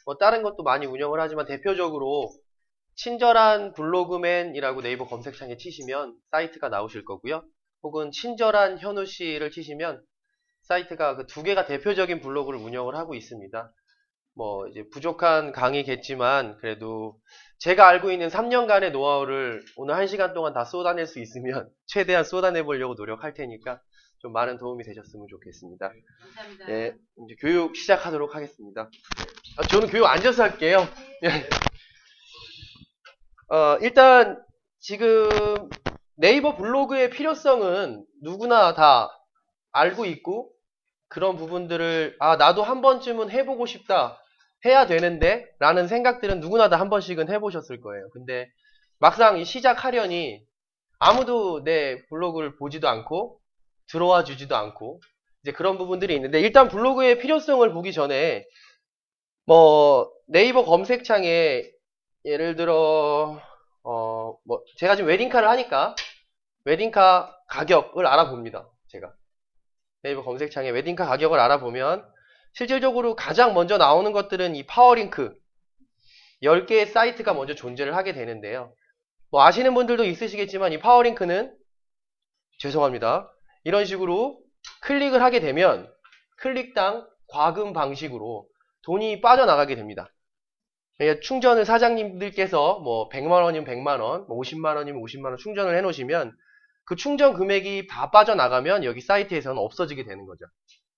뭐 다른 것도 많이 운영을 하지만 대표적으로 친절한 블로그맨이라고 네이버 검색창에 치시면 사이트가 나오실 거고요. 혹은 친절한 현우 씨를 치시면 사이트가 그 두 개가 대표적인 블로그를 운영을 하고 있습니다. 뭐 이제 부족한 강의겠지만 그래도 제가 알고 있는 3년간의 노하우를 오늘 1시간 동안 다 쏟아낼 수 있으면 최대한 쏟아내 보려고 노력할 테니까 좀 많은 도움이 되셨으면 좋겠습니다. 감사합니다. 네, 이제 교육 시작하도록 하겠습니다. 저는 교육 앉아서 할게요. 일단 지금 네이버 블로그의 필요성은 누구나 다 알고 있고 그런 부분들을 나도 한 번쯤은 해보고 싶다, 해야 되는데 라는 생각들은 누구나 다 한 번씩은 해보셨을 거예요. 근데 막상 시작하려니 아무도 내 블로그를 보지도 않고 들어와 주지도 않고 이제 그런 부분들이 있는데, 일단 블로그의 필요성을 보기 전에 뭐 네이버 검색창에 예를 들어 뭐 제가 지금 웨딩카를 하니까 웨딩카 가격을 알아봅니다. 제가 네이버 검색창에 웨딩카 가격을 알아보면 실질적으로 가장 먼저 나오는 것들은 이 파워링크 10개의 사이트가 먼저 존재를 하게 되는데요. 뭐 아시는 분들도 있으시겠지만 이 파워링크는 죄송합니다. 이런 식으로 클릭을 하게 되면 클릭당 과금 방식으로 돈이 빠져나가게 됩니다. 충전을 사장님들께서 뭐 100만원이면 100만원, 뭐 50만원이면 50만원 충전을 해놓으시면 그 충전 금액이 다 빠져나가면 여기 사이트에서는 없어지게 되는 거죠.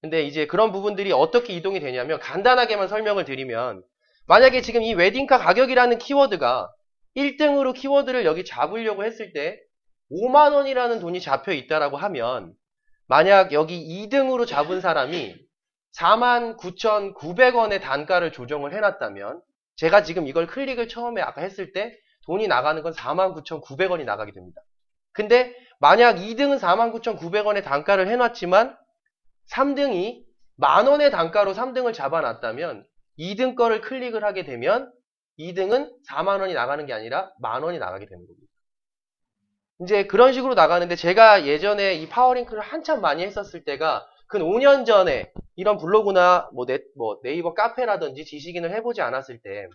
근데 이제 그런 부분들이 어떻게 이동이 되냐면 간단하게만 설명을 드리면, 만약에 지금 이 웨딩카 가격이라는 키워드가 1등으로 키워드를 여기 잡으려고 했을 때 5만원이라는 돈이 잡혀 있다라고 하면, 만약 여기 2등으로 잡은 사람이 49,900원의 단가를 조정을 해놨다면 제가 지금 이걸 클릭을 처음에 아까 했을 때 돈이 나가는 건 49,900원이 나가게 됩니다. 근데 만약 2등은 49,900원의 단가를 해놨지만 3등이 만원의 단가로 3등을 잡아놨다면 2등 거를 클릭을 하게 되면 2등은 4만원이 나가는 게 아니라 만원이 나가게 되는 겁니다. 이제 그런 식으로 나가는데, 제가 예전에 이 파워링크를 한참 많이 했었을 때가 근 5년 전에 이런 블로그나 뭐 네이버 카페라든지 지식인을 해보지 않았을 때,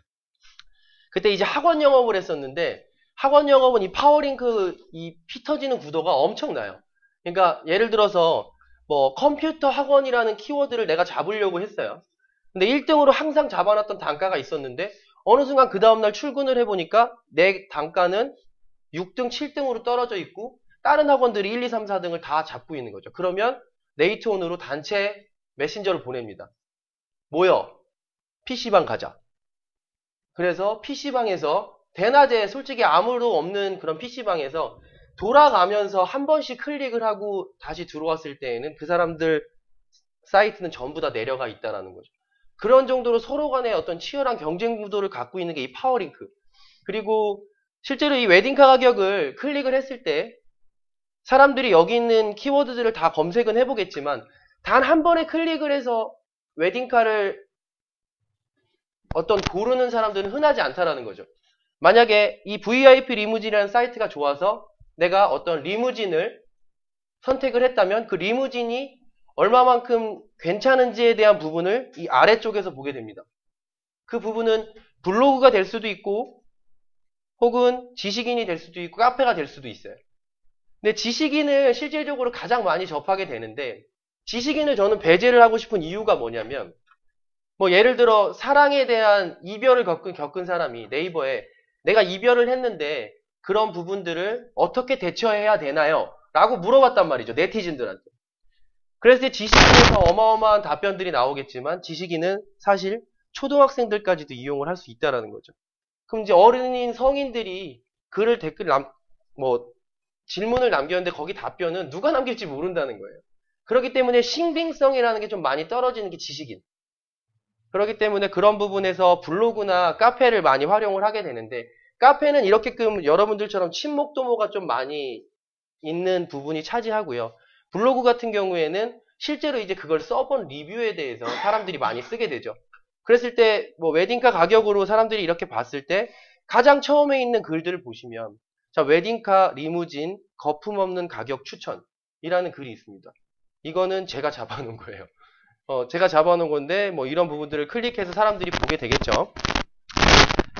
그때 이제 학원 영업을 했었는데, 학원 영업은 이 파워링크 이 피 터지는 구도가 엄청나요. 그러니까 예를 들어서 뭐 컴퓨터 학원이라는 키워드를 내가 잡으려고 했어요. 근데 1등으로 항상 잡아놨던 단가가 있었는데 어느 순간 그 다음날 출근을 해보니까 내 단가는 6등, 7등으로 떨어져 있고 다른 학원들이 1, 2, 3, 4등을 다 잡고 있는 거죠. 그러면 네이트온으로 단체 메신저를 보냅니다. 모여, PC방 가자. 그래서 PC방에서 대낮에 솔직히 아무도 없는 그런 PC방에서 돌아가면서 한 번씩 클릭을 하고 다시 들어왔을 때에는 그 사람들 사이트는 전부 다 내려가 있다라는 거죠. 그런 정도로 서로 간에 어떤 치열한 경쟁 구도를 갖고 있는 게 이 파워링크. 그리고 실제로 이 웨딩카 가격을 클릭을 했을 때 사람들이 여기 있는 키워드들을 다 검색은 해보겠지만 단 한 번에 클릭을 해서 웨딩카를 어떤 고르는 사람들은 흔하지 않다라는 거죠. 만약에 이 VIP 리무진이라는 사이트가 좋아서 내가 어떤 리무진을 선택을 했다면 그 리무진이 얼마만큼 괜찮은지에 대한 부분을 이 아래쪽에서 보게 됩니다. 그 부분은 블로그가 될 수도 있고 혹은 지식인이 될 수도 있고 카페가 될 수도 있어요. 근데 지식인을 실질적으로 가장 많이 접하게 되는데, 지식인을 저는 배제를 하고 싶은 이유가 뭐냐면, 뭐 예를 들어 사랑에 대한 이별을 겪은 사람이 네이버에 내가 이별을 했는데 그런 부분들을 어떻게 대처해야 되나요? 라고 물어봤단 말이죠. 네티즌들한테. 그랬을 때 지식인에서 어마어마한 답변들이 나오겠지만 지식인은 사실 초등학생들까지도 이용을 할 수 있다는 거죠. 그럼 이제 어른인 성인들이 글을 질문을 남겼는데 거기 답변은 누가 남길지 모른다는 거예요. 그렇기 때문에 신빙성이라는 게 좀 많이 떨어지는 게 지식인. 그렇기 때문에 그런 부분에서 블로그나 카페를 많이 활용을 하게 되는데, 카페는 이렇게끔 여러분들처럼 친목 도모가 좀 많이 있는 부분이 차지하고요. 블로그 같은 경우에는 실제로 이제 그걸 써본 리뷰에 대해서 사람들이 많이 쓰게 되죠. 그랬을 때 뭐 웨딩카 가격으로 사람들이 이렇게 봤을 때 가장 처음에 있는 글들을 보시면, 자, 웨딩카 리무진 거품 없는 가격 추천이라는 글이 있습니다. 이거는 제가 잡아놓은 거예요. 제가 잡아놓은 건데, 뭐 이런 부분들을 클릭해서 사람들이 보게 되겠죠.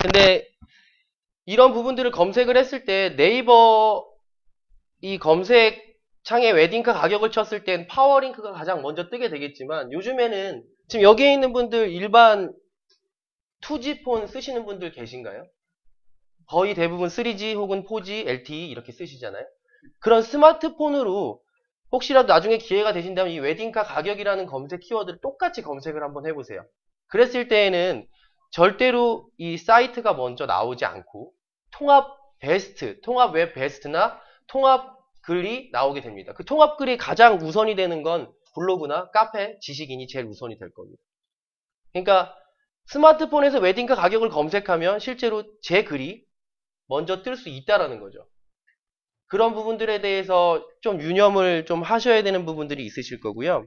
근데 이런 부분들을 검색을 했을 때 네이버 이 검색 창에 웨딩카 가격을 쳤을 땐 파워링크가 가장 먼저 뜨게 되겠지만 요즘에는 지금 여기에 있는 분들 일반 2G 폰 쓰시는 분들 계신가요? 거의 대부분 3G 혹은 4G, LTE 이렇게 쓰시잖아요. 그런 스마트폰으로 혹시라도 나중에 기회가 되신다면 이 웨딩카 가격이라는 검색 키워드를 똑같이 검색을 한번 해보세요. 그랬을 때에는 절대로 이 사이트가 먼저 나오지 않고 통합 베스트, 통합 웹 베스트나 통합 글이 나오게 됩니다. 그 통합 글이 가장 우선이 되는 건 블로그나 카페, 지식인이 제일 우선이 될 겁니다. 그러니까 스마트폰에서 웨딩카 가격을 검색하면 실제로 제 글이 먼저 뜰 수 있다라는 거죠. 그런 부분들에 대해서 좀 유념을 좀 하셔야 되는 부분들이 있으실 거고요.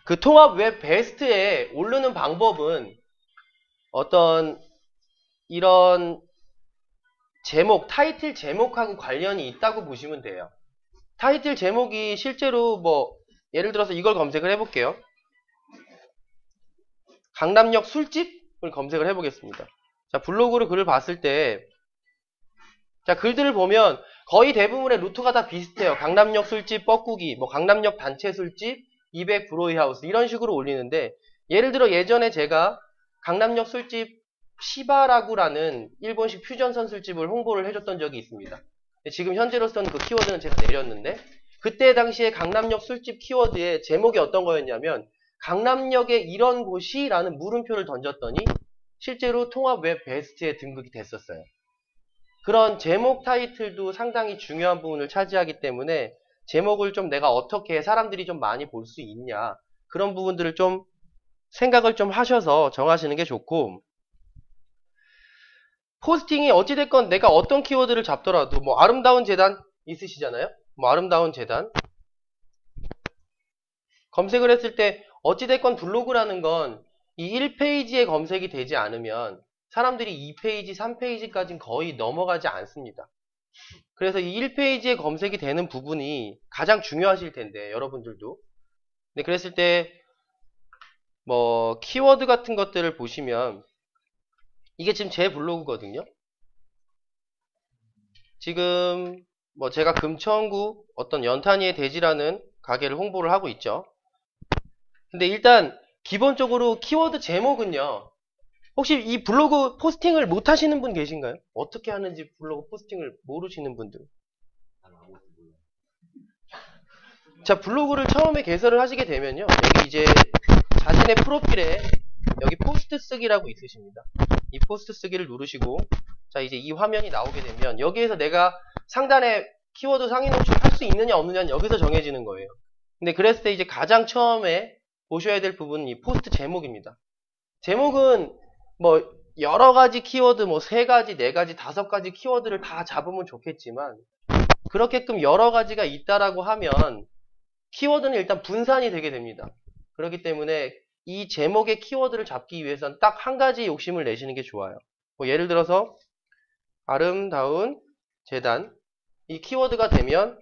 그 통합 웹 베스트에 오르는 방법은 어떤 이런 제목, 타이틀 제목하고 관련이 있다고 보시면 돼요. 타이틀 제목이 실제로 뭐 예를 들어서 이걸 검색을 해볼게요. 강남역 술집을 검색을 해보겠습니다. 자, 블로그로 글을 봤을 때 자, 글들을 보면 거의 대부분의 루트가 다 비슷해요. 강남역 술집 뻐꾸기, 뭐 강남역 단체 술집, 200 브로이 하우스 이런 식으로 올리는데 예를 들어 예전에 제가 강남역 술집 시바라구라는 일본식 퓨전선 술집을 홍보를 해줬던 적이 있습니다. 지금 현재로서는 그 키워드는 제가 내렸는데 그때 당시에 강남역 술집 키워드의 제목이 어떤 거였냐면 강남역에 이런 곳이라는 물음표를 던졌더니 실제로 통합 웹 베스트에 등극이 됐었어요. 그런 제목 타이틀도 상당히 중요한 부분을 차지하기 때문에 제목을 좀 내가 어떻게 사람들이 좀 많이 볼 수 있냐 그런 부분들을 좀 생각을 좀 하셔서 정하시는 게 좋고 포스팅이 어찌됐건 내가 어떤 키워드를 잡더라도 뭐 아름다운 재단 있으시잖아요. 뭐 아름다운 재단 검색을 했을 때 어찌됐건 블로그라는 건 이 1페이지에 검색이 되지 않으면 사람들이 2페이지, 3페이지까지는 거의 넘어가지 않습니다. 그래서 이 1페이지에 검색이 되는 부분이 가장 중요하실 텐데 여러분들도 근데 그랬을 때 뭐 키워드 같은 것들을 보시면 이게 지금 제 블로그거든요. 지금 뭐 제가 금천구 어떤 연탄이의 대지라는 가게를 홍보를 하고 있죠. 근데 일단 기본적으로 키워드 제목은요. 혹시 이 블로그 포스팅을 못 하시는 분 계신가요? 어떻게 하는지 블로그 포스팅을 모르시는 분들. 자, 블로그를 처음에 개설을 하시게 되면요. 여기 이제 자신의 프로필에 여기 포스트 쓰기라고 있으십니다. 이 포스트 쓰기를 누르시고 자, 이제 이 화면이 나오게 되면 여기에서 내가 상단에 키워드 상위 노출할 수 있느냐 없느냐는 여기서 정해지는 거예요. 근데 그랬을 때 이제 가장 처음에 보셔야 될 부분은 이 포스트 제목입니다. 제목은 뭐 여러 가지 키워드 뭐 3가지, 4가지, 5가지 키워드를 다 잡으면 좋겠지만 그렇게끔 여러 가지가 있다라고 하면 키워드는 일단 분산이 되게 됩니다. 그렇기 때문에 이 제목의 키워드를 잡기 위해서는 딱 한 가지 욕심을 내시는 게 좋아요. 뭐 예를 들어서 아름다운 재단 이 키워드가 되면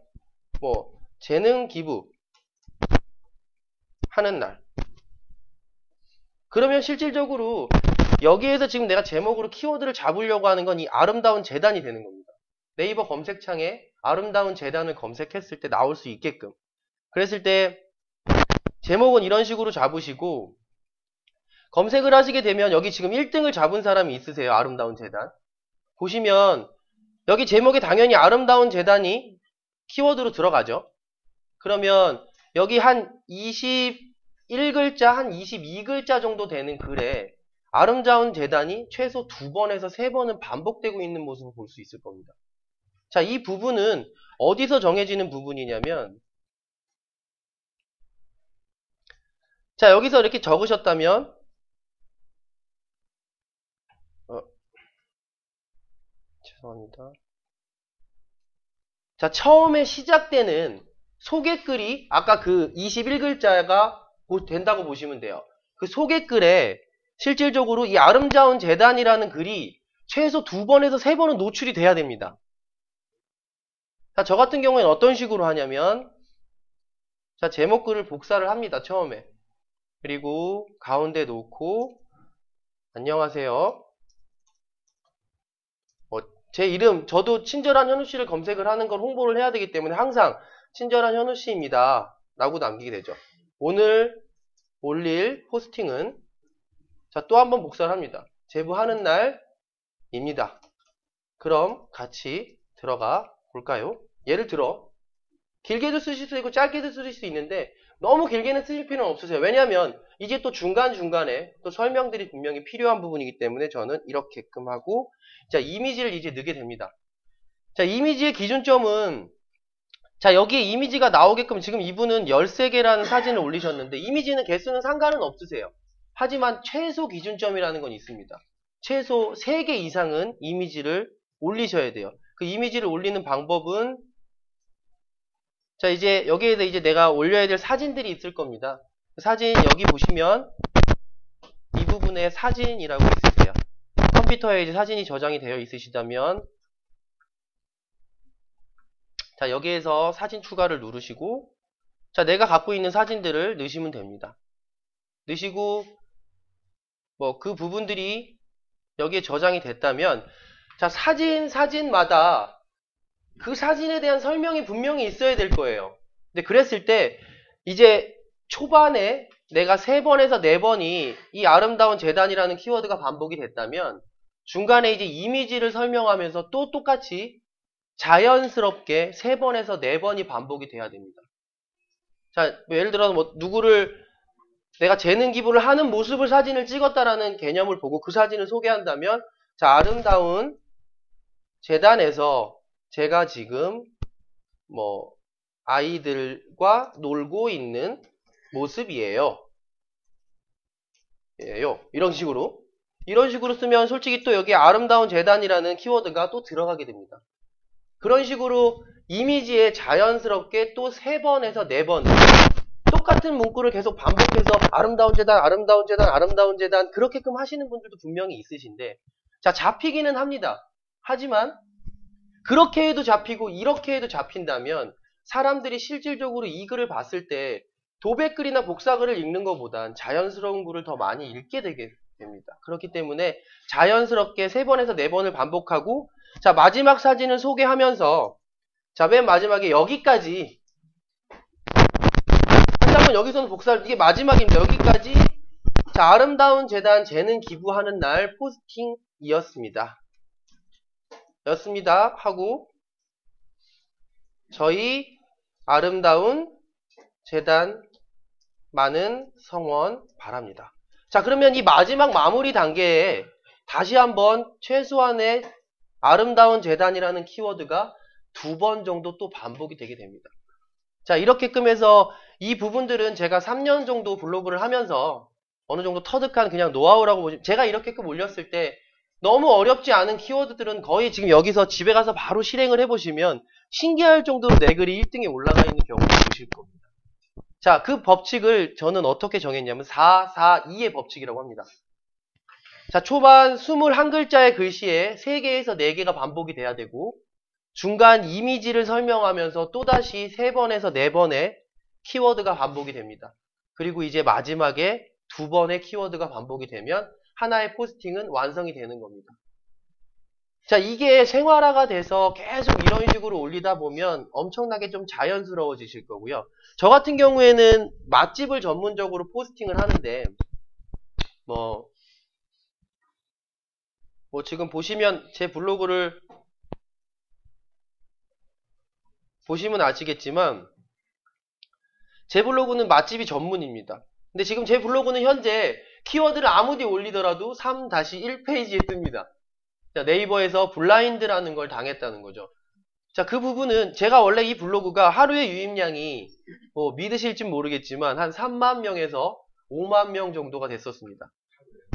뭐 재능 기부 하는 날 그러면 실질적으로 여기에서 지금 내가 제목으로 키워드를 잡으려고 하는 건 이 아름다운 재단이 되는 겁니다. 네이버 검색창에 아름다운 재단을 검색했을 때 나올 수 있게끔 그랬을 때 제목은 이런 식으로 잡으시고 검색을 하시게 되면 여기 지금 1등을 잡은 사람이 있으세요. 아름다운 재단 보시면 여기 제목에 당연히 아름다운 재단이 키워드로 들어가죠. 그러면 여기 한 21글자, 한 22글자 정도 되는 글에 아름다운 재단이 최소 2번에서 3번은 반복되고 있는 모습을 볼 수 있을 겁니다. 자, 이 부분은 어디서 정해지는 부분이냐면 자, 여기서 이렇게 적으셨다면 죄송합니다. 자, 처음에 시작되는 소개글이 아까 그 21글자가 된다고 보시면 돼요. 그 소개글에 실질적으로 이 아름다운 재단이라는 글이 최소 2번에서 3번은 노출이 돼야 됩니다. 자, 저 같은 경우에는 어떤 식으로 하냐면 자, 제목글을 복사를 합니다. 처음에. 그리고 가운데 놓고 안녕하세요. 제 이름, 저도 친절한 현우 씨를 검색을 하는 걸 홍보를 해야 되기 때문에 항상 친절한 현우 씨입니다. 라고 남기게 되죠. 오늘 올릴 포스팅은, 자, 또 한번 복사를 합니다. 제보하는 날입니다. 그럼 같이 들어가 볼까요? 예를 들어, 길게도 쓰실 수 있고 짧게도 쓰실 수 있는데, 너무 길게는 쓰실 필요는 없으세요. 왜냐하면 이제 또 중간중간에 또 설명들이 분명히 필요한 부분이기 때문에 저는 이렇게끔 하고, 자, 이미지를 이제 넣게 됩니다. 자, 이미지의 기준점은, 자, 여기에 이미지가 나오게끔 지금 이분은 13개라는 사진을 올리셨는데, 이미지는 개수는 상관은 없으세요. 하지만 최소 기준점이라는 건 있습니다. 최소 3개 이상은 이미지를 올리셔야 돼요. 그 이미지를 올리는 방법은, 자, 이제 여기에다 이제 내가 올려야 될 사진들이 있을 겁니다. 사진 여기 보시면 이 부분에 사진이라고 있으세요. 컴퓨터에 이제 사진이 저장이 되어 있으시다면, 자, 여기에서 사진 추가를 누르시고, 자, 내가 갖고 있는 사진들을 넣으시면 됩니다. 넣으시고, 뭐, 그 부분들이 여기에 저장이 됐다면, 자, 사진마다 그 사진에 대한 설명이 분명히 있어야 될 거예요. 근데 그랬을 때, 이제 초반에 내가 3번에서 4번이 이 아름다운 재단이라는 키워드가 반복이 됐다면, 중간에 이제 이미지를 설명하면서 또 똑같이 자연스럽게 3번에서 4번이 반복이 돼야 됩니다. 자, 뭐 예를 들어서 뭐 누구를 내가 재능 기부를 하는 모습을 사진을 찍었다라는 개념을 보고 그 사진을 소개한다면, 자, 아름다운 재단에서 제가 지금 뭐 아이들과 놀고 있는 모습이에요. 이런 식으로 쓰면 솔직히 또 여기 아름다운 재단이라는 키워드가 또 들어가게 됩니다. 그런 식으로 이미지에 자연스럽게 또 3번에서 4번 똑같은 문구를 계속 반복해서 아름다운 재단, 아름다운 재단, 아름다운 재단 그렇게끔 하시는 분들도 분명히 있으신데, 자, 잡히기는 합니다. 하지만 그렇게 해도 잡히고 이렇게 해도 잡힌다면 사람들이 실질적으로 이 글을 봤을 때 도배글이나 복사글을 읽는 것보단 자연스러운 글을 더 많이 읽게 되게 됩니다. 그렇기 때문에 자연스럽게 3번에서 4번을 반복하고, 자, 마지막 사진을 소개하면서, 자, 맨 마지막에 여기까지 한장은 여기서는 복사를, 이게 마지막입니다. 여기까지, 자, 아름다운 재단 재능 기부하는 날 포스팅이었습니다. 하고, 저희 아름다운 재단 많은 성원 바랍니다. 자, 그러면 이 마지막 마무리 단계에 다시 한번 최소한의 아름다운 재단이라는 키워드가 2번 정도 또 반복이 되게 됩니다. 자, 이렇게끔 해서 이 부분들은 제가 3년 정도 블로그를 하면서 어느 정도 터득한 그냥 노하우라고 보시면, 제가 이렇게끔 올렸을 때 너무 어렵지 않은 키워드들은 거의 지금 여기서 집에 가서 바로 실행을 해보시면 신기할 정도로 내 글이 1등에 올라가 있는 경우를 보실 겁니다. 자, 그 법칙을 저는 어떻게 정했냐면 4-4-2의 법칙이라고 합니다. 자, 초반 21글자의 글씨에 3개에서 4개가 반복이 돼야 되고, 중간 이미지를 설명하면서 또다시 3번에서 4번의 키워드가 반복이 됩니다. 그리고 이제 마지막에 2번의 키워드가 반복이 되면 하나의 포스팅은 완성이 되는 겁니다. 자, 이게 생활화가 돼서 계속 이런 식으로 올리다 보면 엄청나게 좀 자연스러워지실 거고요. 저 같은 경우에는 맛집을 전문적으로 포스팅을 하는데, 뭐 지금 보시면 제 블로그를 보시면 아시겠지만 제 블로그는 맛집이 전문입니다. 근데 지금 제 블로그는 현재 키워드를 아무리 올리더라도 3-1페이지에 뜹니다. 자, 네이버에서 블라인드라는 걸 당했다는 거죠. 자, 그 부분은 제가 원래 이 블로그가 하루의 유입량이 뭐 믿으실지 모르겠지만 한 3만 명에서 5만 명 정도가 됐었습니다.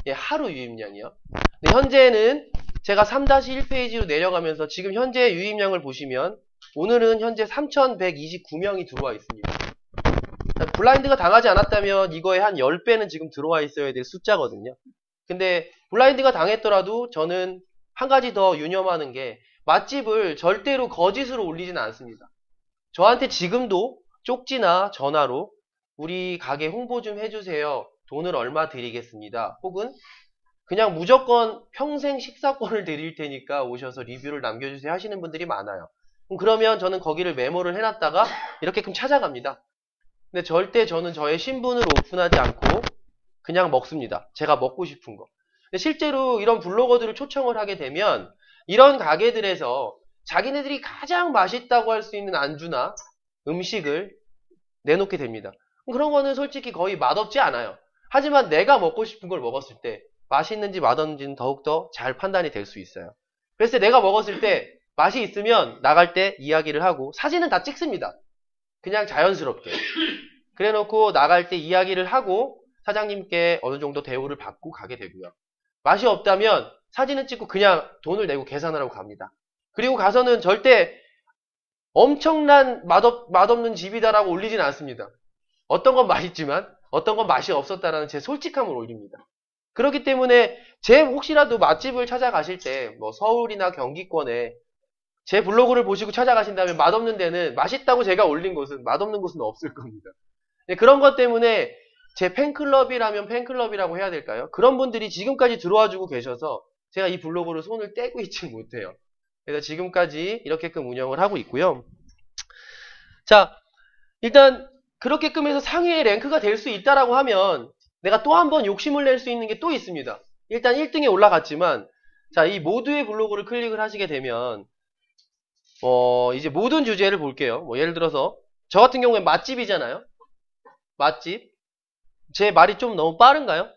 예, 하루 유입량이요. 근데 현재는 제가 3-1페이지로 내려가면서 지금 현재 유입량을 보시면 오늘은 현재 3,129명이 들어와 있습니다. 자, 블라인드가 당하지 않았다면 이거에 한 10배는 지금 들어와 있어야 될 숫자거든요. 근데 블라인드가 당했더라도 저는 한 가지 더 유념하는 게 맛집을 절대로 거짓으로 올리지는 않습니다. 저한테 지금도 쪽지나 전화로 우리 가게 홍보 좀 해주세요. 돈을 얼마 드리겠습니다. 혹은 그냥 무조건 평생 식사권을 드릴 테니까 오셔서 리뷰를 남겨주세요 하시는 분들이 많아요. 그러면 저는 거기를 메모를 해놨다가 이렇게끔 찾아갑니다. 근데 절대 저는 저의 신분을 오픈하지 않고 그냥 먹습니다. 제가 먹고 싶은 거. 근데 실제로 이런 블로거들을 초청을 하게 되면 이런 가게들에서 자기네들이 가장 맛있다고 할 수 있는 안주나 음식을 내놓게 됩니다. 그런 거는 솔직히 거의 맛없지 않아요. 하지만 내가 먹고 싶은 걸 먹었을 때 맛있는지 맛없는지는 더욱더 잘 판단이 될 수 있어요. 그래서 내가 먹었을 때 맛이 있으면 나갈 때 이야기를 하고 사진은 다 찍습니다. 그냥 자연스럽게. 그래 놓고 나갈 때 이야기를 하고 사장님께 어느 정도 대우를 받고 가게 되고요. 맛이 없다면 사진은 찍고 그냥 돈을 내고 계산하라고 갑니다. 그리고 가서는 절대 엄청난 맛없는 집이다라고 올리진 않습니다. 어떤 건 맛있지만 어떤 건 맛이 없었다라는 제 솔직함을 올립니다. 그렇기 때문에 제 혹시라도 맛집을 찾아가실 때 뭐 서울이나 경기권에 제 블로그를 보시고 찾아가신다면 맛없는 데는 맛있다고 제가 올린 곳은 맛없는 곳은 없을 겁니다. 그런 것 때문에 제 팬클럽이라면 팬클럽이라고 해야 될까요? 그런 분들이 지금까지 들어와주고 계셔서 제가 이 블로그를 손을 떼고 있지 못해요. 그래서 지금까지 이렇게끔 운영을 하고 있고요. 자, 일단 그렇게끔 해서 상위의 랭크가 될 수 있다라고 하면 내가 또 한 번 욕심을 낼 수 있는 게 또 있습니다. 일단 1등에 올라갔지만 자, 이 모두의 블로그를 클릭을 하시게 되면 이제 모든 주제를 볼게요. 뭐 예를 들어서 저 같은 경우에 맛집이잖아요. 맛집. 제 말이 좀 너무 빠른가요?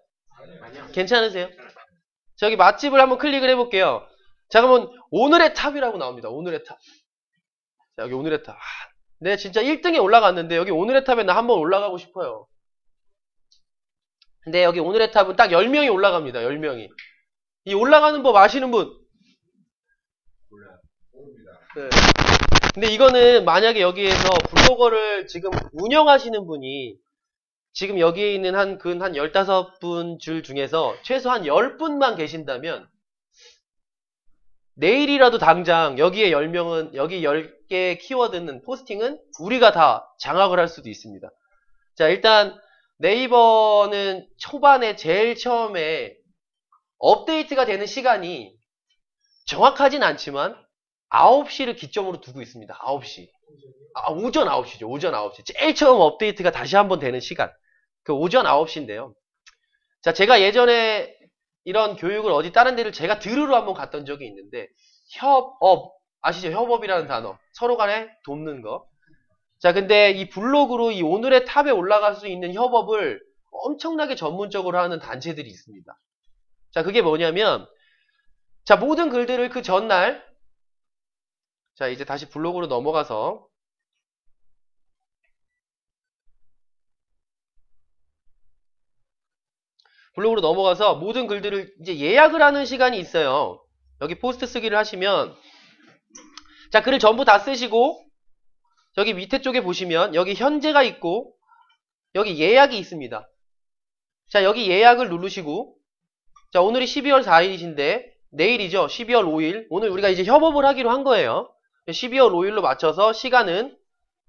아니요. 괜찮으세요? 저기 맛집을 한번 클릭을 해볼게요. 자, 그러면 오늘의 탑이라고 나옵니다. 오늘의 탑. 자, 여기 오늘의 탑. 네, 진짜 1등에 올라갔는데 여기 오늘의 탑에 나 한번 올라가고 싶어요. 근데 여기 오늘의 탑은 딱 10명이 올라갑니다. 10명이. 이 올라가는 법 아시는 분? 몰라요. 모릅니다. 네. 근데 이거는 만약에 여기에서 블로거를 지금 운영하시는 분이 지금 여기에 있는 한 15분 줄 중에서 최소한 10분만 계신다면 내일이라도 당장 여기에 10명은 여기 10개의 키워드는 포스팅은 우리가 다 장악을 할 수도 있습니다. 자, 일단 네이버는 초반에 제일 처음에 업데이트가 되는 시간이 정확하진 않지만 9시를 기점으로 두고 있습니다. 9시. 오전 9시죠. 오전 9시. 제일 처음 업데이트가 다시 한번 되는 시간. 그 오전 9시인데요. 자, 제가 예전에 이런 교육을 어디 다른 데를 제가 들으러 한번 갔던 적이 있는데 협업, 아시죠? 협업이라는 단어. 서로 간에 돕는 거. 자, 근데 이 블로그로 이 오늘의 탑에 올라갈 수 있는 협업을 엄청나게 전문적으로 하는 단체들이 있습니다. 자, 그게 뭐냐면 자, 모든 글들을 그 전날 자, 이제 다시 블로그로 넘어가서 모든 글들을 이제 예약을 하는 시간이 있어요. 여기 포스트 쓰기를 하시면 자, 글을 전부 다 쓰시고 여기 밑에 쪽에 보시면 여기 현재가 있고 여기 예약이 있습니다. 자, 여기 예약을 누르시고 자, 오늘이 12월 4일이신데 내일이죠. 12월 5일. 오늘 우리가 이제 협업을 하기로 한 거예요. 12월 5일로 맞춰서 시간은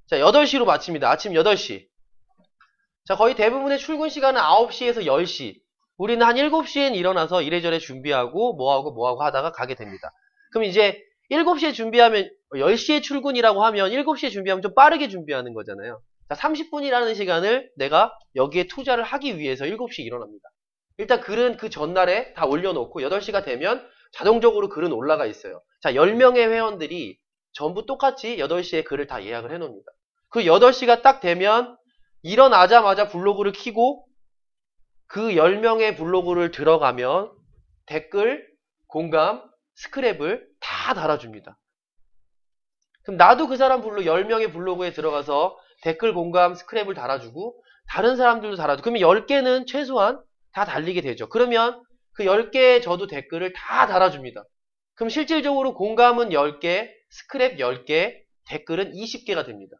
자, 8시로 마칩니다. 아침 8시. 자, 거의 대부분의 출근 시간은 9시에서 10시. 우리는 한 7시엔 일어나서 이래저래 준비하고 뭐하고 하다가 가게 됩니다. 그럼 이제 7시에 준비하면 10시에 출근이라고 하면 7시에 준비하면 좀 빠르게 준비하는 거잖아요. 자, 30분이라는 시간을 내가 여기에 투자를 하기 위해서 7시에 일어납니다. 일단 글은 그 전날에 다 올려놓고 8시가 되면 자동적으로 글은 올라가 있어요. 자, 10명의 회원들이 전부 똑같이 8시에 글을 다 예약을 해놓습니다. 그 8시가 딱 되면 일어나자마자 블로그를 켜고 그 10명의 블로그를 들어가면 댓글, 공감, 스크랩을 다 달아줍니다. 그럼 나도 그 사람 10명의 블로그에 들어가서 댓글, 공감, 스크랩을 달아주고 다른 사람들도 달아주고 그러면 10개는 최소한 다 달리게 되죠. 그러면 그 10개의 저도 댓글을 다 달아줍니다. 그럼 실질적으로 공감은 10개, 스크랩 10개, 댓글은 20개가 됩니다.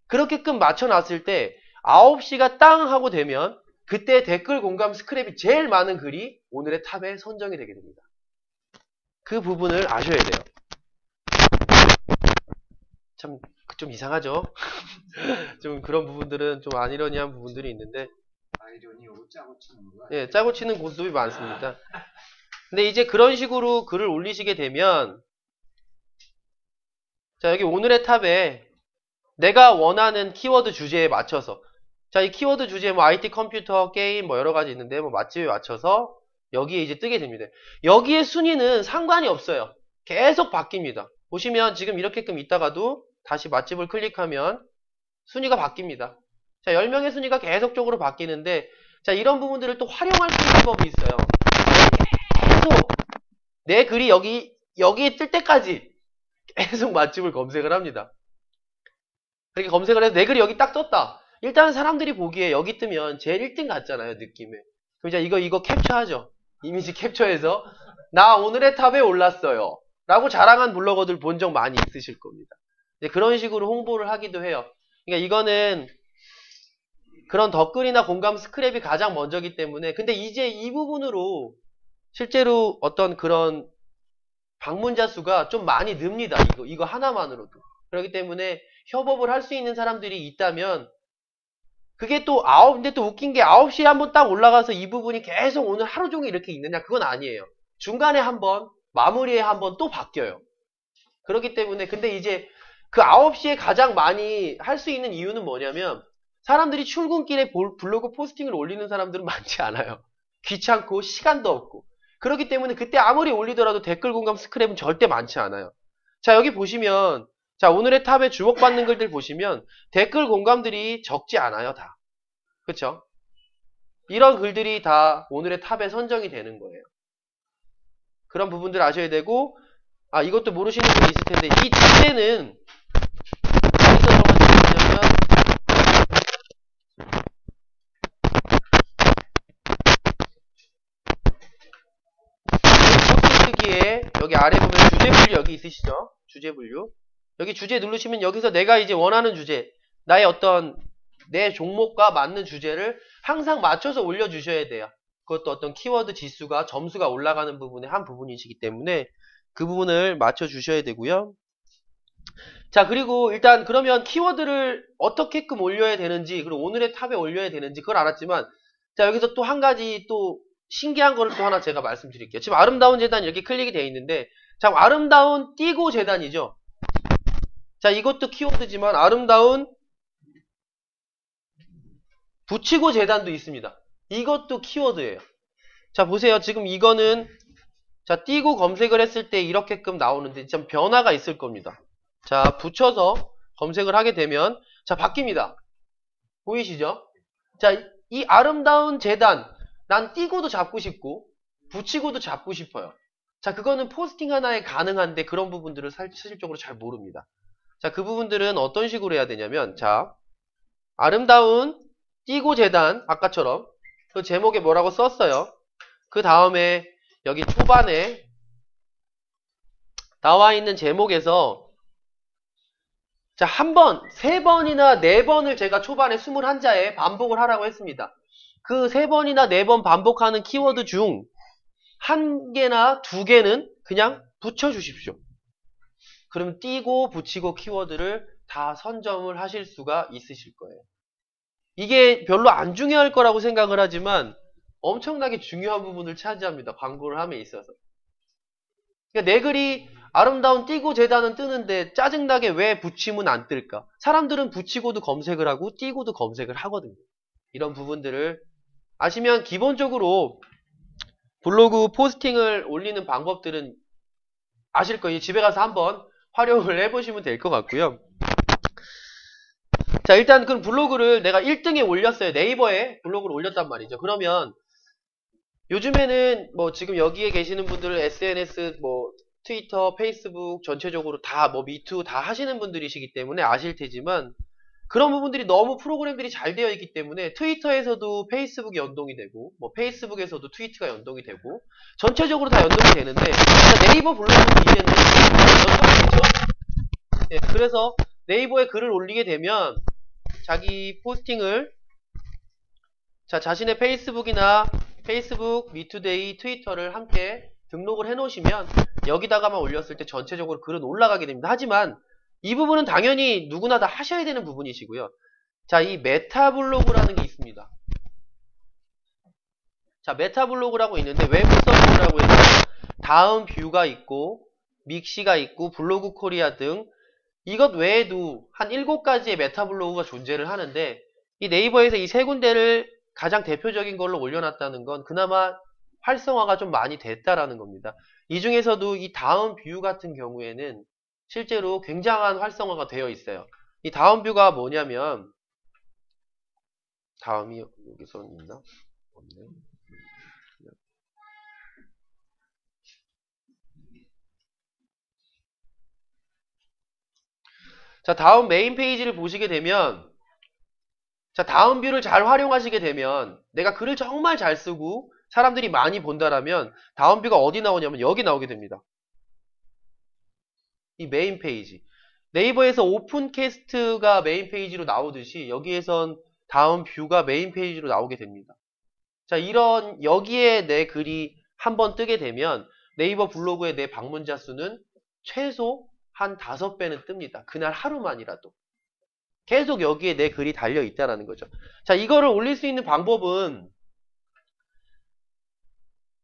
그렇게끔 맞춰놨을 때 9시가 땅 하고 되면 그때 댓글, 공감, 스크랩이 제일 많은 글이 오늘의 탑에 선정이 되게 됩니다. 그 부분을 아셔야 돼요. 좀 이상하죠? 좀 그런 부분들은 좀 아이러니한 부분들이 있는데. 아이러니하고 짜고 치는 거가. 예, 짜고 치는 고스톱이 많습니다. 근데 이제 그런 식으로 글을 올리시게 되면, 자, 여기 오늘의 탑에 내가 원하는 키워드 주제에 맞춰서, 자, 이 키워드 주제 뭐 IT 컴퓨터, 게임 뭐 여러 가지 있는데 뭐 맛집에 맞춰서 여기에 이제 뜨게 됩니다. 여기에 순위는 상관이 없어요. 계속 바뀝니다. 보시면 지금 이렇게끔 있다가도 다시 맛집을 클릭하면 순위가 바뀝니다. 자, 10명의 순위가 계속적으로 바뀌는데, 자, 이런 부분들을 또 활용할 수 있는 법이 있어요. 계속 내 글이 여기에 뜰 때까지 계속 맛집을 검색을 합니다. 그렇게 검색을 해서 내 글이 여기 딱 떴다. 일단 사람들이 보기에 여기 뜨면 제일 1등 같잖아요, 느낌에. 그럼 이제 이거 캡처하죠. 이미지 캡처해서 나 오늘의 탑에 올랐어요 라고 자랑한 블로거들 본 적 많이 있으실 겁니다. 이제 그런 식으로 홍보를 하기도 해요. 그러니까 이거는 그런 덧글이나 공감 스크랩이 가장 먼저기 때문에, 근데 이제 이 부분으로 실제로 어떤 그런 방문자 수가 좀 많이 늡니다. 이거 하나만으로도. 그렇기 때문에 협업을 할 수 있는 사람들이 있다면, 그게 또 근데 또 웃긴 게 9시에 한번 딱 올라가서 이 부분이 계속 오늘 하루 종일 이렇게 있느냐? 그건 아니에요. 중간에 한번, 마무리에 한번 또 바뀌어요. 그렇기 때문에, 근데 이제 그 9시에 가장 많이 할 수 있는 이유는 뭐냐면, 사람들이 출근길에 블로그 포스팅을 올리는 사람들은 많지 않아요. 귀찮고 시간도 없고. 그렇기 때문에 그때 아무리 올리더라도 댓글 공감 스크랩은 절대 많지 않아요. 자, 여기 보시면, 자, 오늘의 탑에 주목받는 글들 보시면 댓글 공감들이 적지 않아요, 다. 그쵸? 이런 글들이 다 오늘의 탑에 선정이 되는 거예요. 그런 부분들 아셔야 되고, 이것도 모르시는 분이 있을 텐데, 이 주제는 어디서 들어가냐면, 포스트 쓰기에 여기 아래 보면 주제 분류 여기 있으시죠? 주제 분류. 여기 주제 누르시면 여기서 내가 이제 원하는 주제, 나의 어떤 내 종목과 맞는 주제를 항상 맞춰서 올려주셔야 돼요. 그것도 어떤 키워드 지수가, 점수가 올라가는 부분의 한 부분이시기 때문에 그 부분을 맞춰주셔야 되고요. 자, 그리고 일단 그러면 키워드를 어떻게끔 올려야 되는지, 그리고 오늘의 탑에 올려야 되는지 그걸 알았지만, 자, 여기서 또 한 가지 또 신기한 거를 또 하나 제가 말씀드릴게요. 지금 아름다운 재단 이렇게 클릭이 되어 있는데, 자, 아름다운 띄고 재단이죠. 자, 이것도 키워드지만 아름다운 붙이고 재단도 있습니다. 이것도 키워드예요. 자, 보세요. 지금 이거는 자, 띄고 검색을 했을 때 이렇게끔 나오는데 좀 변화가 있을 겁니다. 자, 붙여서 검색을 하게 되면 자, 바뀝니다. 보이시죠? 자, 이 아름다운 재단, 난 띄고도 잡고 싶고 붙이고도 잡고 싶어요. 자, 그거는 포스팅 하나에 가능한데 그런 부분들을 실질적으로 잘 모릅니다. 자, 그 부분들은 어떤 식으로 해야 되냐면, 자, 아름다운 띄고 재단, 아까처럼 그 제목에 뭐라고 썼어요. 그 다음에 여기 초반에 나와 있는 제목에서 자, 한 번, 3번이나 4번을 제가 초반에 21자에 반복을 하라고 했습니다. 그 3번이나 4번 반복하는 키워드 중 1개나 2개는 그냥 붙여주십시오. 그럼 띄고 붙이고 키워드를 다 선점을 하실 수가 있으실 거예요. 이게 별로 안 중요할 거라고 생각을 하지만 엄청나게 중요한 부분을 차지합니다. 광고를 함에 있어서. 그러니까 내 글이 아름다운 띄고 재단은 뜨는데 짜증나게 왜 붙이면 안 뜰까? 사람들은 붙이고도 검색을 하고 띄고도 검색을 하거든요. 이런 부분들을 아시면 기본적으로 블로그 포스팅을 올리는 방법들은 아실 거예요. 집에 가서 한번 활용을 해보시면 될 것 같고요. 자, 일단 그럼 블로그를 내가 1등에 올렸어요. 네이버에 블로그를 올렸단 말이죠. 그러면 요즘에는 뭐 지금 여기에 계시는 분들은 SNS 뭐 트위터, 페이스북 전체적으로 다 뭐 미투 다 하시는 분들이시기 때문에 아실 테지만 그런 부분들이 너무 프로그램들이 잘 되어 있기 때문에 트위터에서도 페이스북이 연동이 되고 뭐 페이스북에서도 트위터가 연동이 되고 전체적으로 다 연동이 되는데 네이버 블로그는 이제는 연동이 되죠. 네, 그래서 네이버에 글을 올리게 되면 자기 포스팅을 자, 자신의 페이스북이나 페이스북, 미투데이, 트위터를 함께 등록을 해 놓으시면 여기다가만 올렸을 때 전체적으로 글은 올라가게 됩니다. 하지만 이 부분은 당연히 누구나 다 하셔야 되는 부분이시고요. 자, 이 메타블로그라는 게 있습니다. 자, 메타블로그라고 있는데 웹 서비스라고 해서 다음 뷰가 있고 믹시가 있고 블로그 코리아 등 이것 외에도 한 7가지의 메타블로그가 존재를 하는데 이 네이버에서 이 3군데를 가장 대표적인 걸로 올려놨다는 건 그나마 활성화가 좀 많이 됐다라는 겁니다. 이 중에서도 이 다음 뷰 같은 경우에는 실제로 굉장한 활성화가 되어 있어요. 이 다음 뷰가 뭐냐면 다음이 여기서 있나? 없네. 자, 다음 메인 페이지를 보시게 되면 자, 다음 뷰를 잘 활용하시게 되면 내가 글을 정말 잘 쓰고 사람들이 많이 본다라면 다음 뷰가 어디 나오냐면 여기 나오게 됩니다. 이 메인 페이지. 네이버에서 오픈캐스트가 메인 페이지로 나오듯이 여기에선 다음 뷰가 메인 페이지로 나오게 됩니다. 자, 여기에 내 글이 한번 뜨게 되면 네이버 블로그의 내 방문자 수는 최소 한 5배는 뜹니다. 그날 하루만이라도. 계속 여기에 내 글이 달려 있다라는 거죠. 자, 이거를 올릴 수 있는 방법은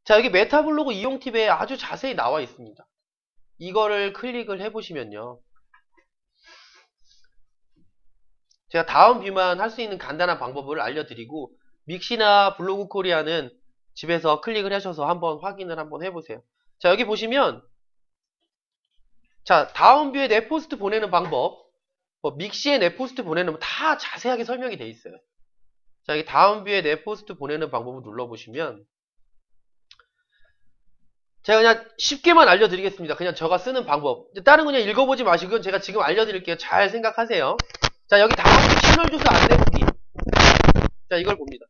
자, 여기 메타블로그 이용 팁에 아주 자세히 나와 있습니다. 이거를 클릭을 해보시면요. 제가 다음 뷰만 할 수 있는 간단한 방법을 알려드리고 믹시나 블로그 코리아는 집에서 클릭을 하셔서 한번 확인을 한번 해보세요. 자, 여기 보시면 자, 다음 뷰에 내 포스트 보내는 방법 믹시에 내 포스트 보내는 거 다 자세하게 설명이 돼 있어요. 자, 여기 다음 뷰에 내 포스트 보내는 방법을 눌러보시면 제가 그냥 쉽게만 알려드리겠습니다. 그냥 제가 쓰는 방법. 다른 거 그냥 읽어보지 마시고 제가 지금 알려드릴게요. 잘 생각하세요. 자, 여기 다음 뷰 채널 주소 안내 보기. 자, 이걸 봅니다.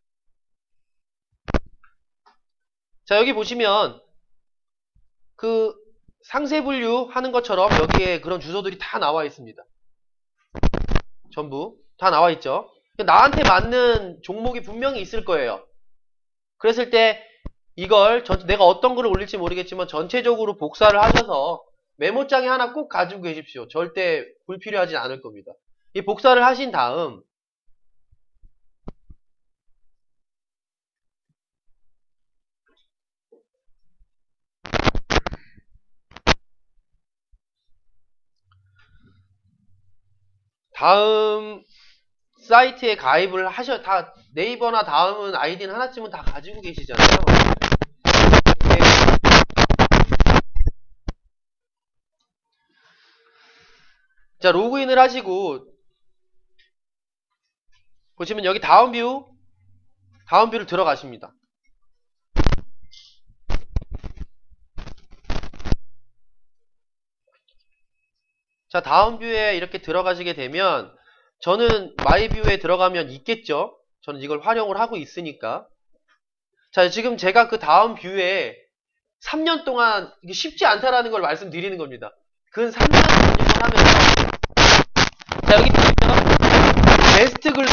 자, 여기 보시면 그 상세 분류 하는 것처럼 여기에 그런 주소들이 다 나와 있습니다. 전부 다 나와 있죠. 나한테 맞는 종목이 분명히 있을 거예요. 그랬을 때 이걸 내가 어떤 글을 올릴지 모르겠지만 전체적으로 복사를 하셔서 메모장에 하나 꼭 가지고 계십시오. 절대 불필요하진 않을 겁니다. 이 복사를 하신 다음 다음 사이트에 가입을 다 네이버나 다음은 아이디는 하나쯤은 다 가지고 계시잖아요. 자, 로그인을 하시고 보시면 여기 다음 뷰를 들어가십니다. 자, 다음 뷰에 이렇게 들어가시게 되면 저는 마이 뷰에 들어가면 있겠죠. 저는 이걸 활용을 하고 있으니까. 자, 지금 제가 그 다음 뷰에 3년 동안 이게 쉽지 않다라는 걸 말씀드리는 겁니다. 근 3년 운영을 하면서 자, 여기 보시면 베스트 글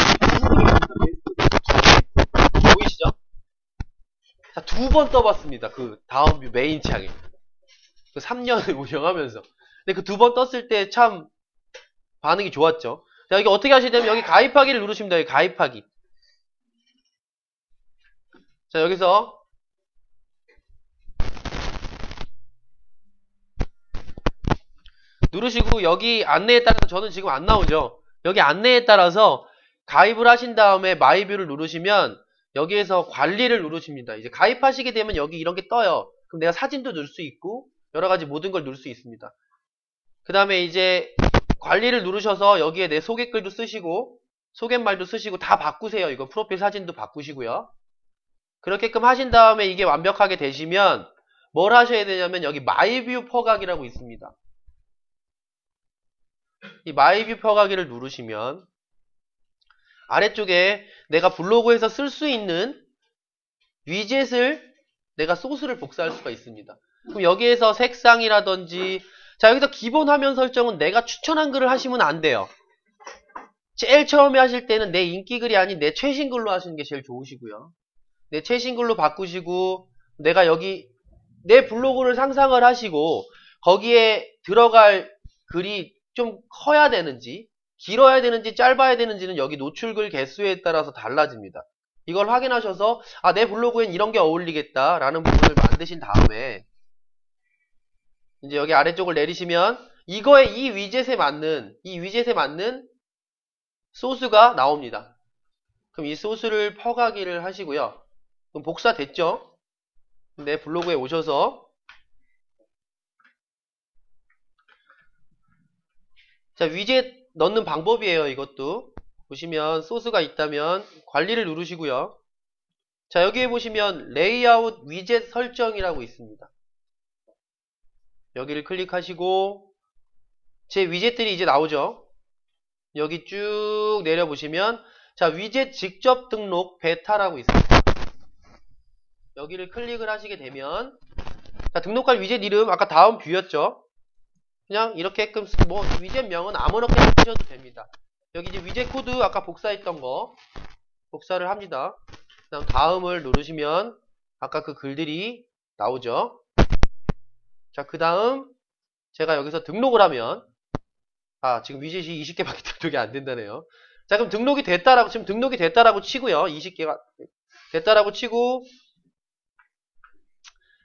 보이시죠? 자, 2번 떠봤습니다. 그 다음 뷰 메인 창에. 그 3년을 운영하면서. 근데 그 2번 떴을 때 참 반응이 좋았죠. 자, 여기 어떻게 하시냐면 여기 가입하기를 누르십니다. 여기 가입하기. 자, 여기서 누르시고 여기 안내에 따라서 저는 지금 안 나오죠. 여기 안내에 따라서 가입을 하신 다음에 마이뷰를 누르시면 여기에서 관리를 누르십니다. 이제 가입하시게 되면 여기 이런 게 떠요. 그럼 내가 사진도 넣을 수 있고 여러 가지 모든 걸 넣을 수 있습니다. 그 다음에 이제 관리를 누르셔서 여기에 내 소개글도 쓰시고 소개말도 쓰시고 다 바꾸세요. 이거 프로필 사진도 바꾸시고요. 그렇게끔 하신 다음에 이게 완벽하게 되시면 뭘 하셔야 되냐면 여기 마이뷰 퍼가기라고 있습니다. 이 마이뷰 퍼가기를 누르시면 아래쪽에 내가 블로그에서 쓸 수 있는 위젯을 내가 소스를 복사할 수가 있습니다. 그럼 여기에서 색상이라든지 자, 여기서 기본 화면 설정은 내가 추천한 글을 하시면 안 돼요. 제일 처음에 하실 때는 내 인기 글이 아닌 내 최신 글로 하시는 게 제일 좋으시고요. 내 최신 글로 바꾸시고 내가 여기 내 블로그를 상상을 하시고 거기에 들어갈 글이 좀 커야 되는지, 길어야 되는지, 짧아야 되는지는 여기 노출글 개수에 따라서 달라집니다. 이걸 확인하셔서 내 블로그엔 이런 게 어울리겠다라는 부분을 만드신 다음에 이제 여기 아래쪽을 내리시면 이거에 이 위젯에 맞는 소스가 나옵니다. 그럼 이 소스를 퍼가기를 하시고요. 그럼 복사됐죠? 내 블로그에 오셔서 자, 위젯 넣는 방법이에요. 이것도 보시면 소스가 있다면 관리를 누르시고요. 자, 여기에 보시면 레이아웃 위젯 설정이라고 있습니다. 여기를 클릭하시고 제 위젯들이 이제 나오죠. 여기 쭉 내려보시면 자, 위젯 직접 등록 베타라고 있습니다. 여기를 클릭을 하시게 되면 자, 등록할 위젯 이름 아까 다음 뷰였죠. 그냥 이렇게끔 뭐 위젯명은 아무렇게나 쓰셔도 됩니다. 여기 이제 위젯 코드 아까 복사했던 거 복사를 합니다. 그다음 다음을 누르시면 아까 그 글들이 나오죠. 자, 그 다음 제가 여기서 등록을 하면 지금 위젯이 20개밖에 등록이 안 된다네요. 자, 그럼 등록이 됐다라고 지금 등록이 됐다라고 치고요. 20개가 됐다라고 치고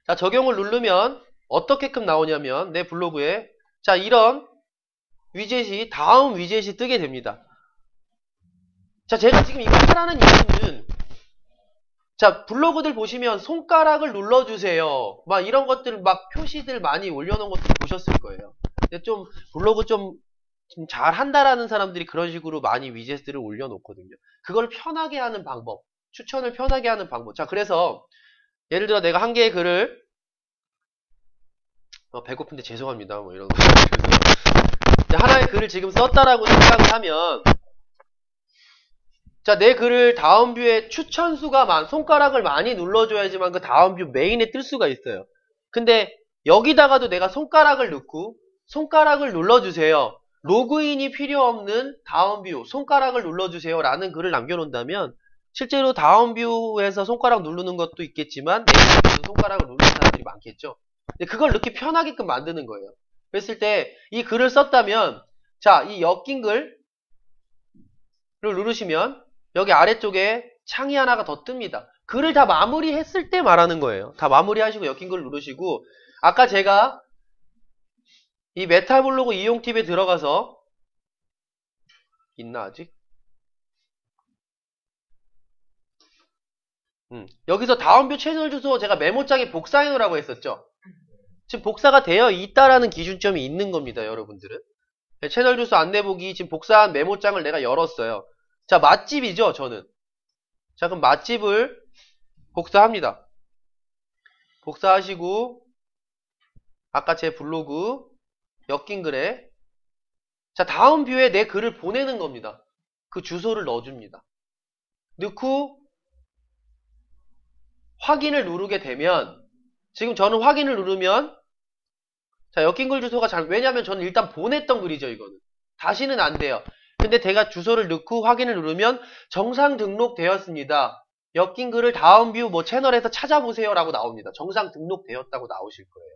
자, 적용을 누르면 어떻게끔 나오냐면 내 블로그에 자, 이런 위젯이 다음 위젯이 뜨게 됩니다. 자, 제가 지금 이걸 하라는 이유는 자, 블로그들 보시면 손가락을 눌러주세요. 막 이런 것들 막 표시들 많이 올려놓은 것도 보셨을 거예요. 근데 좀 블로그 좀 잘 한다라는 사람들이 그런 식으로 많이 위젯들을 올려놓거든요. 그걸 편하게 하는 방법, 추천을 편하게 하는 방법. 자, 그래서 예를 들어 내가 한 개의 글을 배고픈데 죄송합니다. 뭐 이런 거. 하나의 글을 지금 썼다라고 생각을 하면 자, 내 글을 다음 뷰에 추천수가 손가락을 많이 눌러줘야지만 그 다음 뷰 메인에 뜰 수가 있어요. 근데 여기다가도 내가 손가락을 넣고 손가락을 눌러주세요. 로그인이 필요 없는 다음 뷰 손가락을 눌러주세요 라는 글을 남겨놓는다면 실제로 다음 뷰에서 손가락 누르는 것도 있겠지만 메인 뷰에서 손가락을 누르는 사람들이 많겠죠. 근데 그걸 넣기 편하게끔 만드는 거예요. 그랬을 때 이 글을 썼다면 자, 이 엮인 글을 누르시면 여기 아래쪽에 창이 하나가 더 뜹니다. 글을 다 마무리했을 때 말하는 거예요. 다 마무리하시고 엮인 글을 누르시고 아까 제가 이 메타블로그 이용 팁에 들어가서 있나 아직? 여기서 다운뷰 채널 주소 제가 메모장에 복사해 놓으라고 했었죠. 지금 복사가 되어 있다라는 기준점이 있는 겁니다. 여러분들은 채널 주소 안내보기 지금 복사한 메모장을 내가 열었어요. 자, 맛집이죠 저는. 자, 그럼 맛집을 복사합니다. 복사하시고 아까 제 블로그 엮인 글에 자, 다음 뷰에 내 글을 보내는 겁니다. 그 주소를 넣어줍니다. 넣고 확인을 누르게 되면 지금 저는 확인을 누르면 자, 엮인 글 주소가 왜냐면 저는 일단 보냈던 글이죠. 이거는 다시는 안 돼요. 근데 제가 주소를 넣고 확인을 누르면 정상 등록되었습니다. 엮인 글을 다음 뷰 뭐 채널에서 찾아보세요 라고 나옵니다. 정상 등록되었다고 나오실 거예요.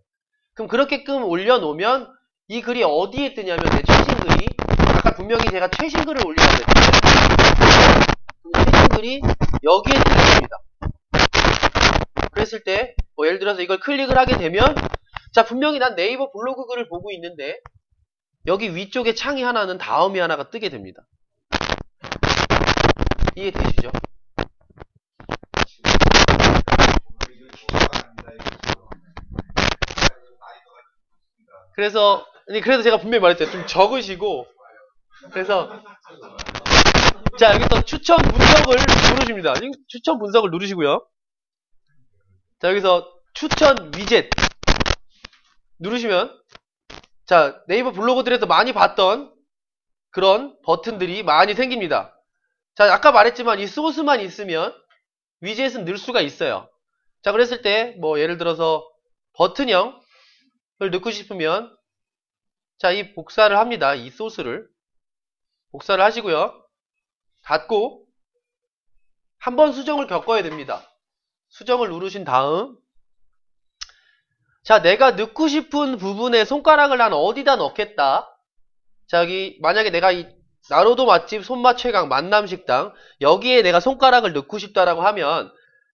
그럼 그렇게끔 올려놓으면 이 글이 어디에 뜨냐면 내 최신 글이 아까 분명히 제가 최신 글을 올리라고 했잖아요. 최신 글이 여기에 뜨게 됩니다. 그랬을 때 뭐 예를 들어서 이걸 클릭을 하게 되면 자, 분명히 난 네이버 블로그 글을 보고 있는데 여기 위쪽에 창이 하나는 다음이 하나가 뜨게 됩니다. 이해되시죠? 그래서 제가 분명히 말했어요. 좀 적으시고 그래서 자, 여기서 추천 분석을 누르십니다. 추천 분석을 누르시고요. 자, 여기서 추천 위젯 누르시면 자, 네이버 블로그들에서 많이 봤던 그런 버튼들이 많이 생깁니다. 자, 아까 말했지만 이 소스만 있으면 위젯은 넣을 수가 있어요. 자, 그랬을 때 뭐 예를 들어서 버튼형을 넣고 싶으면 자, 이 복사를 합니다. 이 소스를 복사를 하시고요. 닫고 한번 수정을 겪어야 됩니다. 수정을 누르신 다음 자, 내가 넣고 싶은 부분에 손가락을 난 어디다 넣겠다. 자, 여기 만약에 내가 이 나로도 맛집 손맛 최강 만남식당 여기에 내가 손가락을 넣고 싶다라고 하면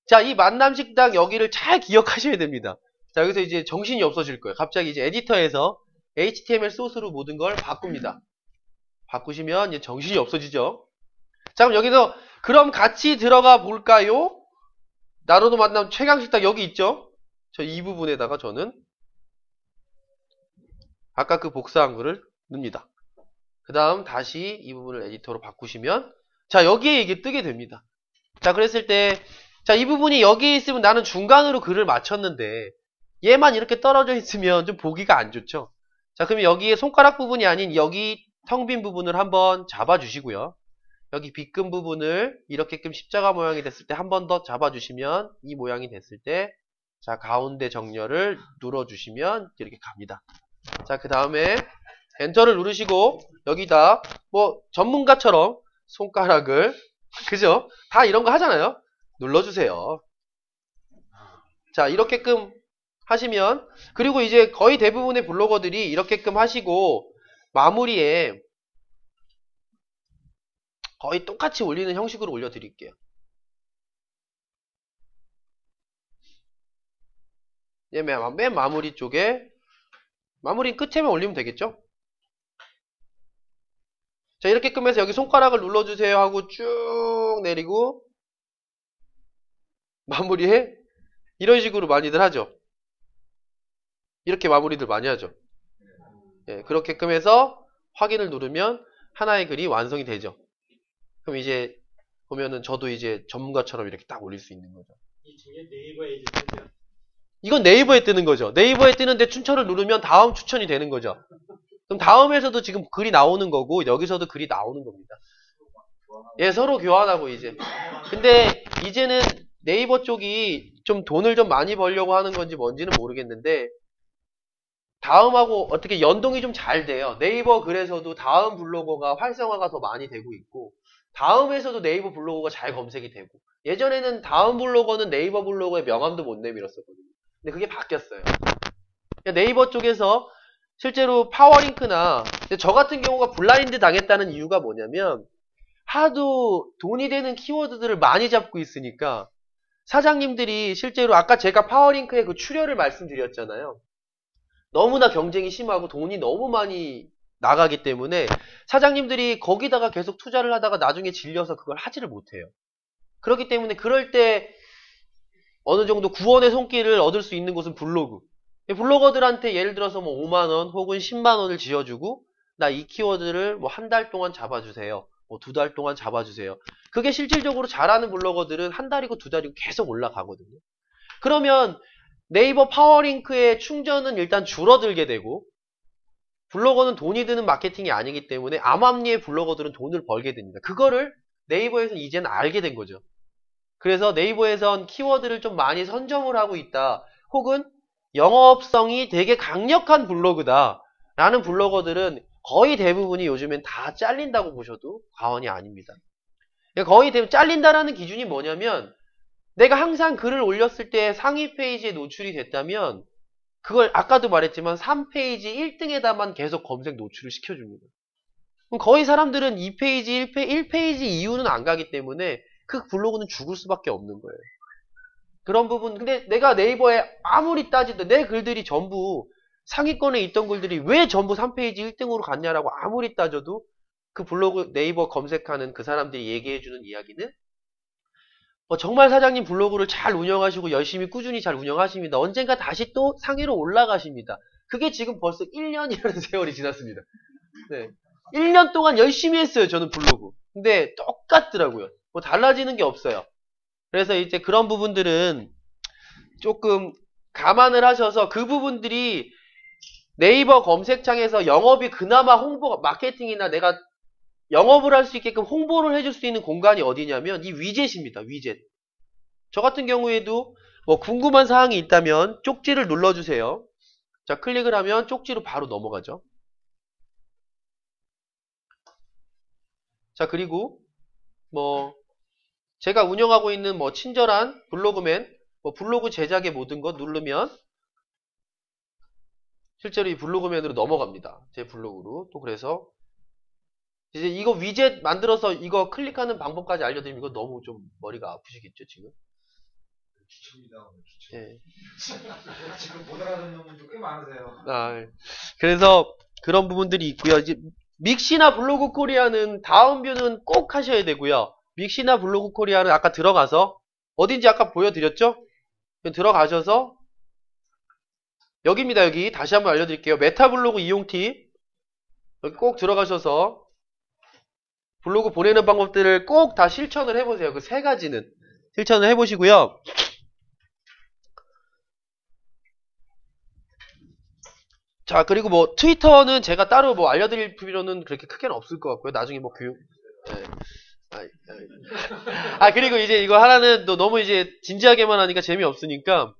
자, 이 만남식당 여기를 잘 기억하셔야 됩니다. 자, 여기서 이제 정신이 없어질 거예요. 갑자기 이제 에디터에서 HTML 소스로 모든 걸 바꿉니다. 바꾸시면 이제 정신이 없어지죠. 자, 그럼 여기서 그럼 같이 들어가 볼까요? 나로도 만남 최강식당 여기 있죠? 저 이 부분에다가 저는 아까 그 복사한 거를 넣습니다. 그 다음 다시 이 부분을 에디터로 바꾸시면 자, 여기에 이게 뜨게 됩니다. 자, 그랬을 때 자, 이 부분이 여기에 있으면 나는 중간으로 글을 맞췄는데 얘만 이렇게 떨어져 있으면 좀 보기가 안 좋죠. 자, 그럼 여기에 손가락 부분이 아닌 여기 텅 빈 부분을 한번 잡아주시고요. 여기 빗금 부분을 이렇게끔 십자가 모양이 됐을 때 한 번 더 잡아주시면 이 모양이 됐을 때 자, 가운데 정렬을 눌러주시면 이렇게 갑니다. 자, 그 다음에 엔터를 누르시고 여기다 뭐 전문가처럼 손가락을 그죠? 다 이런 거 하잖아요. 눌러주세요. 자, 이렇게끔 하시면 그리고 이제 거의 대부분의 블로거들이 이렇게끔 하시고 마무리에 거의 똑같이 올리는 형식으로 올려드릴게요. 맨 마무리 쪽에 마무리 끝에만 올리면 되겠죠? 자, 이렇게끔 해서 여기 손가락을 눌러주세요 하고 쭉 내리고 마무리에 이런 식으로 많이들 하죠. 이렇게 마무리들 많이 하죠. 예, 그렇게끔 해서 확인을 누르면 하나의 글이 완성이 되죠. 그럼 이제 보면은 저도 이제 전문가처럼 이렇게 딱 올릴 수 있는 거죠. 이 중에 네이버에 뜨면 이건 네이버에 뜨는 거죠. 네이버에 뜨는데 추천을 누르면 다음 추천이 되는 거죠. 그럼 다음에서도 지금 글이 나오는 거고 여기서도 글이 나오는 겁니다. 예, 서로 교환하고 이제. 근데 이제는 네이버 쪽이 좀 돈을 좀 많이 벌려고 하는 건지 뭔지는 모르겠는데 다음하고 어떻게 연동이 좀 잘 돼요. 네이버 글에서도 다음 블로거가 활성화가 더 많이 되고 있고 다음에서도 네이버 블로거가 잘 검색이 되고 예전에는 다음 블로거는 네이버 블로거의 명함도 못 내밀었었거든요. 근데 그게 바뀌었어요. 네이버 쪽에서 실제로 파워링크나 저 같은 경우가 블라인드 당했다는 이유가 뭐냐면 하도 돈이 되는 키워드들을 많이 잡고 있으니까 사장님들이 실제로 아까 제가 파워링크의 그 출혈을 말씀드렸잖아요. 너무나 경쟁이 심하고 돈이 너무 많이 나가기 때문에 사장님들이 거기다가 계속 투자를 하다가 나중에 질려서 그걸 하지를 못해요. 그렇기 때문에 그럴 때 어느 정도 구원의 손길을 얻을 수 있는 곳은 블로그. 블로거들한테 예를 들어서 뭐 5만원 혹은 10만원을 지어주고 나 이 키워드를 뭐 한 달 동안 잡아주세요. 뭐 2달 동안 잡아주세요. 그게 실질적으로 잘하는 블로거들은 한 달이고 2달이고 계속 올라가거든요. 그러면 네이버 파워링크의 충전은 일단 줄어들게 되고 블로거는 돈이 드는 마케팅이 아니기 때문에 암암리의 블로거들은 돈을 벌게 됩니다. 그거를 네이버에서 이제는 알게 된 거죠. 그래서 네이버에선 키워드를 좀 많이 선점을 하고 있다. 혹은 영업성이 되게 강력한 블로그다. 라는 블로거들은 거의 대부분이 요즘엔 다 잘린다고 보셔도 과언이 아닙니다. 거의 대부분 잘린다라는 기준이 뭐냐면 내가 항상 글을 올렸을 때 상위 페이지에 노출이 됐다면 그걸 아까도 말했지만 3페이지 1등에다만 계속 검색 노출을 시켜줍니다. 그럼 거의 사람들은 2페이지, 1페이지 이후는 안 가기 때문에 그 블로그는 죽을 수밖에 없는 거예요. 그런 부분, 근데 내가 네이버에 아무리 따지도 내 글들이 전부 상위권에 있던 글들이 왜 전부 3페이지 1등으로 갔냐라고 아무리 따져도 그 블로그 네이버 검색하는 그 사람들이 얘기해주는 이야기는 정말 사장님 블로그를 잘 운영하시고 열심히 꾸준히 잘 운영하십니다. 언젠가 다시 또 상위로 올라가십니다. 그게 지금 벌써 1년이라는 세월이 지났습니다. 네. 1년 동안 열심히 했어요. 저는 블로그. 근데 똑같더라고요. 뭐 달라지는 게 없어요. 그래서 이제 그런 부분들은 조금 감안을 하셔서 그 부분들이 네이버 검색창에서 영업이 그나마 홍보, 마케팅이나 내가 영업을 할 수 있게끔 홍보를 해줄 수 있는 공간이 어디냐면 이 위젯입니다. 위젯. 저 같은 경우에도 뭐 궁금한 사항이 있다면 쪽지를 눌러주세요. 자, 클릭을 하면 쪽지로 바로 넘어가죠. 자, 그리고 뭐 제가 운영하고 있는 뭐 친절한 블로그맨, 뭐 블로그 제작의 모든 것 누르면 실제로 이 블로그맨으로 넘어갑니다. 제 블로그로. 또 그래서 이제 이거 위젯 만들어서 이거 클릭하는 방법까지 알려드리면 이거 너무 좀 머리가 아프시겠죠, 지금? 기초입니다. 기초. 예. 지금 못 알아듣는 분도 꽤 많으세요. 그래서 그런 부분들이 있고요. 이제 믹시나 블로그 코리아는 다음 뷰는 꼭 하셔야 되고요. 믹시나 블로그 코리아는 아까 들어가서 어딘지 아까 보여드렸죠? 들어가셔서 여기입니다. 여기 다시 한번 알려드릴게요. 메타블로그 이용 팁 여기 꼭 들어가셔서 블로그 보내는 방법들을 꼭 다 실천을 해보세요. 그 세 가지는 실천을 해보시고요. 자, 그리고 뭐 트위터는 제가 따로 뭐 알려드릴 필요는 그렇게 크게는 없을 것 같고요. 나중에 뭐 교육. 네. 그리고 이제 이거 하나는 또 너무 이제 진지하게만 하니까 재미없으니까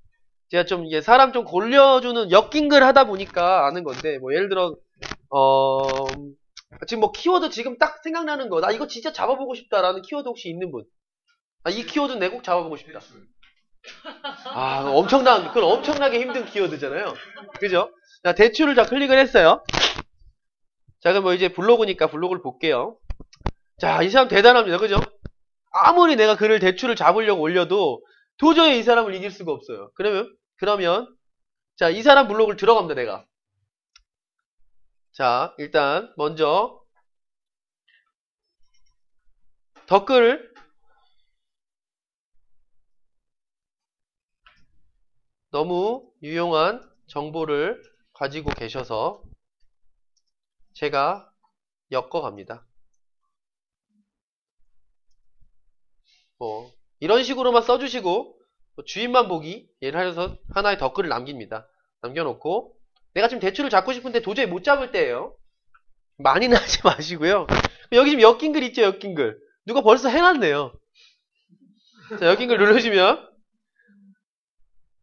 제가 좀 이게 사람 좀 골려주는 엮인 글 하다 보니까 아는 건데 뭐 예를 들어 지금 뭐 키워드 지금 딱 생각나는 거 나 이거 진짜 잡아보고 싶다라는 키워드 혹시 있는 분? 이 키워드는 내 꼭 잡아보고 싶다. 그건 엄청나게 힘든 키워드잖아요. 그죠? 자, 대출을 다 클릭을 했어요. 자, 그럼 뭐 이제 블로그니까 블로그를 볼게요. 자, 이 사람 대단합니다. 그죠? 아무리 내가 글을 대출을 잡으려고 올려도 도저히 이 사람을 이길 수가 없어요. 그러면 자, 이 사람 블로그를 들어갑니다, 내가. 자, 일단 먼저 댓글을 너무 유용한 정보를 가지고 계셔서 제가 엮어갑니다. 뭐 이런 식으로만 써주시고 주인만 보기 예를 들어서 하나의 댓글을 남깁니다. 남겨놓고 내가 지금 대출을 잡고 싶은데 도저히 못 잡을 때예요. 많이는 하지 마시고요. 여기 지금 엮인 글 있죠, 엮인 글. 누가 벌써 해놨네요. 자, 엮인 글 누르시면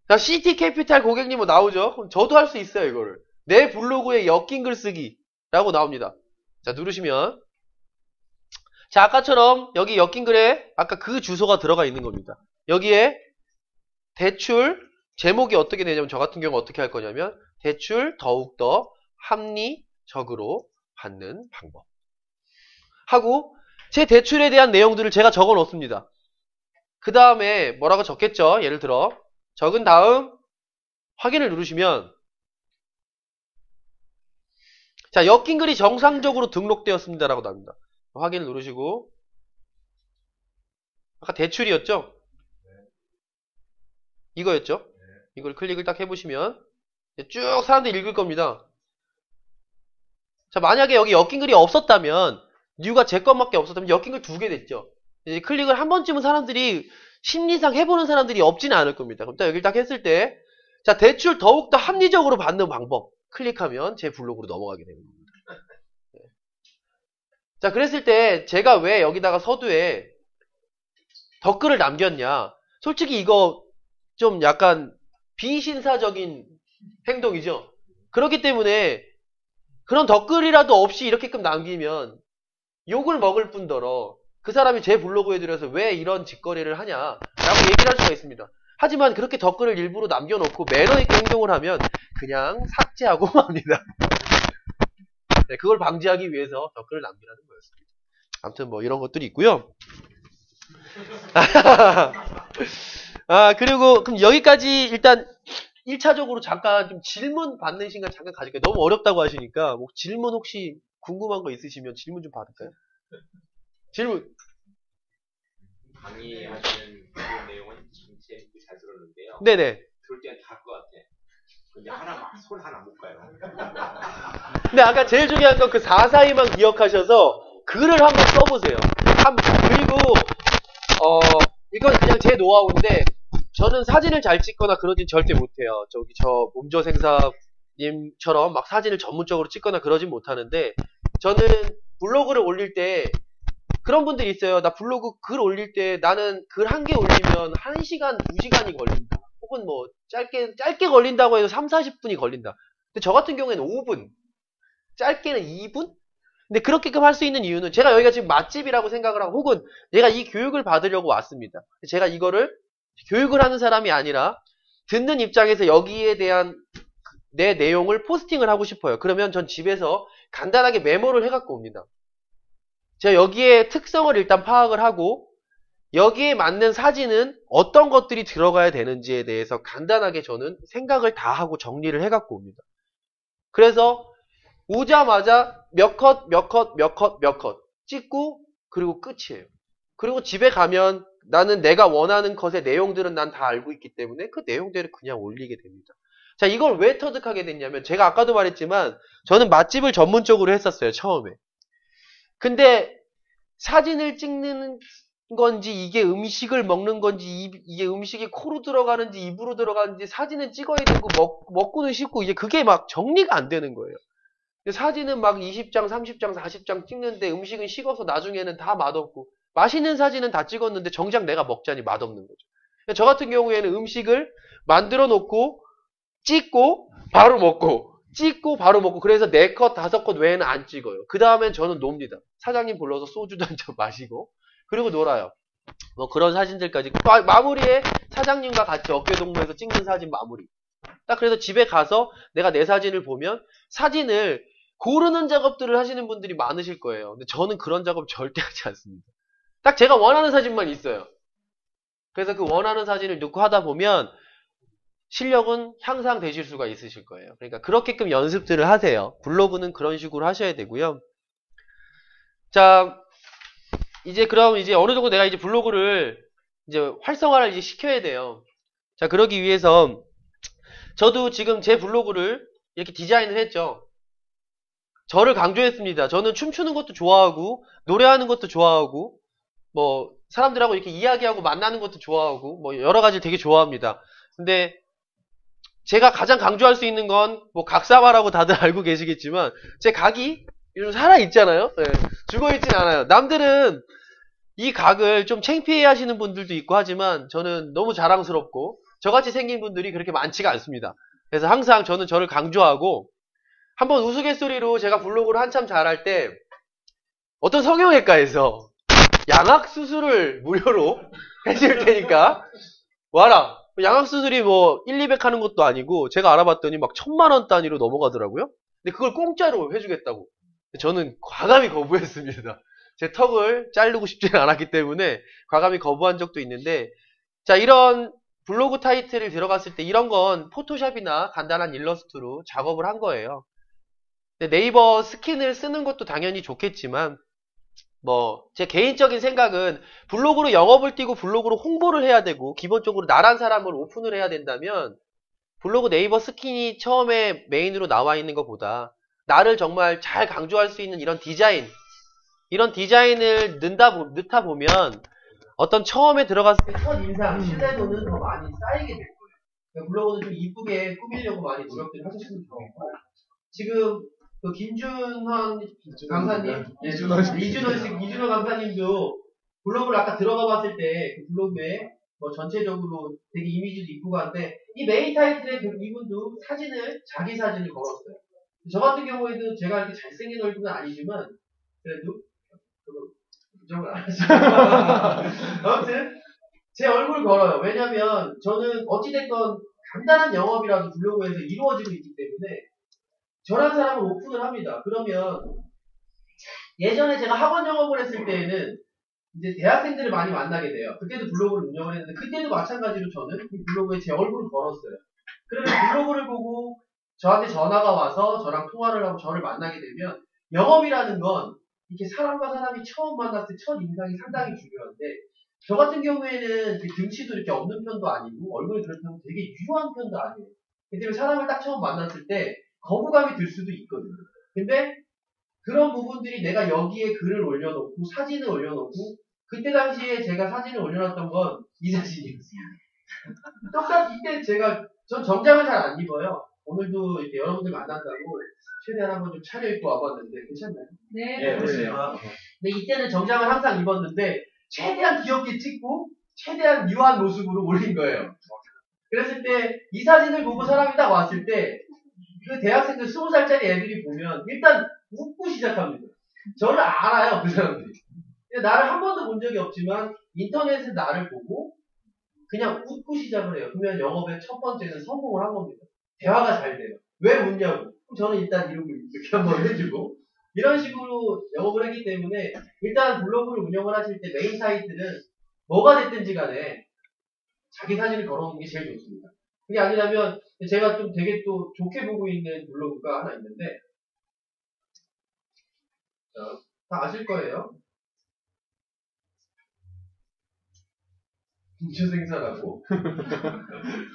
자, CT 캐피탈 고객님 뭐 나오죠? 그럼 저도 할 수 있어요, 이거를. 내 블로그에 엮인 글 쓰기라고 나옵니다. 자, 누르시면 자, 아까처럼 여기 엮인 글에 아까 그 주소가 들어가 있는 겁니다. 여기에 대출 제목이 어떻게 되냐면 저 같은 경우 어떻게 할 거냐면 대출 더욱더 합리적으로 받는 방법 하고 제 대출에 대한 내용들을 제가 적어 놓습니다. 그 다음에 뭐라고 적겠죠? 예를 들어 적은 다음 확인을 누르시면 자, 엮인 글이 정상적으로 등록되었습니다 라고 나옵니다. 확인을 누르시고 아까 대출이었죠? 이거였죠? 이걸 클릭을 딱 해보시면 쭉 사람들이 읽을 겁니다. 자, 만약에 여기 엮인 글이 없었다면 뉴가 제 것밖에 없었다면 엮인 글 2개 됐죠. 이제 클릭을 한 번쯤은 사람들이 심리상 해보는 사람들이 없지는 않을 겁니다. 그럼 딱 여기를 딱 했을 때 자, 대출 더욱더 합리적으로 받는 방법 클릭하면 제 블로그로 넘어가게 되는 겁니다. 자, 그랬을 때 제가 왜 여기다가 서두에 댓글을 남겼냐. 솔직히 이거 좀 약간 비신사적인 행동이죠. 그렇기 때문에 그런 댓글이라도 없이 이렇게끔 남기면 욕을 먹을 뿐더러 그 사람이 제 블로그에 들어서 왜 이런 짓거리를 하냐라고 얘기를 할 수가 있습니다. 하지만 그렇게 댓글을 일부러 남겨놓고 매너있게 행동을 하면 그냥 삭제하고 맙니다. 네, 그걸 방지하기 위해서 댓글을 남기라는 거였습니다. 아무튼 뭐 이런 것들이 있고요. 그리고 그럼 여기까지 일단 1차적으로 잠깐 좀 질문 받는 시간 잠깐 가질게요. 너무 어렵다고 하시니까 뭐 질문 혹시 궁금한 거 있으시면 질문 좀 받을까요? 질문. 강의하시는 그런 내용은 참 재밌고 잘 들었는데요. 네네. 들을 때는 다 할 것 같아. 근데 손 하나 못 가요. 근데 아까 제일 중요한 건 그 442만 기억하셔서 글을 한번 써보세요. 그리고 이건 그냥 제 노하우인데 저는 사진을 잘 찍거나 그러진 절대 못해요. 저 몸조 생사님처럼 막 사진을 전문적으로 찍거나 그러진 못하는데 저는 블로그를 올릴 때 그런 분들이 있어요. 나 블로그 글 올릴 때 나는 글 한 개 올리면 1시간, 2시간이 걸린다. 혹은 뭐 짧게 걸린다고 해도 3, 40분이 걸린다. 근데 저 같은 경우에는 5분, 짧게는 2분? 근데 그렇게끔 할 수 있는 이유는 제가 여기가 지금 맛집이라고 생각을 하고 혹은 내가 이 교육을 받으려고 왔습니다. 제가 이거를 교육을 하는 사람이 아니라 듣는 입장에서 여기에 대한 내 내용을 포스팅을 하고 싶어요. 그러면 전 집에서 간단하게 메모를 해갖고 옵니다. 제가 여기에 특성을 일단 파악을 하고 여기에 맞는 사진은 어떤 것들이 들어가야 되는지에 대해서 간단하게 저는 생각을 다 하고 정리를 해갖고 옵니다. 그래서 오자마자 몇 컷, 몇 컷, 몇 컷, 몇 컷 찍고 그리고 끝이에요. 그리고 집에 가면 나는 내가 원하는 컷의 내용들은 난 다 알고 있기 때문에 그 내용들을 그냥 올리게 됩니다. 자, 이걸 왜 터득하게 됐냐면 제가 아까도 말했지만 저는 맛집을 전문적으로 했었어요, 처음에. 근데 사진을 찍는 건지 이게 음식을 먹는 건지 이게 음식이 코로 들어가는지 입으로 들어가는지 사진은 찍어야 되고 먹고는 싶고 이제 그게 막 정리가 안 되는 거예요. 사진은 막 20장, 30장, 40장 찍는데 음식은 식어서 나중에는 다 맛없고 맛있는 사진은 다 찍었는데 정작 내가 먹자니 맛없는 거죠. 저 같은 경우에는 음식을 만들어 놓고 찍고 바로 먹고 찍고 바로 먹고 그래서 4컷, 5컷 외에는 안 찍어요. 그 다음엔 저는 놉니다. 사장님 불러서 소주도 한잔 마시고 그리고 놀아요. 뭐 그런 사진들까지 마무리에 사장님과 같이 어깨동무해서 찍는 사진 마무리. 딱 그래서 집에 가서 내가 내 사진을 보면 사진을 고르는 작업들을 하시는 분들이 많으실 거예요. 근데 저는 그런 작업 절대 하지 않습니다. 딱 제가 원하는 사진만 있어요. 그래서 그 원하는 사진을 넣고 하다 보면 실력은 향상되실 수가 있으실 거예요. 그러니까 그렇게끔 연습들을 하세요. 블로그는 그런 식으로 하셔야 되고요. 자, 이제 그럼 이제 어느 정도 내가 이제 블로그를 이제 활성화를 이제 시켜야 돼요. 자, 그러기 위해서 저도 지금 제 블로그를 이렇게 디자인을 했죠. 저를 강조했습니다. 저는 춤추는 것도 좋아하고 노래하는 것도 좋아하고 뭐 사람들하고 이렇게 이야기하고 만나는 것도 좋아하고 뭐 여러 가지 되게 좋아합니다. 근데 제가 가장 강조할 수 있는 건 뭐 각사바라고 다들 알고 계시겠지만 제 각이 좀 살아있잖아요. 네, 죽어있진 않아요. 남들은 이 각을 좀 창피해 하시는 분들도 있고 하지만 저는 너무 자랑스럽고 저같이 생긴 분들이 그렇게 많지가 않습니다. 그래서 항상 저는 저를 강조하고 한번 우스갯소리로 제가 블로그를 한참 잘할 때 어떤 성형외과에서 양악수술을 무료로 해줄 테니까 와라. 양악수술이 뭐 1, 200 하는 것도 아니고 제가 알아봤더니 막 1000만원 단위로 넘어가더라고요. 근데 그걸 공짜로 해주겠다고. 저는 과감히 거부했습니다. 제 턱을 자르고 싶지는 않았기 때문에 과감히 거부한 적도 있는데 자, 이런 블로그 타이틀을 들어갔을 때 이런 건 포토샵이나 간단한 일러스트로 작업을 한 거예요. 네이버 스킨을 쓰는 것도 당연히 좋겠지만 뭐 제 개인적인 생각은 블로그로 영업을 띄고 블로그로 홍보를 해야 되고 기본적으로 나란 사람을 오픈을 해야 된다면 블로그 네이버 스킨이 처음에 메인으로 나와 있는 것보다 나를 정말 잘 강조할 수 있는 이런 디자인을 넣다 보면 어떤 처음에 들어갔을 때 첫 인상, 신뢰도는 더 많이 쌓이게 될 거예요. 그러니까 블로그는 좀 이쁘게 꾸미려고 많이 노력들을 하셨으면 좋겠고 지금 그 김준환 강사님, 이준원 강사님도 블로그를 아까 들어가 봤을 때 그 블로그에 뭐 전체적으로 되게 이미지도 이쁘고 한데 이 메인 타이틀에 그 이분도 자기 사진을 걸었어요. 저 같은 경우에도 제가 이렇게 잘생긴 얼굴은 아니지만 그래도 부정을 안 하시고 아무튼 제 얼굴을 걸어요. 왜냐면 저는 어찌됐건 간단한 영업이라도 블로그에서 이루어지고 있기 때문에 저런 사람을 오픈을 합니다. 그러면 예전에 제가 학원 영업을 했을 때에는 이제 대학생들을 많이 만나게 돼요. 그때도 블로그를 운영을 했는데 그때도 마찬가지로 저는 이 블로그에 제 얼굴을 걸었어요. 그러면 블로그를 보고 저한테 전화가 와서 저랑 통화를 하고 저를 만나게 되면 영업이라는 건 이렇게 사람과 사람이 처음 만났을 때 첫 인상이 상당히 중요한데 저 같은 경우에는 등치도 이렇게 없는 편도 아니고 얼굴이 그렇다고 되게 유효한 편도 아니에요. 그래서 사람을 딱 처음 만났을 때 거부감이 들 수도 있거든요. 근데 그런 부분들이 내가 여기에 글을 올려놓고 사진을 올려놓고 그때 당시에 제가 사진을 올려놨던 건 이 사진이었어요. 똑같이 이때 전 정장을 잘 안 입어요. 오늘도 이렇게 여러분들 만난다고 최대한 한번 좀 차려입고 와봤는데 괜찮나요? 네, 그러세요. 근데 이때는 정장을 항상 입었는데 최대한 귀엽게 찍고 최대한 유한 모습으로 올린 거예요. 그랬을 때 이 사진을 보고 사람이 딱 왔을 때 그 대학생들 20살짜리 애들이 보면 일단 웃고 시작합니다. 저를 알아요, 그 사람들이. 나를 한 번도 본 적이 없지만 인터넷에서 나를 보고 그냥 웃고 시작을 해요. 그러면 영업의 첫 번째는 성공을 한 겁니다. 대화가 잘 돼요. 왜 웃냐고. 그럼 저는 일단 이러고 이렇게 한번 해주고 이런 식으로 영업을 했기 때문에 일단 블로그를 운영을 하실 때 메인 사이트는 뭐가 됐든지 간에 자기 사진을 걸어놓는 게 제일 좋습니다. 그게 아니라면 제가 좀 되게 또 좋게 보고 있는 블로그가 하나 있는데 다 아실 거예요. 인초생사라고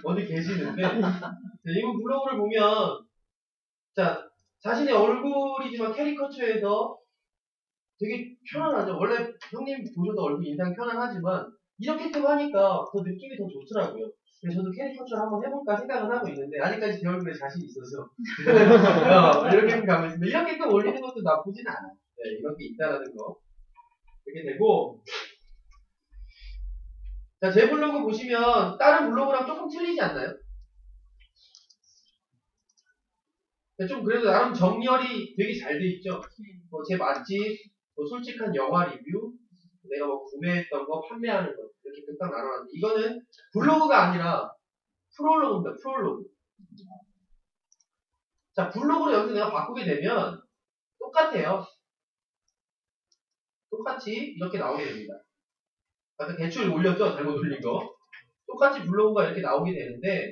어디 계시는데 이분 블로그를 보면 자 자신의 얼굴이지만 캐리커처에서 되게 편안하죠. 원래 형님 보셔도 얼굴 인상 편안하지만 이렇게 좀 하니까 더 느낌이 더 좋더라고요. 그래서 저도 캐리커처를 한번 해볼까 생각은 하고 있는데 아직까지 제 얼굴에 자신 있어서 이렇게 가고 있습니다. 이렇게 또 올리는 것도 나쁘진 않아요. 네, 이렇게 있다라는 거 이렇게 되고 자, 제 블로그 보시면 다른 블로그랑 조금 틀리지 않나요? 좀 그래도 나름 정렬이 되게 잘 돼 있죠. 제 맛집, 솔직한 영화 리뷰, 내가 뭐 구매했던 거, 판매하는 거 이렇게 딱 나눠놨는데 이거는 블로그가 아니라 프롤로그입니다. 프롤로그. 자, 블로그로 여기서 내가 바꾸게 되면 똑같아요. 똑같이 이렇게 나오게 됩니다. 아까 대출 올렸죠? 잘못 올린 거. 똑같이 블로그가 이렇게 나오게 되는데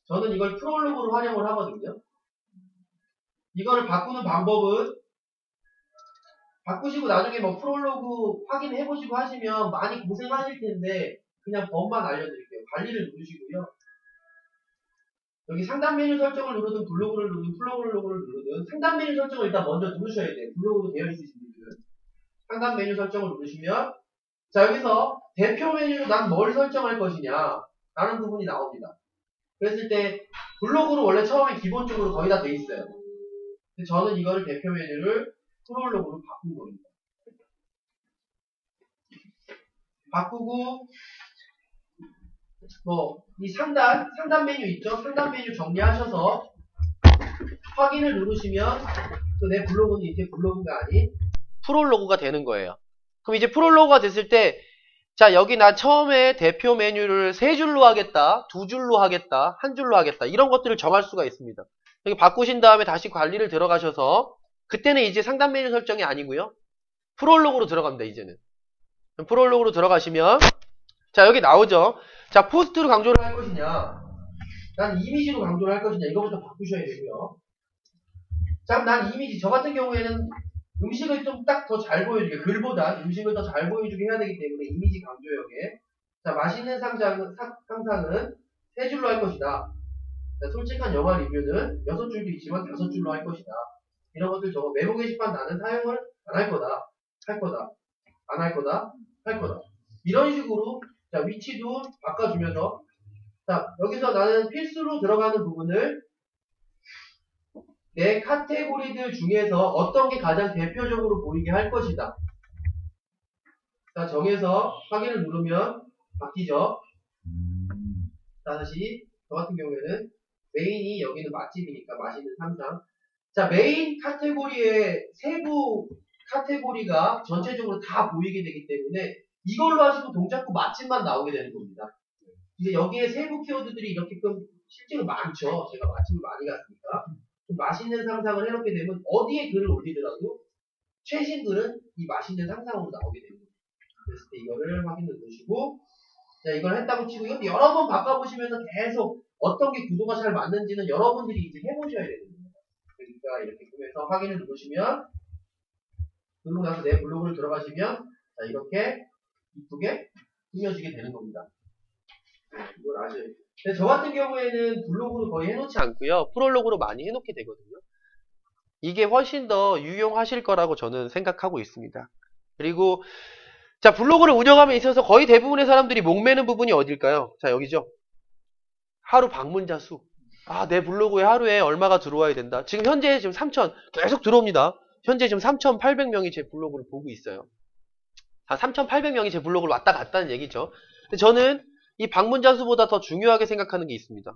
저는 이걸 프롤로그로 활용을 하거든요. 이거를 바꾸는 방법은 바꾸시고 나중에 뭐 프롤로그 확인해 보시고 하시면 많이 고생하실 텐데 그냥 법만 알려드릴게요. 관리를 누르시고요. 여기 상단 메뉴 설정을 누르든 블로그를 누르든 플로그를 누르든 상단 메뉴 설정을 일단 먼저 누르셔야 돼요. 블로그로 되어 있으신 분들은 상단 메뉴 설정을 누르시면 자 여기서 대표 메뉴로 난 뭘 설정할 것이냐 라는 부분이 나옵니다. 그랬을 때 블로그로 원래 처음에 기본적으로 거의 다 돼 있어요. 근데 저는 이거를 대표 메뉴를 프롤로그로 바꾼 겁니다. 바꾸고 뭐 이 상단 메뉴 있죠? 상단 메뉴 정리하셔서 확인을 누르시면 또 내 블로그는 이제 블로그가 아닌 프롤로그가 되는 거예요. 그럼 이제 프롤로그가 됐을 때 자 여기 나 처음에 대표 메뉴를 3줄로 하겠다, 2줄로 하겠다, 1줄로 하겠다 이런 것들을 정할 수가 있습니다. 여기 바꾸신 다음에 다시 관리를 들어가셔서 그때는 이제 상단 메뉴 설정이 아니고요. 프롤로그로 들어갑니다. 이제는. 프롤로그로 들어가시면 자 여기 나오죠. 자 포스트로 강조를 할 것이냐 난 이미지로 강조를 할 것이냐 이거부터 바꾸셔야 되고요. 자 난 이미지 저 같은 경우에는 음식을 좀 딱 더 잘 보여주게 글보다 음식을 더 잘 보여주게 해야 되기 때문에 이미지 강조역에 자 맛있는 상상은 3줄로 할 것이다. 자, 솔직한 영화 리뷰는 6줄도 있지만 5줄로 할 것이다. 이런 것들 적어 메모 게시판 나는 사용을 안 할 거다. 할 거다. 안 할 거다. 할 거다. 이런 식으로 자 위치도 바꿔주면서 자 여기서 나는 필수로 들어가는 부분을 내 카테고리들 중에서 어떤 게 가장 대표적으로 보이게 할 것이다. 자 정해서 확인을 누르면 바뀌죠. 다시 저 같은 경우에는 메인이 여기는 맛집이니까 맛있는 상상. 자 메인 카테고리의 세부 카테고리가 전체적으로 다 보이게 되기 때문에 이걸로 하시고 동작구 맛집만 나오게 되는 겁니다. 이제 여기에 세부 키워드들이 이렇게끔 실제로 많죠. 제가 맛집을 많이 갔으니까. 좀 맛있는 상상을 해놓게 되면 어디에 글을 올리더라도 최신 글은 이 맛있는 상상으로 나오게 됩니다. 그랬을 때 이거를 확인을 누르시고 자 이걸 했다고 치고 이것도 여러 번 바꿔보시면서 계속 어떤 게 구도가 잘 맞는지는 여러분들이 이제 해보셔야 됩니다. 그러니까 이렇게 꾸며서 확인을 누르시면 그러고 나서 내 블로그를 들어가시면 자 이렇게 이쁘게 꾸며지게 되는 겁니다. 이걸 아셔야 돼요. 근데 저 같은 경우에는 블로그로 거의 해놓지 않고요. 프롤로그로 많이 해놓게 되거든요. 이게 훨씬 더 유용하실 거라고 저는 생각하고 있습니다. 그리고 자 블로그를 운영함에 있어서 거의 대부분의 사람들이 목매는 부분이 어딜까요? 자 여기죠. 하루 방문자 수. 아, 내 블로그에 하루에 얼마가 들어와야 된다. 지금 현재 지금 3,000 계속 들어옵니다. 현재 지금 3,800명이 제 블로그를 보고 있어요. 아, 3,800명이 제 블로그를 왔다 갔다는 얘기죠. 근데 저는 이 방문자 수보다 더 중요하게 생각하는 게 있습니다.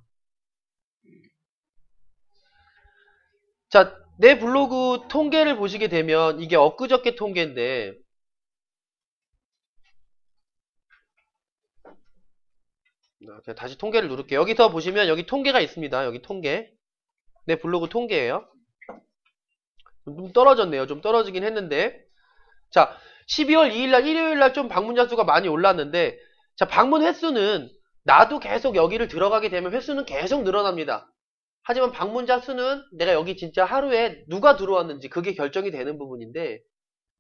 자, 내 블로그 통계를 보시게 되면 이게 엊그저께 통계인데 제가 다시 통계를 누를게요. 여기서 보시면 여기 통계가 있습니다. 여기 통계. 내 블로그 통계예요. 좀 떨어졌네요. 좀 떨어지긴 했는데. 자, 12월 2일날 일요일날 좀 방문자 수가 많이 올랐는데, 자, 방문 횟수는 나도 계속 여기를 들어가게 되면 횟수는 계속 늘어납니다. 하지만 방문자 수는 내가 여기 진짜 하루에 누가 들어왔는지 그게 결정이 되는 부분인데,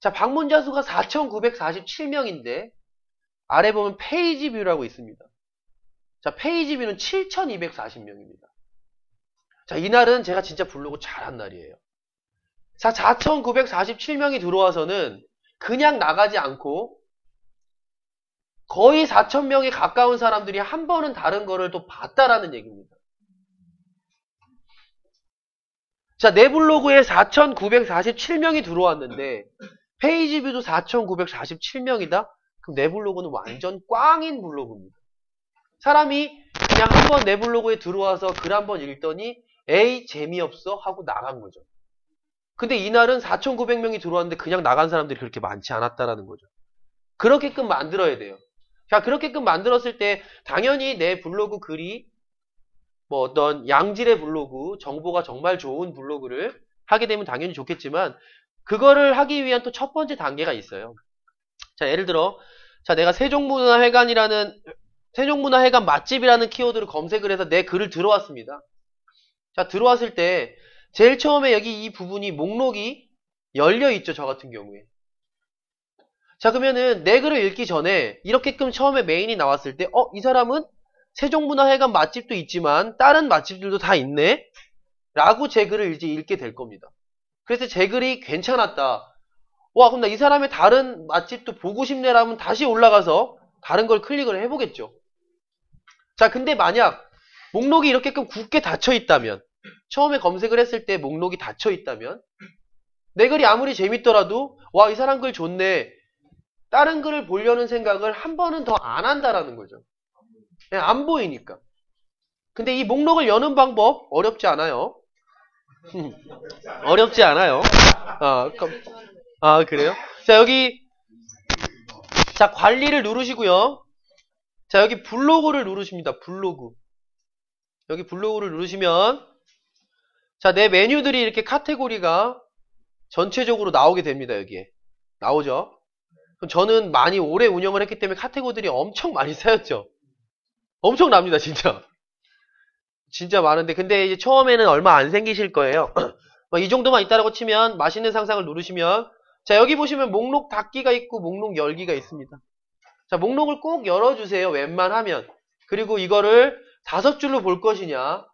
자, 방문자 수가 4,947명인데 아래 보면 페이지 뷰라고 있습니다. 자, 페이지 뷰는 7,240명입니다. 자, 이날은 제가 진짜 블로그 잘한 날이에요. 자, 4,947명이 들어와서는 그냥 나가지 않고 거의 4,000명에 가까운 사람들이 한 번은 다른 거를 또 봤다라는 얘기입니다. 자, 내 블로그에 4,947명이 들어왔는데 페이지 뷰도 4,947명이다? 그럼 내 블로그는 완전 꽝인 블로그입니다. 사람이 그냥 한 번 내 블로그에 들어와서 글 한 번 읽더니 에이 재미없어 하고 나간 거죠. 근데 이날은 4,900명이 들어왔는데 그냥 나간 사람들이 그렇게 많지 않았다라는 거죠. 그렇게끔 만들어야 돼요. 자, 그렇게끔 만들었을 때 당연히 내 블로그 글이 뭐 어떤 양질의 블로그, 정보가 정말 좋은 블로그를 하게 되면 당연히 좋겠지만 그거를 하기 위한 또 첫 번째 단계가 있어요. 자, 예를 들어 자, 내가 세종문화회관 맛집이라는 키워드를 검색을 해서 내 글을 들어왔습니다. 자, 들어왔을 때 제일 처음에 여기 이 부분이 목록이 열려있죠. 저 같은 경우에. 자, 그러면은 내 글을 읽기 전에 이렇게끔 처음에 메인이 나왔을 때 이 사람은 세종문화회관 맛집도 있지만 다른 맛집들도 다 있네? 라고 제 글을 이제 읽게 될 겁니다. 그래서 제 글이 괜찮았다. 와, 그럼 나 이 사람의 다른 맛집도 보고 싶네라면 다시 올라가서 다른 걸 클릭을 해보겠죠. 자, 근데 만약 목록이 이렇게끔 굳게 닫혀있다면, 처음에 검색을 했을 때 목록이 닫혀있다면, 내 글이 아무리 재밌더라도 와, 이 사람 글 좋네, 다른 글을 보려는 생각을 한 번은 더 안 한다라는 거죠. 그냥 안 보이니까. 근데 이 목록을 여는 방법 어렵지 않아요. 어렵지 않아요. 그래요? 자, 여기 자, 관리를 누르시고요. 자, 여기 블로그를 누르십니다. 블로그. 여기 블로그를 누르시면 자, 내 메뉴들이 이렇게 카테고리가 전체적으로 나오게 됩니다. 여기에. 나오죠? 그럼 저는 많이 오래 운영을 했기 때문에 카테고리들이 엄청 많이 쌓였죠. 엄청납니다, 진짜. 진짜 많은데, 근데 이제 처음에는 얼마 안 생기실 거예요. 이 정도만 있다라고 치면, 맛있는 상상을 누르시면, 자, 여기 보시면 목록 닫기가 있고, 목록 열기가 있습니다. 자, 목록을 꼭 열어주세요, 웬만하면. 그리고 이거를 5줄로 볼 것이냐,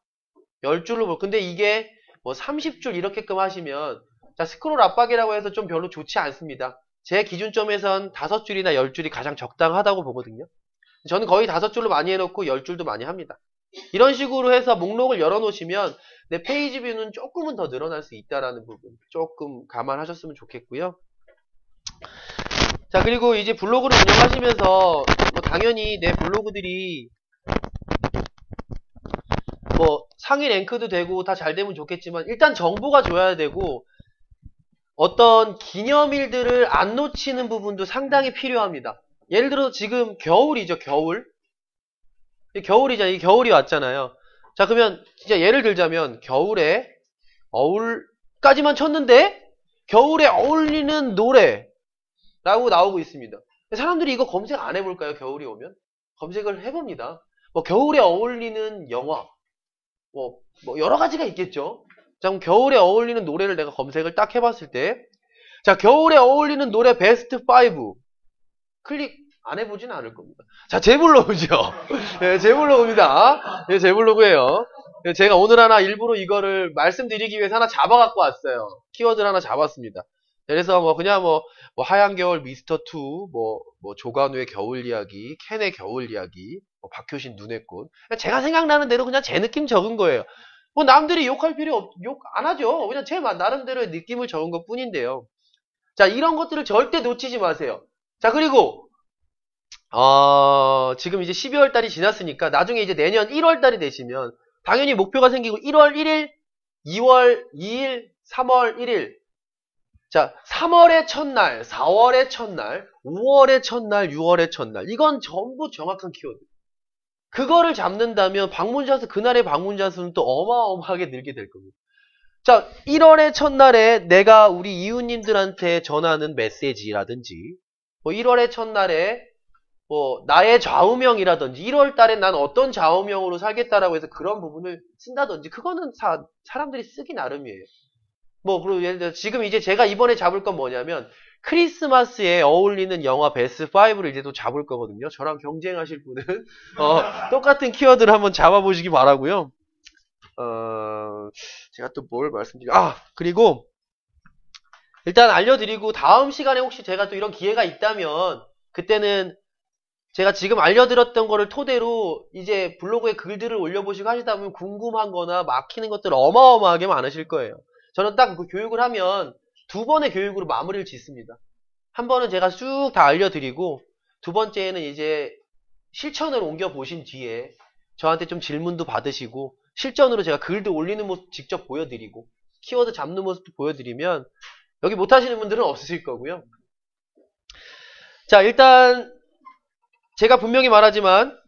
10줄로 근데 이게 뭐 30줄 이렇게끔 하시면, 자, 스크롤 압박이라고 해서 좀 별로 좋지 않습니다. 제 기준점에선 5줄이나 10줄이 가장 적당하다고 보거든요. 저는 거의 5줄로 많이 해놓고 10줄도 많이 합니다. 이런 식으로 해서 목록을 열어놓으시면 내 페이지 뷰는 조금은 더 늘어날 수 있다라는 부분 조금 감안하셨으면 좋겠고요. 자, 그리고 이제 블로그를 운영하시면서 뭐 당연히 내 블로그들이 뭐 상위 랭크도 되고 다 잘 되면 좋겠지만 일단 정보가 좋아야 되고 어떤 기념일들을 안 놓치는 부분도 상당히 필요합니다. 예를 들어 지금 겨울이죠. 겨울이잖아요. 이 겨울이 왔잖아요. 자, 그러면 진짜 예를 들자면 겨울에 어울까지만 쳤는데 겨울에 어울리는 노래라고 나오고 있습니다. 사람들이 이거 검색 안 해볼까요? 겨울이 오면? 검색을 해봅니다. 뭐 겨울에 어울리는 영화 뭐 여러 가지가 있겠죠. 자, 그럼 겨울에 어울리는 노래를 내가 검색을 딱 해봤을 때 자, 겨울에 어울리는 노래 베스트 5 클릭 안 해보진 않을 겁니다. 자, 제 블로그죠. 네, 제 블로그입니다. 네, 제 블로그예요. 네, 제가 오늘 하나 일부러 이거를 말씀드리기 위해서 하나 잡아갖고 왔어요. 키워드를 하나 잡았습니다. 그래서 뭐 그냥 뭐 하얀 겨울 미스터2 뭐 조관우의 겨울 이야기, 켄의 겨울 이야기, 뭐 박효신 눈의 꽃. 제가 생각나는 대로 그냥 제 느낌 적은 거예요. 뭐 남들이 욕할 필요 욕 안 하죠. 그냥 제 나름대로의 느낌을 적은 것 뿐인데요. 자, 이런 것들을 절대 놓치지 마세요. 자, 그리고 지금 이제 12월 달이 지났으니까 나중에 이제 내년 1월 달이 되시면 당연히 목표가 생기고 1월 1일, 2월 2일, 3월 1일. 자, 3월의 첫날, 4월의 첫날, 5월의 첫날, 6월의 첫날. 이건 전부 정확한 키워드. 그거를 잡는다면 방문자 수, 그날의 방문자 수는 또 어마어마하게 늘게 될 겁니다. 자, 1월의 첫날에 내가 우리 이웃님들한테 전하는 메시지라든지, 뭐 1월의 첫날에 뭐 나의 좌우명이라든지 1월 달에 난 어떤 좌우명으로 살겠다라고 해서 그런 부분을 쓴다든지 그거는 사람들이 쓰기 나름이에요. 뭐 그리고 예를 들어 지금 이제 제가 이번에 잡을 건 뭐냐면 크리스마스에 어울리는 영화 베스트 5를 이제 또 잡을 거거든요. 저랑 경쟁하실 분은 똑같은 키워드를 한번 잡아보시기 바라고요. 제가 또 뭘 그리고 일단 알려드리고 다음 시간에 혹시 제가 또 이런 기회가 있다면 그때는 제가 지금 알려드렸던 거를 토대로 이제 블로그에 글들을 올려보시고 하시다 보면 궁금한 거나 막히는 것들 어마어마하게 많으실 거예요. 저는 딱 그 교육을 하면 2번의 교육으로 마무리를 짓습니다. 한 번은 제가 쭉 다 알려드리고 두 번째는 이제 실천을 옮겨보신 뒤에 저한테 좀 질문도 받으시고 실전으로 제가 글도 올리는 모습 직접 보여드리고 키워드 잡는 모습도 보여드리면 여기 못하시는 분들은 없으실 거고요. 자, 일단 제가 분명히 말하지만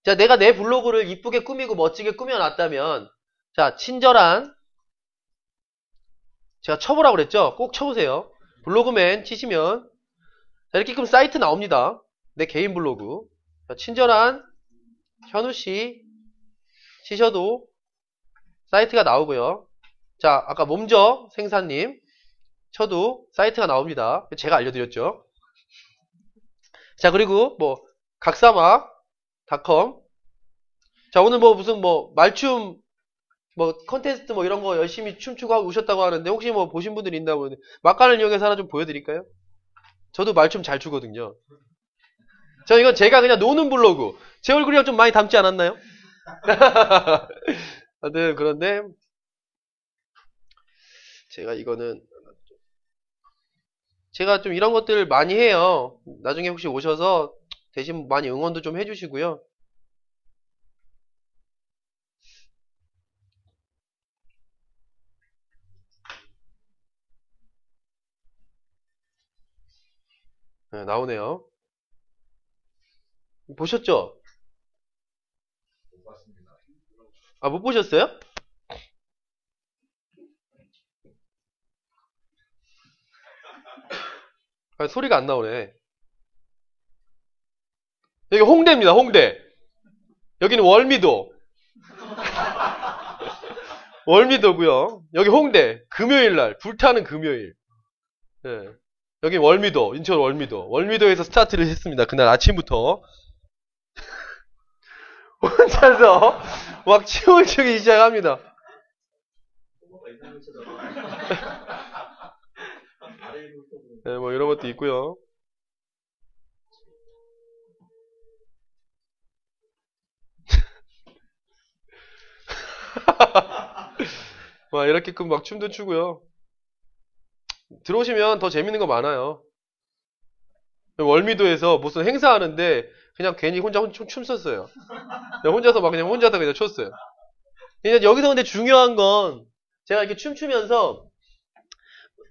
자, 내가 내 블로그를 이쁘게 꾸미고 멋지게 꾸며놨다면 자, 친절한 제가 쳐보라고 그랬죠? 꼭 쳐보세요. 블로그맨 치시면 자, 이렇게 그럼 사이트 나옵니다. 내 개인 블로그. 자, 친절한 현우씨 치셔도 사이트가 나오고요. 자, 아까 몸져 생사님 쳐도 사이트가 나옵니다. 제가 알려드렸죠. 자, 그리고 뭐 각사막.com 자, 오늘 뭐 무슨 뭐 말춤 뭐 컨테스트 뭐 이런 거 열심히 춤추고 하고 오셨다고 하는데 혹시 뭐 보신 분들이 있다면 막간을 이용해서 하나 좀 보여드릴까요? 저도 말춤 잘 추거든요. 이건 제가 그냥 노는 블로그. 제 얼굴이랑 좀 많이 닮지 않았나요? 하여튼 그런데 제가 이거는 제가 좀 이런 것들 많이 해요. 나중에 혹시 오셔서 대신 많이 응원도 좀 해주시고요. 네, 나오네요. 보셨죠? 아, 못 보셨어요? 아, 소리가 안 나오네. 여기 홍대입니다, 홍대. 여기는 월미도. 월미도고요. 여기 홍대. 금요일날, 불타는 금요일. 네. 여기 월미도, 인천 월미도. 월미도에서 스타트를 했습니다. 그날 아침부터. 혼자서 막 춤을 추기 시작합니다. 네, 뭐 이런 것도 있고요. 막 이렇게끔 막 춤도 추고요. 들어오시면 더 재밌는 거 많아요. 월미도에서 무슨 행사하는데 그냥 괜히 혼자 춤 췄어요. 혼자서 그냥 췄어요. 여기서 근데 중요한 건 제가 이렇게 춤추면서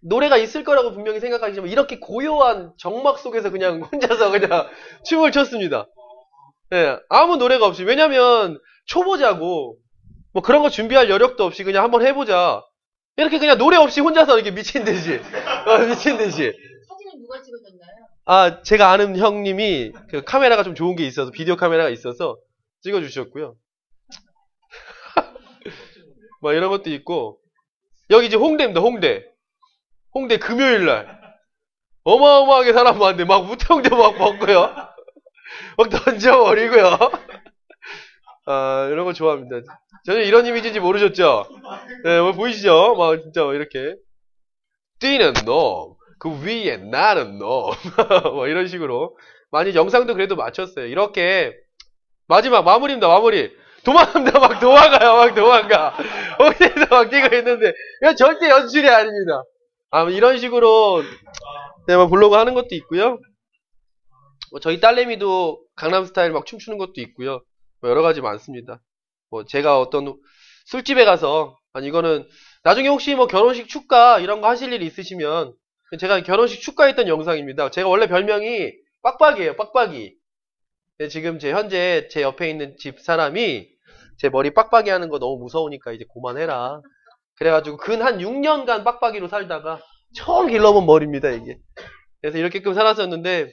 노래가 있을 거라고 분명히 생각하시지만 이렇게 고요한 정막 속에서 그냥 혼자서 그냥 춤을 췄습니다. 네, 아무 노래가 없이. 왜냐면 초보자고 뭐 그런 거 준비할 여력도 없이 그냥 한번 해보자. 이렇게 그냥 노래 없이 혼자서 이렇게 미친 듯이 미친 듯이. 사진은 누가 찍어줬나요? 아, 제가 아는 형님이 그 카메라가 좀 좋은 게 있어서 비디오 카메라가 있어서 찍어주셨고요. 뭐 이런 것도 있고 여기 이제 홍대입니다. 홍대 금요일날 어마어마하게 사람 많은데 막 우통도 막 벗고요. 막 던져버리고요. 아, 이런 거 좋아합니다. 전혀 이런 이미지인지 모르셨죠? 네, 뭐 보이시죠? 막 진짜 이렇게 뛰는 놈, 그 위에 나는 놈, 뭐 이런 식으로 많이 영상도 그래도 맞췄어요. 이렇게 마지막 마무리입니다. 마무리. 도망갑니다. 막 도망가. 어디에서 막 뛰고 있는데 이건 절대 연출이 아닙니다. 아, 이런 식으로 네, 뭐 블로그 하는 것도 있고요. 뭐 저희 딸내미도 강남스타일 막 춤추는 것도 있고요. 뭐 여러 가지 많습니다. 뭐 제가 어떤 술집에 가서 아니 이거는 나중에 혹시 뭐 결혼식 축가 이런 거 하실 일이 있으시면 제가 결혼식 축가했던 영상입니다. 제가 원래 별명이 빡빡이에요. 빡빡이. 지금 현재 제 옆에 있는 집 사람이 제 머리 빡빡이 하는 거 너무 무서우니까 이제 그만해라. 그래가지고 근 한 6년간 빡빡이로 살다가 처음 길러본 머리입니다, 이게. 그래서 이렇게끔 살았었는데,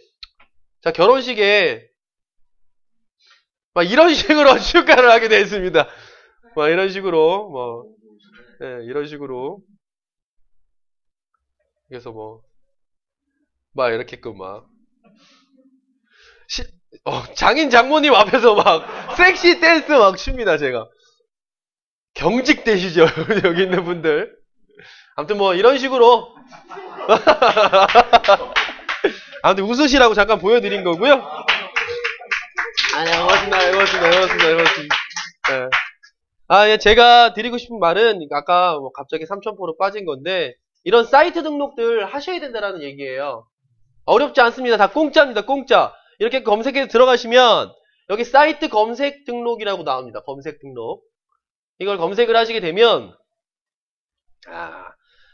자, 결혼식에 막 이런 식으로 축가를 하게 됐습니다. 막 이런 식으로, 뭐, 예, 이런 식으로. 그래서 뭐, 막 이렇게끔 막. 장인 장모님 앞에서 막 섹시 댄스 막 춥니다, 제가. 경직되시죠, 여기 있는 분들. 아무튼 뭐 이런 식으로 아무튼 웃으시라고 잠깐 보여드린 거고요. 고맙습니다. 예. 예, 제가 드리고 싶은 말은 아까 뭐 갑자기 3,000%로 빠진 건데 이런 사이트 등록들 하셔야 된다라는 얘기예요. 어렵지 않습니다. 다 공짜입니다. 공짜. 이렇게 검색해서 들어가시면 여기 사이트 검색 등록이라고 나옵니다. 검색 등록. 이걸 검색을 하시게 되면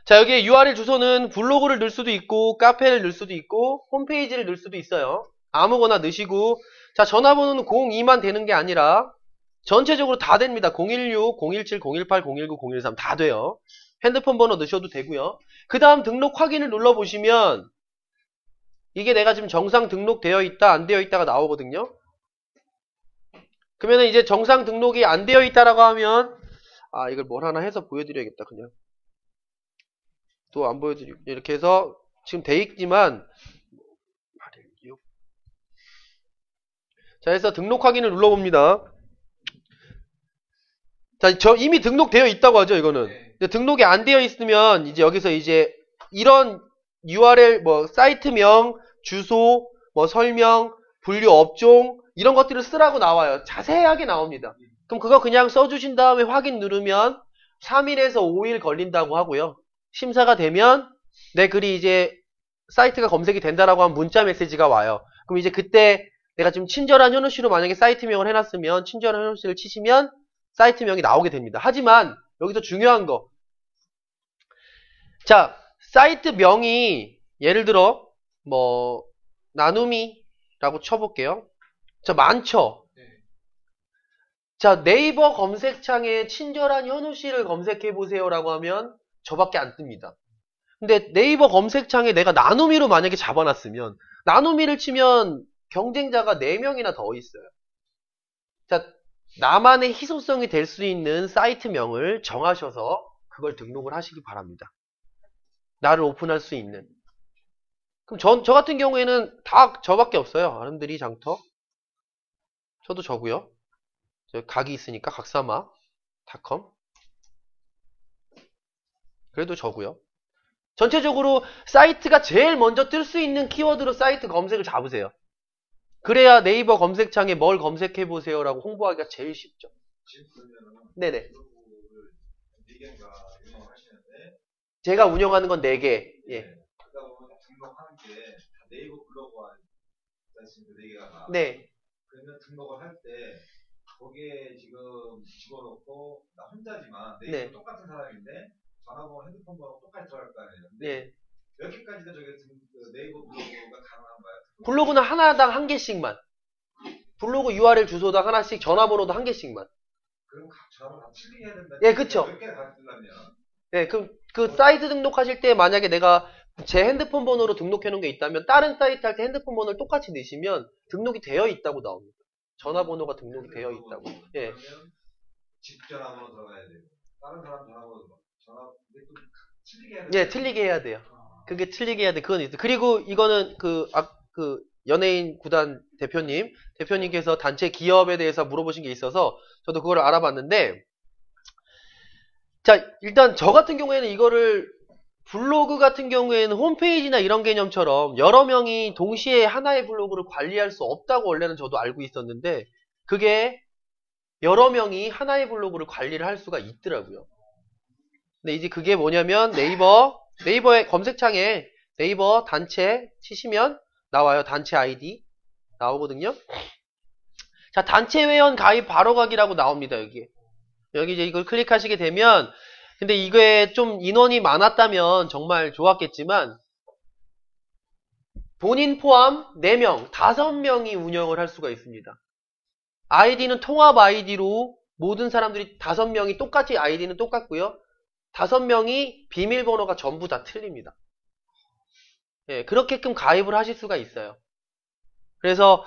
자, 여기에 URL 주소는 블로그를 넣을 수도 있고 카페를 넣을 수도 있고 홈페이지를 넣을 수도 있어요. 아무거나 넣으시고 자, 전화번호는 02만 되는 게 아니라 전체적으로 다 됩니다. 016, 017, 018, 019, 013 다 돼요. 핸드폰 번호 넣으셔도 되고요. 그 다음 등록 확인을 눌러보시면 이게 내가 지금 정상 등록되어 있다 안 되어 있다가 나오거든요. 그러면 이제 정상 등록이 안 되어 있다라고 하면 이걸 뭘 하나 해서 보여드려야겠다. 그냥 또 안 보여드리고 이렇게 해서 지금 돼 있지만 자, 해서 등록 확인을 눌러봅니다. 자, 저 이미 등록되어 있다고 하죠, 이거는. 근데 등록이 안 되어 있으면 이제 여기서 이제 이런 URL 뭐 사이트명, 주소, 뭐 설명, 분류 업종 이런 것들을 쓰라고 나와요. 자세하게 나옵니다. 그럼 그거 그냥 써주신 다음에 확인 누르면 3일에서 5일 걸린다고 하고요. 심사가 되면 내 글이 이제 사이트가 검색이 된다라고 하면 문자 메시지가 와요. 그럼 이제 그때 내가 지금 친절한 현우씨로 만약에 사이트명을 해놨으면 친절한 현우씨를 치시면 사이트명이 나오게 됩니다. 하지만 여기서 중요한 거. 자, 사이트명이 예를 들어 뭐 나눔이라고 쳐볼게요. 자, 많죠? 자, 네이버 검색창에 친절한 현우씨를 검색해보세요 라고 하면 저밖에 안 뜹니다. 근데 네이버 검색창에 내가 나눔이로 만약에 잡아놨으면 나눔이를 치면 경쟁자가 4명이나 더 있어요. 자, 나만의 희소성이 될 수 있는 사이트명을 정하셔서 그걸 등록을 하시기 바랍니다. 나를 오픈할 수 있는. 그럼 저 같은 경우에는 다 저밖에 없어요. 아름드리 장터. 저도 저고요. 저 각이 있으니까 각사마.com. 그래도 저고요. 전체적으로 사이트가 제일 먼저 뜰 수 있는 키워드로 사이트 검색을 잡으세요. 그래야 네이버 검색창에 뭘 검색해보세요 라고 홍보하기가 제일 쉽죠. 네네. 제가 운영하는 건 4개. 예. 그러다 보면 등록하는 게 네이버 블로그와 있습니다. 4개가. 네. 그러면 등록을 할 때 거기에 지금 집어넣고 나 혼자지만 네이버 네. 똑같은 사람인데 전화번호, 핸드폰 번호 똑같이 들어갈 거 아니에요. 네. 몇 개까지는 저게 네이버 블로그가 가능한가요? 블로그는 하나당 1개씩만. 블로그 URL 주소당 하나씩, 전화번호도 1개씩만. 그럼 각 전화번호 다 틀리게 해야 된다. 예, 그쵸. 몇 개를 다 쓰려면. 네, 그 사이트 등록하실 때 만약에 내가 제 핸드폰 번호로 등록해 놓은 게 있다면 다른 사이트 할 때 핸드폰 번호를 똑같이 넣으시면 등록이 되어 있다고 나옵니다. 전화번호가 등록이 되어 있다고. 예. 그러면 집 전화번호 들어가야 돼요. 다른 사람 전화번호 이게 또 틀리게 해야 돼요. 예, 틀리게 해야 돼요. 그게 틀리게 해야 돼. 그건 있어요. 그리고 이거는 그 연예인 구단 대표님께서 단체 기업에 대해서 물어보신 게 있어서 저도 그걸 알아봤는데, 자, 일단 저 같은 경우에는 이거를 블로그 같은 경우에는 홈페이지나 이런 개념처럼 여러 명이 동시에 하나의 블로그를 관리할 수 없다고 원래는 저도 알고 있었는데, 그게 여러 명이 하나의 블로그를 관리를 할 수가 있더라고요. 근데 이제 그게 뭐냐면 네이버의 검색창에 네이버 단체 치시면 나와요. 단체 아이디 나오거든요. 자, 단체 회원 가입 바로 가기라고 나옵니다. 여기 이제 이걸 클릭하시게 되면, 근데 이게 좀 인원이 많았다면 정말 좋았겠지만 본인 포함 4명, 5명이 운영을 할 수가 있습니다. 아이디는 통합 아이디로 모든 사람들이 5명이 똑같이 아이디는 똑같고요. 5명이 비밀번호가 전부 다 틀립니다. 예, 그렇게끔 가입을 하실 수가 있어요. 그래서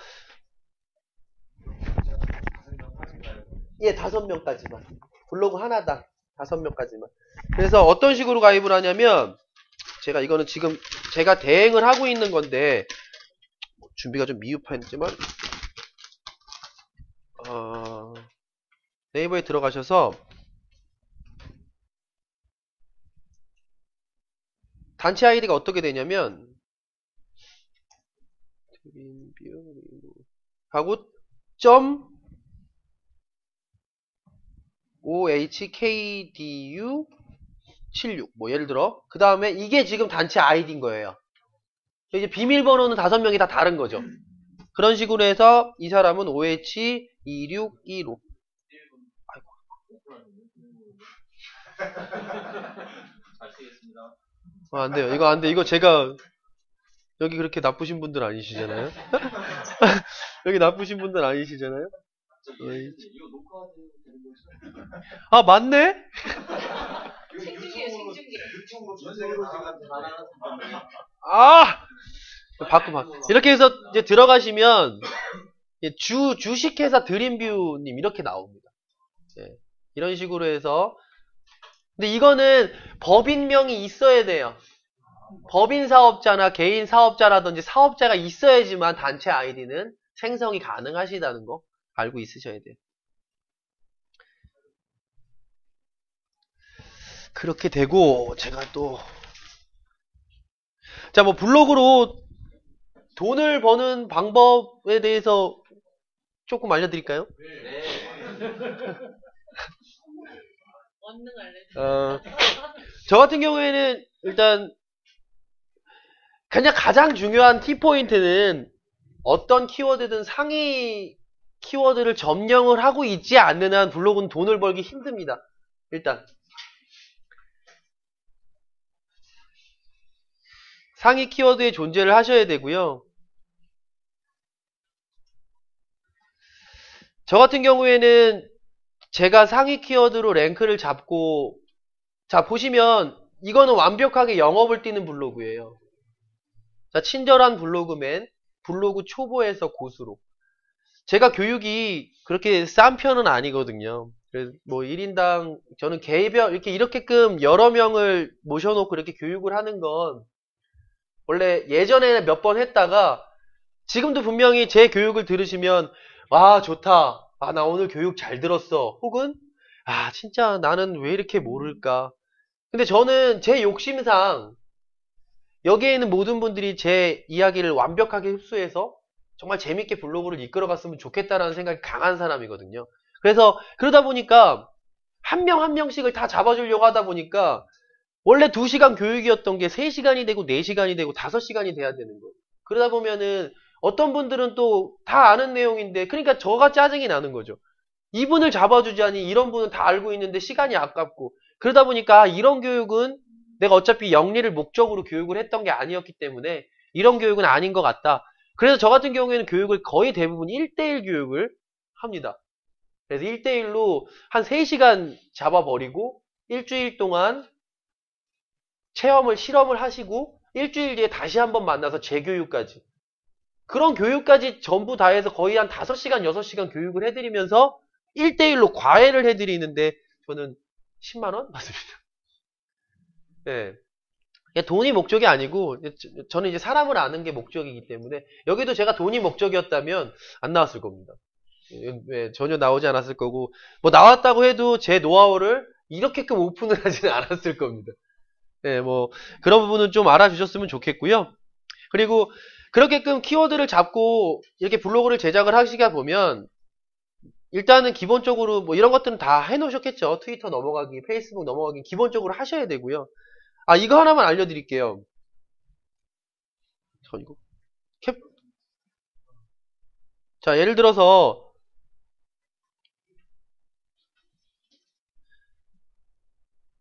예, 5명까지만. 블로그 하나당 5명까지만. 그래서 어떤 식으로 가입을 하냐면 제가 이거는 지금 제가 대행을 하고 있는 건데 준비가 좀 미흡했지만 네이버에 들어가셔서 단체 아이디가 어떻게 되냐면 하고 .ohkdu76 뭐 예를 들어 그 다음에 이게 지금 단체 아이디인 거예요. 이제 비밀번호는 5명이 다 다른 거죠. 그런 식으로 해서 이 사람은 OH2615 안 돼요. 이거 안 돼. 이거 제가 여기 그렇게 나쁘신 분들 아니시잖아요. 여기 나쁘신 분들 아니시잖아요. 아 맞네. 생중계, 생중계. 유튜브로 전 세계로 지금 아 바꿔. 이렇게 해서 이제 들어가시면 주식회사 드림뷰님 이렇게 나옵니다. 예, 이런 식으로 해서 근데 이거는 법인명이 있어야 돼요. 법인 사업자나 개인 사업자라든지 사업자가 있어야지만 단체 아이디는 생성이 가능하시다는 거 알고 있으셔야 돼요. 그렇게 되고 제가 또 자, 뭐 블로그로 돈을 버는 방법에 대해서 조금 알려드릴까요? 언능 알려줘. 저 같은 경우에는 일단 그냥 가장 중요한 키포인트는 어떤 키워드든 상위 키워드를 점령을 하고 있지 않는 한 블로그는 돈을 벌기 힘듭니다. 일단 상위 키워드의 존재를 하셔야 되고요. 저 같은 경우에는 제가 상위 키워드로 랭크를 잡고 자 보시면 이거는 완벽하게 영업을 뛰는 블로그예요. 자 친절한 블로그맨 블로그 초보에서 고수로 제가 교육이 그렇게 싼 편은 아니거든요. 그래서 뭐 1인당 저는 개별 이렇게끔 여러 명을 모셔놓고 이렇게 교육을 하는 건 원래 예전에 몇 번 했다가 지금도 분명히 제 교육을 들으시면 와 좋다. 아 나 오늘 교육 잘 들었어. 혹은 아 진짜 나는 왜 이렇게 모를까. 근데 저는 제 욕심상 여기에 있는 모든 분들이 제 이야기를 완벽하게 흡수해서 정말 재밌게 블로그를 이끌어갔으면 좋겠다라는 생각이 강한 사람이거든요. 그래서 그러다 보니까 한 명 한 명씩을 다 잡아주려고 하다 보니까 원래 2시간 교육이었던 게 3시간이 되고 4시간이 되고 5시간이 돼야 되는 거예요. 그러다 보면은 어떤 분들은 또 다 아는 내용인데 그러니까 저가 짜증이 나는 거죠. 이분을 잡아주자니 이런 분은 다 알고 있는데 시간이 아깝고 그러다 보니까 이런 교육은 내가 어차피 영리를 목적으로 교육을 했던 게 아니었기 때문에 이런 교육은 아닌 것 같다. 그래서 저 같은 경우에는 교육을 거의 대부분 1대1 교육을 합니다. 그래서 1대1로 한 3시간 잡아버리고 일주일 동안 실험을 하시고 일주일 뒤에 다시 한번 만나서 재교육까지 그런 교육까지 전부 다 해서 거의 한 5시간, 6시간 교육을 해드리면서 1대1로 과외를 해드리는데 저는 10만원? 맞습니다. 네. 돈이 목적이 아니고 저는 이제 사람을 아는 게 목적이기 때문에 여기도 제가 돈이 목적이었다면 안 나왔을 겁니다. 네, 전혀 나오지 않았을 거고 뭐 나왔다고 해도 제 노하우를 이렇게끔 오픈을 하지는 않았을 겁니다. 네, 뭐 그런 부분은 좀 알아주셨으면 좋겠고요. 그리고 그렇게끔 키워드를 잡고 이렇게 블로그를 제작을 하시다 보면 일단은 기본적으로 뭐 이런 것들은 다 해놓으셨겠죠. 트위터 넘어가기, 페이스북 넘어가기 기본적으로 하셔야 되고요. 아 이거 하나만 알려드릴게요. 저 이거 자 예를 들어서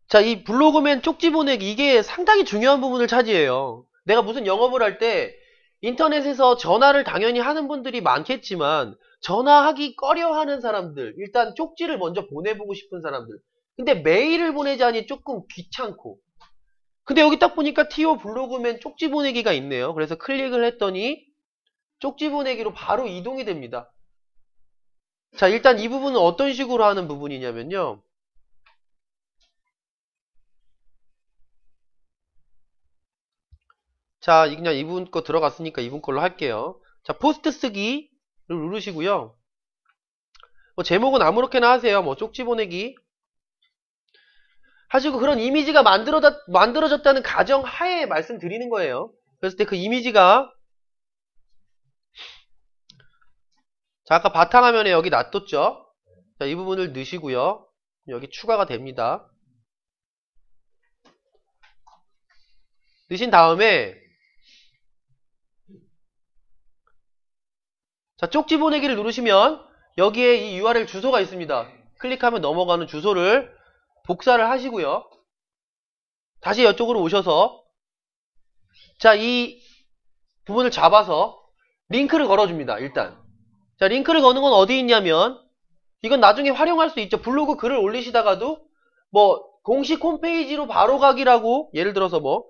자 이 블로그맨 쪽지 보내기 이게 상당히 중요한 부분을 차지해요. 내가 무슨 영업을 할 때 인터넷에서 전화를 당연히 하는 분들이 많겠지만 전화하기 꺼려하는 사람들 일단 쪽지를 먼저 보내보고 싶은 사람들 근데 메일을 보내자니 조금 귀찮고. 근데 여기 딱 보니까 TO 블로그맨 쪽지 보내기가 있네요. 그래서 클릭을 했더니 쪽지 보내기로 바로 이동이 됩니다. 자, 일단 이 부분은 어떤 식으로 하는 부분이냐면요. 자, 그냥 이분 거 들어갔으니까 이분 걸로 할게요. 자, 포스트 쓰기를 누르시고요. 뭐 제목은 아무렇게나 하세요. 뭐 쪽지 보내기 하시고, 그런 이미지가 만들어졌다는 가정 하에 말씀드리는 거예요. 그랬을 때 그 이미지가, 자, 아까 바탕화면에 여기 놔뒀죠? 자, 이 부분을 넣으시고요. 여기 추가가 됩니다. 넣으신 다음에, 자, 쪽지 보내기를 누르시면 여기에 이 URL 주소가 있습니다. 클릭하면 넘어가는 주소를 복사를 하시고요. 다시 이쪽으로 오셔서, 자, 이 부분을 잡아서 링크를 걸어줍니다. 일단. 자, 링크를 거는 건 어디 있냐면, 이건 나중에 활용할 수 있죠. 블로그 글을 올리시다가도 뭐 공식 홈페이지로 바로 가기라고, 예를 들어서 뭐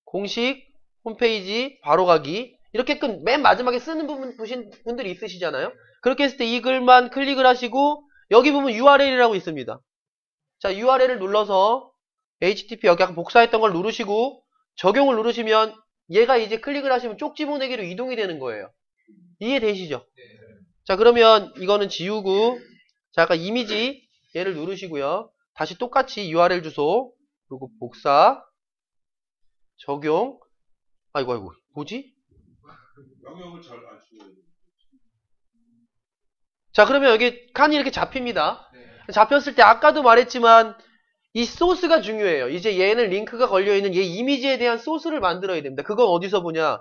공식 홈페이지 바로 가기 이렇게끔 맨 마지막에 쓰는 부분 보신 분들이 있으시잖아요. 그렇게 했을 때 이 글만 클릭을 하시고 여기 보면 URL이라고 있습니다. 자, URL을 눌러서 HTTP 여기 아까 복사했던 걸 누르시고 적용을 누르시면 얘가 이제 클릭을 하시면 쪽지 보내기로 이동이 되는 거예요. 이해되시죠? 자, 그러면 이거는 지우고, 자, 아까 이미지 얘를 누르시고요. 다시 똑같이 URL 주소 그리고 복사 적용. 아이고 뭐지? 영역을 잘 안 쓰고. 자, 그러면 여기 칸이 이렇게 잡힙니다. 잡혔을 때 아까도 말했지만 이 소스가 중요해요. 이제 얘는 링크가 걸려있는 얘 이미지에 대한 소스를 만들어야 됩니다. 그건 어디서 보냐?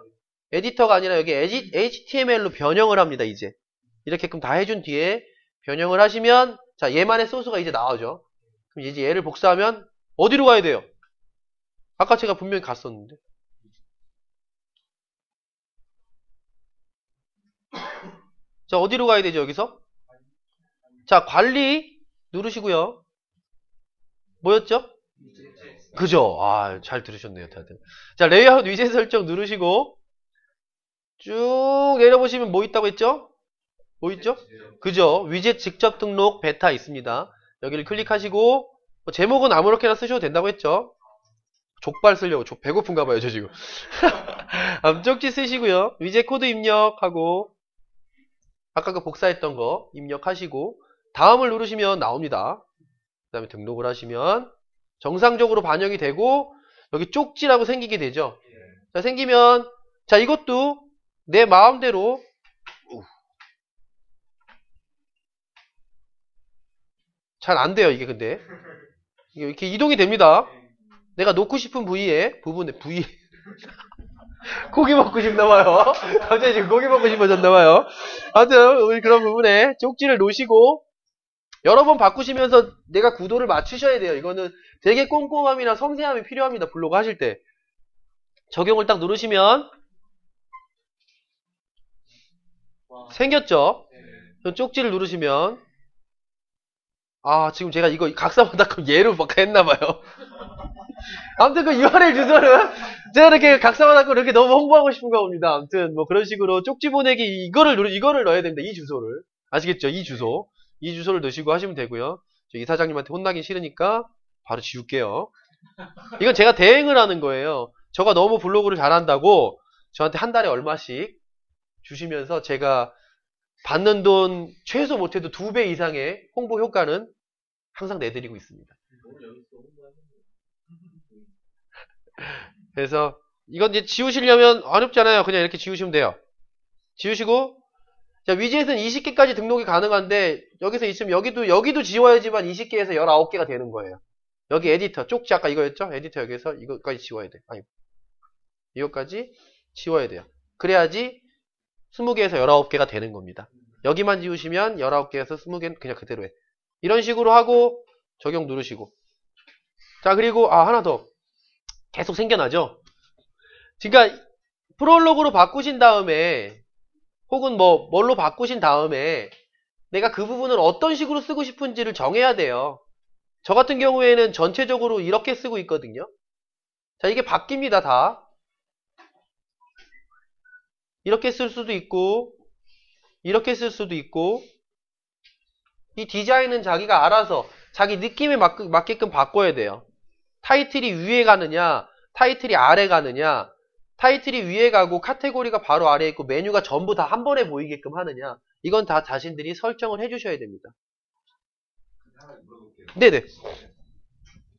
에디터가 아니라 여기 HTML로 변형을 합니다. 이제 이렇게끔 다 해준 뒤에 변형을 하시면, 자, 얘만의 소스가 이제 나오죠. 그럼 이제 얘를 복사하면 어디로 가야 돼요? 아까 제가 분명히 갔었는데. 자, 어디로 가야 되죠, 여기서? 자, 관리 누르시고요. 뭐였죠? 그죠? 아, 잘 들으셨네요, 다들. 자, 레이아웃 위젯 설정 누르시고 쭉 내려보시면 뭐 있다고 했죠? 뭐 있죠? 그죠? 위젯 직접 등록 베타 있습니다. 여기를 클릭하시고 뭐 제목은 아무렇게나 쓰셔도 된다고 했죠? 족발 쓰려고 배고픈가 봐요, 저 지금. 쪽지 쓰시고요. 위젯 코드 입력하고 아까 그 복사했던 거 입력하시고 다음을 누르시면 나옵니다. 그 다음에 등록을 하시면 정상적으로 반영이 되고 여기 쪽지라고 생기게 되죠. 자, 생기면, 자, 이것도 내 마음대로 잘 안 돼요, 이게. 근데 이게 이렇게 이동이 됩니다. 내가 놓고 싶은 부위에 고기 먹고 싶나봐요. 갑자기 지금 고기 먹고 싶어졌나봐요. 아무튼 우리 그런 부분에 쪽지를 놓으시고 여러 번 바꾸시면서 내가 구도를 맞추셔야 돼요. 이거는 되게 꼼꼼함이나 섬세함이 필요합니다. 블로그 하실 때. 적용을 딱 누르시면 생겼죠? 쪽지를 누르시면, 아, 지금 제가 이거 각사바닷컴 예로 막 했나봐요. 아무튼 그 URL 주소는 제가 이렇게 각사바닷컴 이렇게 너무 홍보하고 싶은가 봅니다. 아무튼 뭐 그런 식으로 쪽지 보내기 이거를 넣어야 됩니다. 이 주소를. 아시겠죠? 이 주소. 이 주소를 넣으시고 하시면 되고요. 저 이사장님한테 혼나긴 싫으니까 바로 지울게요. 이건 제가 대행을 하는 거예요. 저가 너무 블로그를 잘한다고 저한테 한 달에 얼마씩 주시면서 제가 받는 돈 최소 못해도 2배 이상의 홍보 효과는 항상 내드리고 있습니다. 그래서 이건 이제 지우시려면 어렵잖아요. 그냥 이렇게 지우시면 돼요. 지우시고, 자, 위젯은 20개까지 등록이 가능한데 여기서 있으면 여기도 지워야지만 20개에서 19개가 되는 거예요. 여기 에디터, 쪽지 아까 이거였죠? 에디터 여기서 이거까지 지워야 돼. 아니, 이거까지 지워야 돼요. 그래야지 20개에서 19개가 되는 겁니다. 여기만 지우시면 19개에서 20개는 그냥 그대로 해. 이런 식으로 하고 적용 누르시고. 자, 그리고 하나 더. 계속 생겨나죠? 그러니까 프롤로그로 바꾸신 다음에 혹은 뭘로 바꾸신 다음에 내가 그 부분을 어떤 식으로 쓰고 싶은지를 정해야 돼요. 저 같은 경우에는 전체적으로 이렇게 쓰고 있거든요. 자, 이게 바뀝니다, 다. 이렇게 쓸 수도 있고, 이렇게 쓸 수도 있고, 이 디자인은 자기가 알아서 자기 느낌에 맞게끔 바꿔야 돼요. 타이틀이 위에 가느냐, 타이틀이 아래 가느냐, 타이틀이 위에 가고 카테고리가 바로 아래에 있고 메뉴가 전부 다 한 번에 보이게끔 하느냐, 이건 다 자신들이 설정을 해주셔야 됩니다. 하나 물어볼게요. 네네.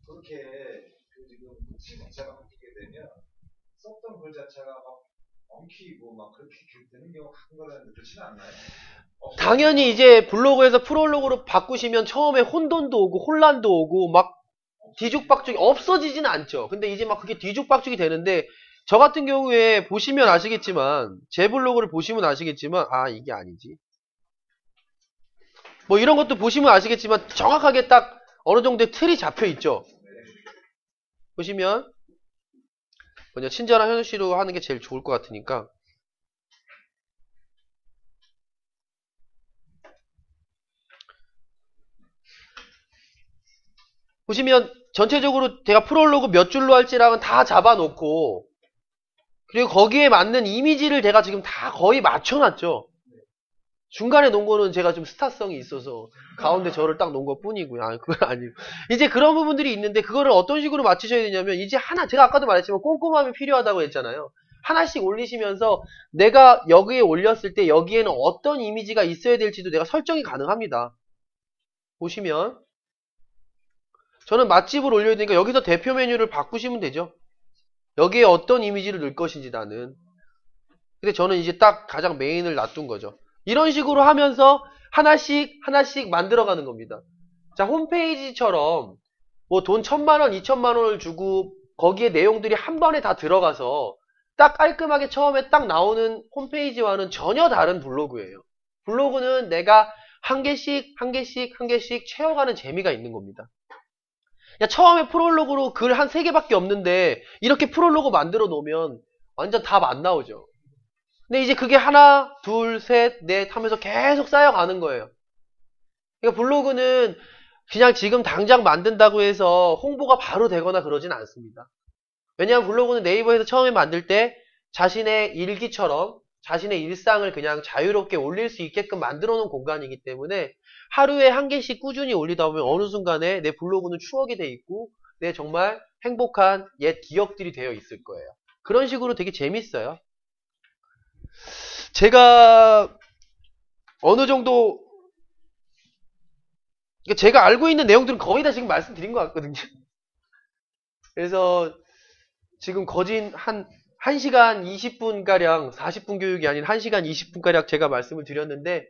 그렇게 지금 책 자체가 바뀌게 되면 썼던 글 자체가 막 엉키고 막 그렇게 되는 경우가 가끔 가다는데 그렇지는 않나요? 당연히 이제 블로그에서 프롤로그로 바꾸시면 처음에 혼돈도 오고 혼란도 오고 막 뒤죽박죽이 없어지진 않죠. 근데 이제 막 그게 뒤죽박죽이 되는데, 저 같은 경우에 보시면 아시겠지만, 제 블로그를 보시면 아시겠지만, 아, 이게 아니지. 뭐 이런 것도 보시면 아시겠지만, 정확하게 딱 어느 정도의 틀이 잡혀 있죠. 보시면, 먼저 친절한 현우 씨로 하는 게 제일 좋을 것 같으니까. 보시면 전체적으로 제가 프롤로그 몇 줄로 할지랑은 다 잡아놓고, 그리고 거기에 맞는 이미지를 제가 지금 다 거의 맞춰놨죠. 중간에 놓은 거는 제가 좀 스타성이 있어서 가운데 저를 딱 놓은 것 뿐이고요. 아, 그건 아니고. 이제 그런 부분들이 있는데, 그거를 어떤 식으로 맞추셔야 되냐면, 이제 하나, 제가 아까도 말했지만 꼼꼼함이 필요하다고 했잖아요. 하나씩 올리시면서 내가 여기에 올렸을 때 여기에는 어떤 이미지가 있어야 될지도 내가 설정이 가능합니다. 보시면 저는 맛집을 올려야 되니까 여기서 대표 메뉴를 바꾸시면 되죠. 여기에 어떤 이미지를 넣을 것인지 나는. 근데 저는 이제 딱 가장 메인을 놔둔 거죠. 이런 식으로 하면서 하나씩 만들어가는 겁니다. 자, 홈페이지처럼 뭐 돈 1,000만 원, 2,000만 원을 주고 거기에 내용들이 한 번에 다 들어가서 딱 깔끔하게 처음에 딱 나오는 홈페이지와는 전혀 다른 블로그예요. 블로그는 내가 한 개씩 채워가는 재미가 있는 겁니다. 야, 처음에 프롤로그로 글 한 3개밖에 없는데 이렇게 프롤로그 만들어 놓으면 완전 답 안 나오죠. 근데 이제 그게 하나, 둘, 셋, 넷 하면서 계속 쌓여가는 거예요. 그러니까 블로그는 그냥 지금 당장 만든다고 해서 홍보가 바로 되거나 그러진 않습니다. 왜냐하면 블로그는 네이버에서 처음에 만들 때 자신의 일기처럼 자신의 일상을 그냥 자유롭게 올릴 수 있게끔 만들어 놓은 공간이기 때문에 하루에 한 개씩 꾸준히 올리다 보면 어느 순간에 내 블로그는 추억이 돼 있고 내 정말 행복한 옛 기억들이 되어 있을 거예요. 그런 식으로 되게 재밌어요. 제가 어느 정도 제가 알고 있는 내용들은 거의 다 지금 말씀드린 것 같거든요. 그래서 지금 거진 한 1시간 20분가량 40분 교육이 아닌 1시간 20분가량 제가 말씀을 드렸는데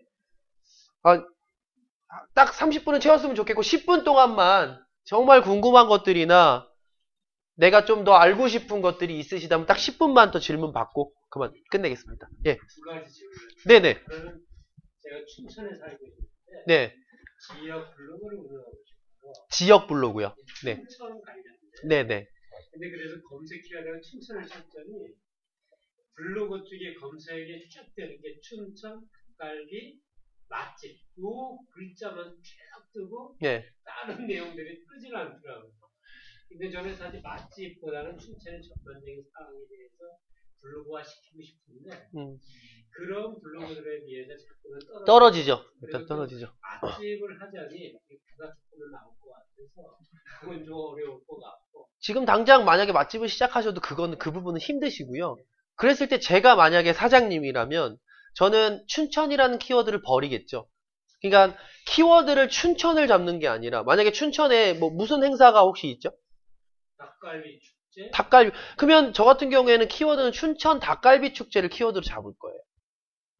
딱 30분은 채웠으면 좋겠고 10분 동안만 정말 궁금한 것들이나 내가 좀 더 알고 싶은 것들이 있으시다면 딱 10분만 더 질문 받고 그만 끝내겠습니다. 예. 두 가지 질문. 네네. 저는 제가 춘천에 살고 있는데 네. 지역 블로그를 운영하고 싶어요. 지역 블로그요. 네. 춘천 관련된. 네네. 근데 그래서 검색 키워드가 춘천을 쳤더니 블로그 쪽에 검색에 쭉 되는 게 춘천 닭갈비 맛집 요 글자만 쭉 뜨고 예. 다른 내용들이 뜨질 않더라고요. 근데 저는 사실 맛집보다는 춘천의 전반적인 상황에 대해서 블로그화 시키고 싶은데 그런 블로그들에 비해서 자꾸는 떨어지죠. 일단 떨어지죠. 맛집을 하자니 부가적으로 나올 것 같아서 그건 좀 어려울 것 같고. 지금 당장 만약에 맛집을 시작하셔도 그 부분은 힘드시고요. 그랬을 때 제가 만약에 사장님이라면 저는 춘천이라는 키워드를 버리겠죠. 그러니까 키워드를 춘천을 잡는 게 아니라 만약에 춘천에 뭐 무슨 행사가 혹시 있죠? 닭갈비 축제? 닭갈비. 그러면 저 같은 경우에는 키워드는 춘천 닭갈비 축제를 키워드로 잡을 거예요.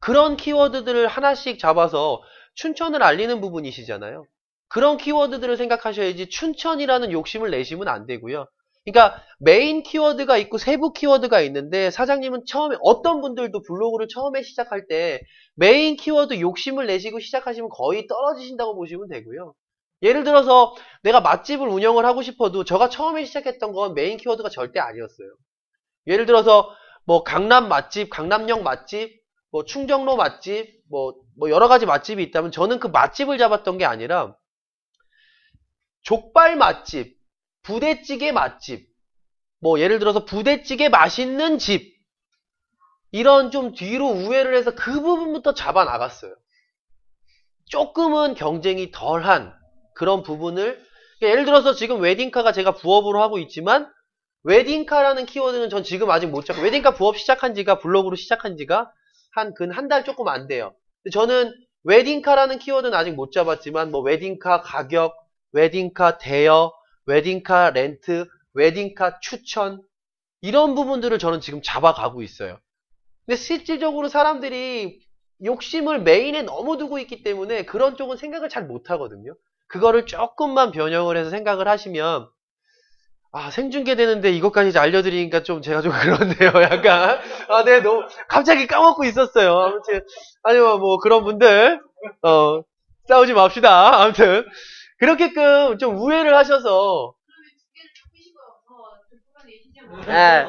그런 키워드들을 하나씩 잡아서 춘천을 알리는 부분이시잖아요. 그런 키워드들을 생각하셔야지 춘천이라는 욕심을 내시면 안 되고요. 그러니까 메인 키워드가 있고 세부 키워드가 있는데 사장님은 처음에 어떤 분들도 블로그를 처음에 시작할 때 메인 키워드 욕심을 내시고 시작하시면 거의 떨어지신다고 보시면 되고요. 예를 들어서 내가 맛집을 운영을 하고 싶어도 제가 처음에 시작했던 건 메인 키워드가 절대 아니었어요. 예를 들어서 뭐 강남 맛집, 강남역 맛집, 뭐 충정로 맛집, 뭐 여러 가지 맛집이 있다면 저는 그 맛집을 잡았던 게 아니라 족발 맛집, 부대찌개 맛집, 뭐 예를 들어서 부대찌개 맛있는 집, 이런 좀 뒤로 우회를 해서 그 부분부터 잡아 나갔어요. 조금은 경쟁이 덜한 그런 부분을, 예를 들어서 지금 웨딩카가 제가 부업으로 하고 있지만 웨딩카라는 키워드는 전 지금 아직 못 잡고, 웨딩카 부업 시작한 지가, 블로그로 시작한 지가 한 달 조금 안 돼요. 저는 웨딩카라는 키워드는 아직 못 잡았지만 뭐 웨딩카 가격, 웨딩카 대여, 웨딩카 렌트, 웨딩카 추천, 이런 부분들을 저는 지금 잡아가고 있어요. 근데 실질적으로 사람들이 욕심을 메인에 너무 두고 있기 때문에 그런 쪽은 생각을 잘 못하거든요. 그거를 조금만 변형을 해서 생각을 하시면, 아, 생중계 되는데 이것까지 알려드리니까 좀 제가 좀 그렇네요. 약간. 아, 네, 너무 갑자기 까먹고 있었어요. 아무튼 아니면 뭐 그런 분들 싸우지 맙시다. 아무튼 그렇게끔 좀 우회를 하셔서, 네.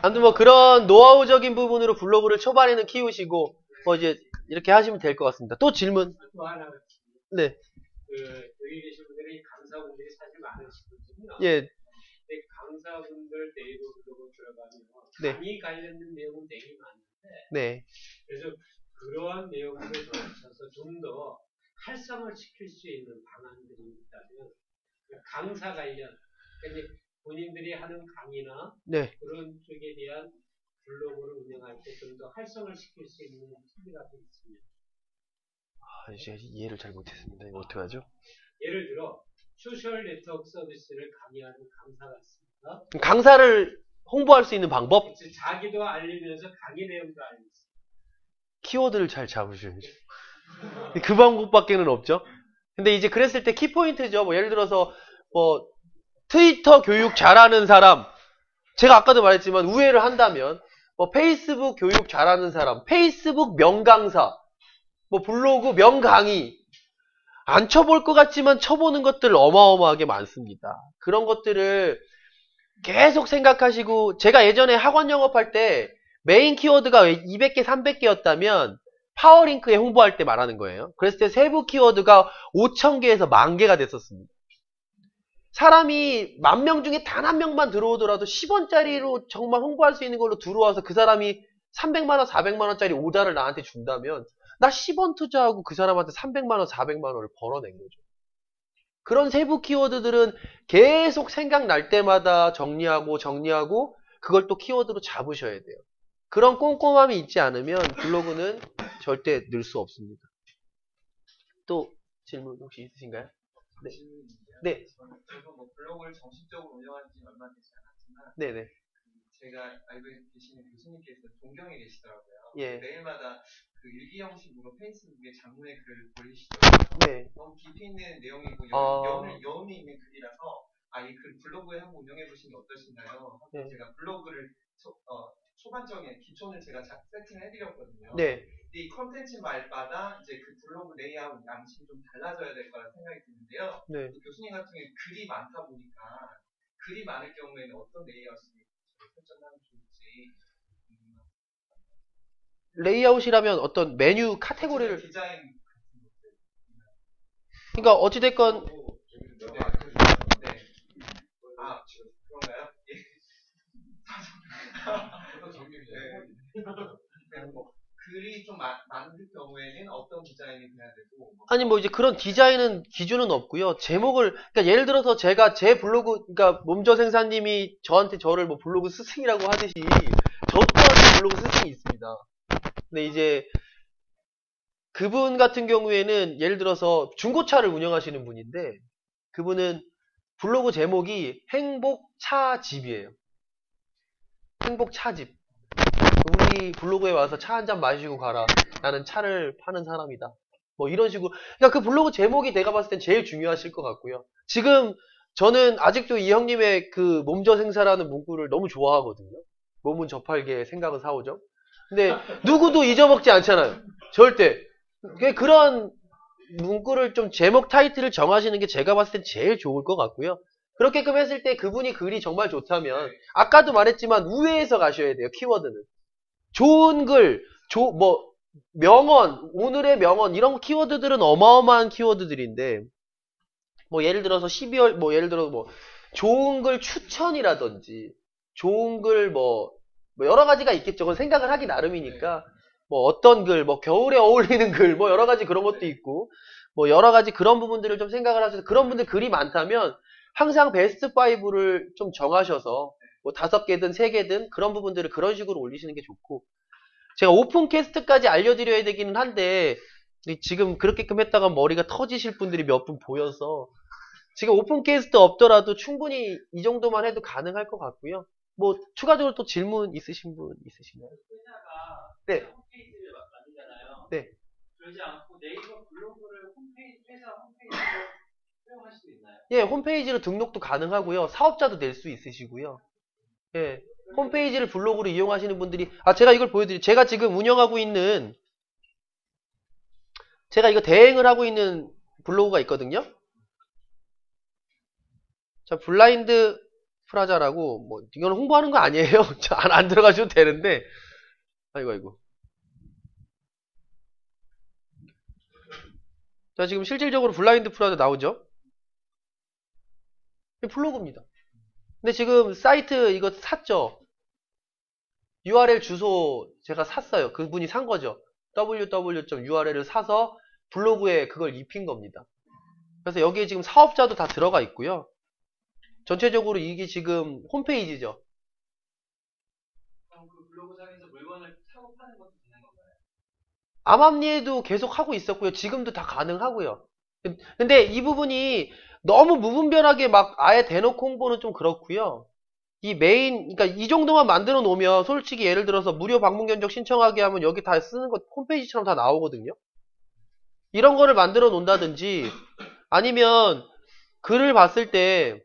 아무튼 뭐 그런 노하우적인 부분으로 블로그를 초반에는 키우시고 뭐 이제 이렇게 하시면 될 것 같습니다. 또 질문? 또 하나. 네. 여기 계신 분들이 강사분들이 사실 많으시거든요. 예. 근데 강사분들 네이버 블로그 들어가면 네. 강의 관련된 내용은 되게 많은데, 네. 그래서 그러한 내용들을 덧붙여서 좀 더 활성을 시킬 수 있는 방안들이 있다면, 강사 관련, 그러니까 본인들이 하는 강의나 네. 그런 쪽에 대한 블로그를 운영할 때 좀 더 활성을 시킬 수 있는 팁이 같은 게 있습니다. 아, 이제 이해를 잘 못했습니다. 이거 어떡하죠? 예를 들어 소셜 네트워크 서비스를 강의하는 강사가 있습니다. 강사를 홍보할 수 있는 방법? 자기도 알리면서 강의 내용도 알리고 있습니다. 키워드를 잘 잡으셔야죠. 그 방법밖에는 없죠. 근데 이제 그랬을 때 키포인트죠. 뭐 예를 들어서 뭐 트위터 교육 잘하는 사람, 제가 아까도 말했지만 우회를 한다면 뭐 페이스북 교육 잘하는 사람, 페이스북 명강사, 뭐 블로그 명강의, 안 쳐볼 것 같지만 쳐보는 것들 어마어마하게 많습니다. 그런 것들을 계속 생각하시고, 제가 예전에 학원 영업할 때 메인 키워드가 200개, 300개였다면 파워링크에 홍보할 때 말하는 거예요. 그랬을 때 세부 키워드가 5,000개에서 10,000개가 됐었습니다. 사람이 10,000명 중에 단 한 명만 들어오더라도 10원짜리로 정말 홍보할 수 있는 걸로 들어와서 그 사람이 300만원, 400만원짜리 오다를 나한테 준다면 나 10원 투자하고 그 사람한테 300만원, 400만원을 벌어낸 거죠. 그런 세부 키워드들은 계속 생각날 때마다 정리하고 그걸 또 키워드로 잡으셔야 돼요. 그런 꼼꼼함이 있지 않으면 블로그는 절대 늘 수 없습니다. 또 질문 혹시 있으신가요? 네. 네. 저도 뭐 블로그를 정식적으로 운영한 지 얼마 되지 않았지만, 네네. 제가 알고 계시는 교수님께서 동경에 계시더라고요. 예. 매일마다 그 일기 형식으로 페이스북에 장문의 글을 올리시더라고요. 네. 너무 깊이 있는 내용이고 여운이 있는 글이라서 이 글 블로그에 한번 운영해 보시면 어떠신가요? 하고 네. 제가 블로그를 초반적인 기초는 제가 세팅을 해드렸거든요. 네. 이 컨텐츠 말마다 이제 그 블로그 레이아웃 양식이 좀 달라져야 될 거라 생각이 드는데요. 네. 교수님 같은 경우에 글이 많다 보니까 글이 많을 경우에는 어떤 레이아웃을 설정하면 좋을지. 레이아웃이라면 어떤 메뉴 카테고리를, 디자인 같은 것들. 그러니까 어찌됐건 네. 지금 그런가요? 예. 글이 좀 많을 경우에는 어떤 디자인이 돼야 되고, 아니 뭐 이제 그런 디자인은 기준은 없고요. 제목을, 그러니까 예를 들어서 제가 제 블로그, 그러니까 몸저 생사님이 저를 뭐 블로그 스승이라고 하듯이 저 또한 블로그 스승이 있습니다. 근데 이제 그분 같은 경우에는 예를 들어서 중고차를 운영하시는 분인데, 그분은 블로그 제목이 행복차집이에요. 행복차집. 우리 블로그에 와서 차 한잔 마시고 가라. 나는 차를 파는 사람이다. 뭐 이런 식으로. 그러니까 그 블로그 제목이 내가 봤을 땐 제일 중요하실 것 같고요. 지금 저는 아직도 이 형님의 그 몸저 생사라는 문구를 너무 좋아하거든요. 몸은 저팔계, 생각은 사오죠. 근데 누구도 잊어먹지 않잖아요. 절대. 그런 문구를 좀 제목 타이틀을 정하시는 게 제가 봤을 땐 제일 좋을 것 같고요. 그렇게끔 했을 때 그분이 글이 정말 좋다면 아까도 말했지만 우회해서 가셔야 돼요. 키워드는. 좋은 글, 뭐 명언, 오늘의 명언 이런 키워드들은 어마어마한 키워드들인데 뭐 예를 들어서 12월 뭐 예를 들어 뭐 좋은 글 추천이라든지 좋은 글 뭐 여러 가지가 있겠죠. 그건 생각을 하기 나름이니까 뭐 어떤 글, 뭐 겨울에 어울리는 글, 뭐 여러 가지 그런 것도 있고 뭐 여러 가지 그런 부분들을 좀 생각을 하셔서 그런 분들 글이 많다면 항상 베스트 5를 좀 정하셔서 뭐 5개든 3개든 그런 부분들을 그런 식으로 올리시는 게 좋고 제가 오픈 캐스트까지 알려드려야 되기는 한데 지금 그렇게끔 했다가 머리가 터지실 분들이 몇 분 보여서 지금 오픈 캐스트 없더라도 충분히 이 정도만 해도 가능할 것 같고요. 뭐 추가적으로 또 질문 있으신 분 있으신가요? 회사가 네. 홈페이지를 만들잖아요. 네. 그러지 않고 네이버 블로그를 회사 홈페이지로 사용할 수도 있나요? 예, 홈페이지로 등록도 가능하고요. 사업자도 낼 수 있으시고요. 예. 홈페이지를 블로그로 이용하시는 분들이 제가 이걸 보여드릴게요. 제가 지금 운영하고 있는 제가 이거 대행을 하고 있는 블로그가 있거든요. 자, 블라인드 프라자라고 뭐 이거는 홍보하는 거 아니에요. 안 들어가셔도 되는데 아이고 자, 지금 실질적으로 블라인드 프라자 나오죠? 블로그입니다. 근데 지금 사이트 이거 샀죠? URL 주소 제가 샀어요. 그분이 산 거죠. www.url을 사서 블로그에 그걸 입힌 겁니다. 그래서 여기에 지금 사업자도 다 들어가 있고요. 전체적으로 이게 지금 홈페이지죠. 그럼 그 블로그상에서 물건을 사고 파는 것도 되는 건가요? 암암리에도 계속 하고 있었고요. 지금도 다 가능하고요. 근데 이 부분이 너무 무분별하게 막 아예 대놓고 홍보는 좀 그렇고요. 이 메인, 그러니까 이 정도만 만들어 놓으면 솔직히 예를 들어서 무료 방문 견적 신청하게 하면 여기 다 쓰는 거 홈페이지처럼 다 나오거든요. 이런 거를 만들어 놓는다든지 아니면 글을 봤을 때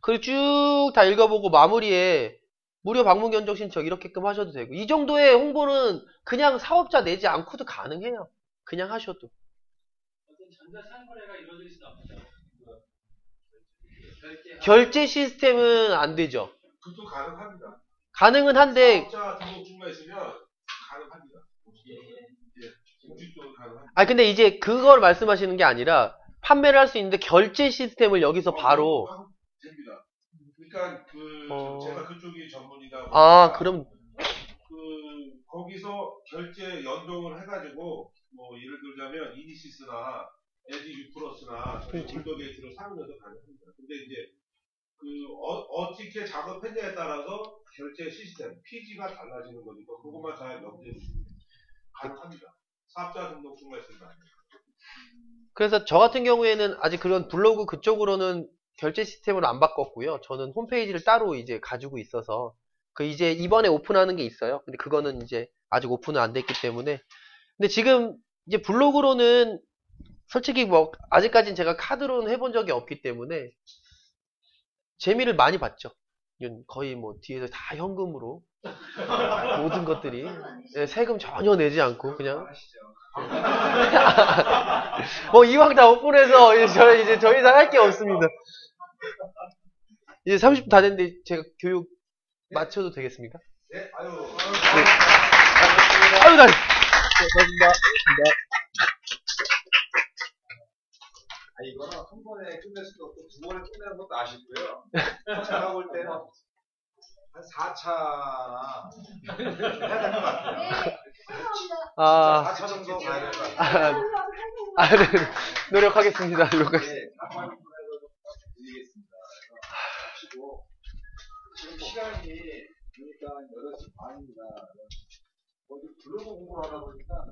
글 쭉 다 읽어보고 마무리에 무료 방문 견적 신청 이렇게끔 하셔도 되고 이 정도의 홍보는 그냥 사업자 내지 않고도 가능해요. 그냥 하셔도. 어떤 전자상거래가 이루어질 수는 없죠. 결제 시스템은 안 되죠. 그것도 가능합니다. 가능은 한데 사업자 등록증만 있으면 가능합니다. 예, 공식적으로 가능합니다. 근데 이제 그걸 말씀하시는 게 아니라 판매를 할 수 있는데 결제 시스템을 여기서 바로 됩니다. 그러니까 제가 그쪽이 전문이다 보니까 그럼 거기서 결제 연동을 해가지고 뭐 예를 들자면 이니시스나 LG 유플러스나 올더게이트를 사용해서 가능합니다. 근데 이제 어떻게 작업했냐에 따라서 결제 시스템, PG가 달라지는 거니까 그것만 잘 염두에 두시면 가능합니다. 사업자 등록증만 있으면 안 돼요. 그래서 저 같은 경우에는 아직 그런 블로그 그쪽으로는 결제 시스템으로 안 바꿨고요. 저는 홈페이지를 따로 이제 가지고 있어서 이제 이번에 오픈하는 게 있어요. 근데 그거는 이제 아직 오픈은 안 됐기 때문에 근데 지금 이제 블로그로는 솔직히 뭐 아직까지는 제가 카드로는 해본 적이 없기 때문에 재미를 많이 봤죠. 거의 뭐 뒤에서 다 현금으로 모든 것들이 세금 전혀 내지 않고 그냥 뭐 이왕 다 오픈해서 이제 더 이상 할 게 없습니다. 이제 30분 다 됐는데 제가 교육 마쳐도 되겠습니까? 네, 아유. 네. 아유, 고맙습니다. 이거는 한 번에 끝낼 수도 없고 두 번에 끝내는 것도 아쉽고요. 제가 볼 때는 한 4차나 해야 될 것 같아요. 4차 정도 가야 될 것 같아요. 네. 노력하겠습니다. 네, 한번 드리겠습니다. 하시고 지금 시간이 보니까 8시 반입니다. 어디 블로그 공부를 하다 보니까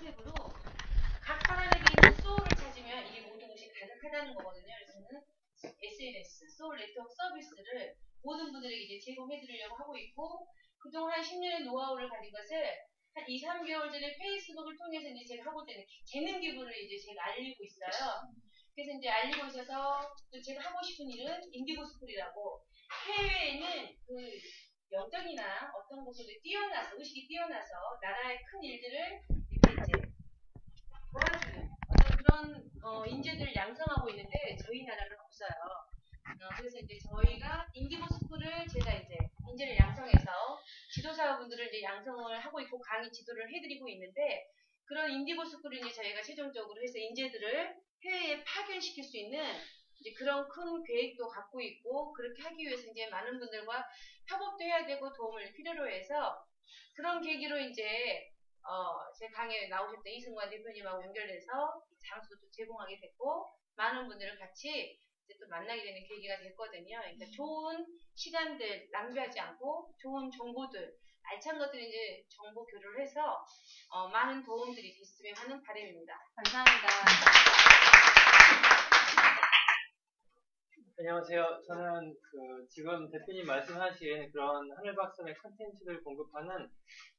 컨셉으로 각 사람에게 있는 소울을 찾으면 이게 모든 것이 가능하다는 거거든요. 그래서 저는 SNS, 소울 네트워크 서비스를 모든 분들에게 이제 제공해드리려고 하고 있고, 그동안 한 10년의 노하우를 가진 것을 한 2, 3개월 전에 페이스북을 통해서 이제 제가 하고 있는 재능 기부를 이제 제가 알리고 있어요. 그래서 이제 알리고 있어서 제가 하고 싶은 일은 인디고 스쿨이라고, 해외에는 그 영적이나 어떤 것으로 뛰어나서, 의식이 뛰어나서 나라의 큰 일들을 이렇게 이제 도와주는 어떤 그런 인재들을 양성하고 있는데 저희 나라는 없어요. 그래서 이제 저희가 인디고 스쿨을 제가 이제 인재를 양성해서 지도자분들을 이제 양성을 하고 있고 강의 지도를 해드리고 있는데, 그런 인디고 스쿨을 이제 저희가 최종적으로 해서 인재들을 해외에 파견시킬 수 있는 이제 그런 큰 계획도 갖고 있고, 그렇게 하기 위해서 이제 많은 분들과 협업도 해야 되고 도움을 필요로 해서, 그런 계기로 이제 제 강의에 나오셨던 이승관 대표님하고 연결돼서 장소도 제공하게 됐고, 많은 분들을 같이 이제 또 만나게 되는 계기가 됐거든요. 그러니까 좋은 시간들 낭비하지 않고 좋은 정보들, 알찬 것들 이제 정보 교류를 해서 많은 도움들이 됐으면 하는 바람입니다. 감사합니다. 안녕하세요. 저는 지금 대표님 말씀하신 그런 하늘박산의 컨텐츠를 공급하는